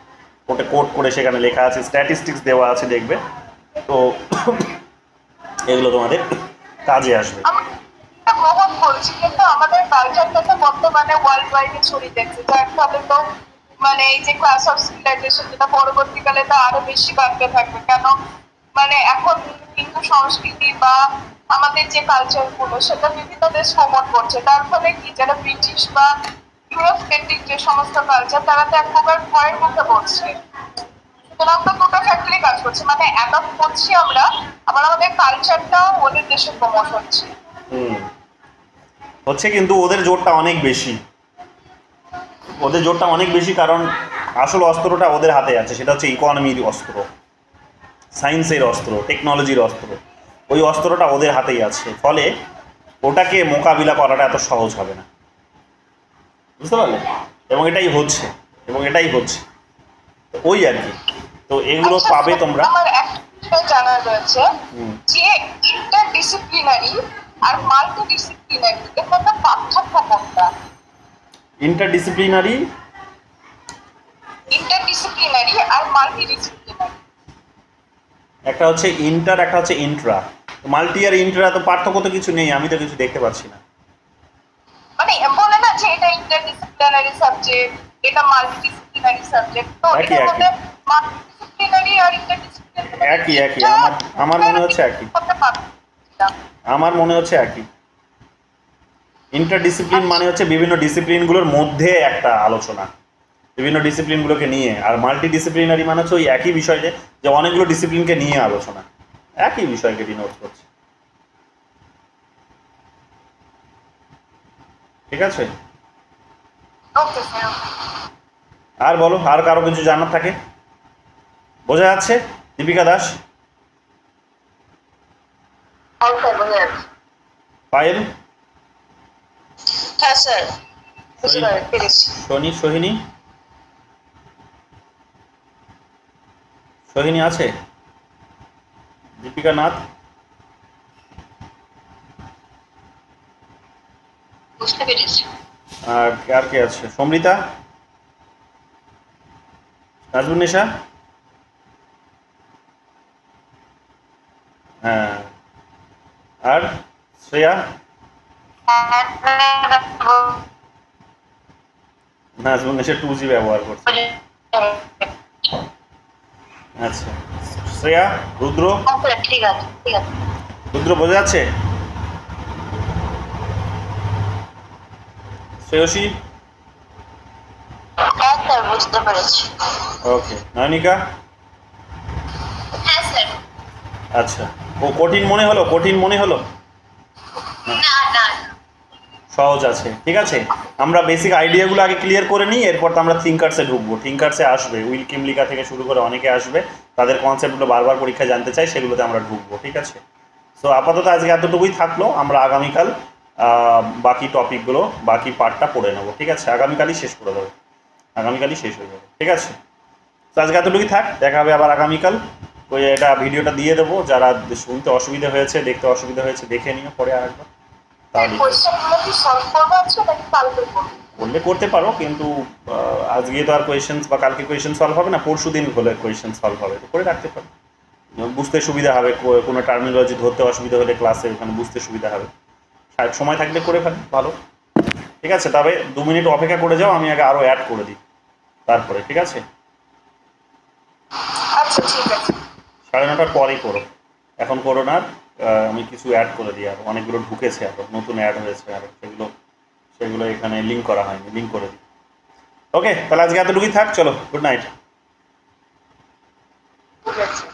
কোট করে সেখানে লেখা আছে, স্ট্যাটিস্টিক্স দেওয়া আছে, দেখবে। তো এগুলো তোমাদের কাজে আসবে। গ্রহণ করছি, কিন্তু আমাদের কালচারটা তো বর্তমানে ওয়ার্ল্ড ওয়াইডে ছড়িয়ে যাচ্ছে, যার ফলে তো মানে এই যে ক্লাস অফ সিভিলাইজেশন, যেটা পরবর্তীকালে তো আরো বেশি বাড়তে থাকবে। কেন মানে এখন হিন্দু সংস্কৃতি বা আমাদের যে কালচার গুলো সেটা বিভিন্ন দেশ প্রমোট করছে, তার ফলে কি যারা ব্রিটিশ বা ইউরোপ কেন্দ্রিক যে সমস্ত কালচার, তারা তো এক প্রকার ভয়ের মুখে পড়ছে। সুতরাং তো দুটো ফ্যাক্টরি কাজ করছে, মানে অ্যাডপ্ট করছি আমরা, আবার আমাদের কালচারটাও ওদের দেশে প্রমোট হচ্ছে। হচ্ছে, কিন্তু ওদের জোরটা অনেক বেশি, ওদের জোরটা অনেক বেশি, কারণ আসল অস্ত্রটা ওদের হাতে আছে, সেটা হচ্ছে ইকোনমির অস্ত্র, সায়েন্সের অস্ত্র, টেকনোলজির অস্ত্র। ওই অস্ত্রটা ওদের হাতেই আছে, ফলে ওটাকে মোকাবিলা করাটা এত সহজ হবে না, বুঝতে পারলে? এবং এটাই হচ্ছে, ওই আর কি। তো এগুলো পাবে তোমরা। আমার একটা জানা রয়েছে যে ইন্টারডিসিপ্লিনারি আর মাল্টিডিসিপ্লিনারি এর মধ্যে পার্থক্য কোনটা? ইন্টারডিসিপ্লিনারি আর মাল্টিডিসিপ্লিনারি, একটা হচ্ছে ইন্টার, একটা হচ্ছে ইন্ট্রা। মাল্টি আর ইন্ট্রা তো পার্থক্য তো কিছু নেই, আমি তো কিছু দেখতে পাচ্ছি না। মানে বলে না যে এটা ইন্টারডিসিপ্লিনারি সাবজেক্ট, এটা মাল্টিডিসিপ্লিনারি সাবজেক্ট, তো এর মধ্যে মাল্টিডিসিপ্লিনারি আর ইন্টারডিসিপ্লিনারি একই আমার মনে হচ্ছে একই, আমার মনে হচ্ছে একই। ইন্টারডিসিপ্লিন মানে হচ্ছে বিভিন্ন ডিসিপ্লিনগুলোর মধ্যে একটা আলোচনা, বিভিন্ন ডিসিপ্লিনগুলোকে নিয়ে। আর মাল্টি ডিসিপ্লিনারি মানে হচ্ছে ওই একই বিষয়ে যে অনেকগুলো ডিসিপ্লিনকে নিয়ে আলোচনা, একই বিষয়কে ডিনোট করছে। ঠিক আছে? Okay sir. আর বলো, আর কারো কিছু জানার থাকে? বোঝা যাচ্ছে? দীপিকা দাস, হ্যাঁ স্যার বোঝা যাচ্ছে। পায়েল, হ্যাঁ স্যার বুঝতে পেরেছি। সোহিনী সোহিনী আছে? দীপিকা নাথ, বুঝতে পেরেছি। আর আর কে আছে? সমৃতা, নাজমুন্নেসা, হ্যাঁ, আর শ্রেয়া? নাজমুন্নেসা 2G ব্যবহার করছে। আচ্ছা, শ্রেয়া, রুদ্র, ঠিক আছে ঠিক আছে। রুদ্র বোঝা যাচ্ছে? শ্রেয়সী, হ্যাঁ স্যার বুঝতে পেরেছি। ওকে। নয়নিকা, হ্যাঁ স্যার। আচ্ছা। ও কঠিন মনে হলো? কঠিন মনে হলো? না না সহজ আছে, ঠিক আছে। আমরা বেসিক আইডিয়াগুলো আগে ক্লিয়ার করে নিই, এরপর তো আমরা থিঙ্কার্সে ঢুকবো। থিঙ্কার্সে আসবে উইল কিমলিকা থেকে শুরু করে অনেকে আসবে, তাদের কনসেপ্টগুলো বারবার পরীক্ষায় জানতে চাই, সেগুলোতে আমরা ঢুকবো, ঠিক আছে। সো আপাতত আজকে এতটুকুই থাকলো। আমরা আগামীকাল বাকি টপিকগুলো, বাকি পার্টটা পড়ে নেবো, ঠিক আছে। আগামীকালই শেষ করে দেবো, আগামীকালই শেষ হয়ে যাবে, ঠিক আছে। তো আজকে এতটুকুই থাক, দেখা হবে আবার আগামীকাল। ওই এটা ভিডিওটা দিয়ে দেবো, যারা শুনতে অসুবিধা হয়েছে, দেখতে অসুবিধা হয়েছে, দেখে নিও পরে আরেকবার, তাহলে কোশ্চেনগুলো কি সলভ করবো আজকে নাকি কালকে করবো? করলে করতে পারো, কিন্তু আজকে তো আর কোয়েশ্চেন্স বা কালকে কোয়েশ্চেন সলভ হবে না, পরশু দিন হলে কোয়েশ্চেন সলভ হবে, তো করে রাখতে পারো। বুঝতে সুবিধা হবে, কোনো টার্মিনোলজি ধরতে অসুবিধা হলে ক্লাসে ওখানে বুঝতে সুবিধা হবে। সময় থাকলে করে ফেলে ভালো, ঠিক আছে। তবে 2 মিনিট অপেক্ষা করে যাও, আমি আগে আরও অ্যাড করে দিই তারপরে, ঠিক আছে। আচ্ছা ঠিক আছে। 9:30 পরেই করো, এখন করো না। আমি কিছু অ্যাড করে দিই, আর অনেকগুলো ঢুকেছে, আরও নতুন অ্যাড হয়েছে, আরও সেগুলো এখানে লিঙ্ক করা হয়নি, লিঙ্ক করে দিই। ওকে, তাহলে আজকে এতটুকুই থাক, চলো, গুড নাইট। ঠিক আছে।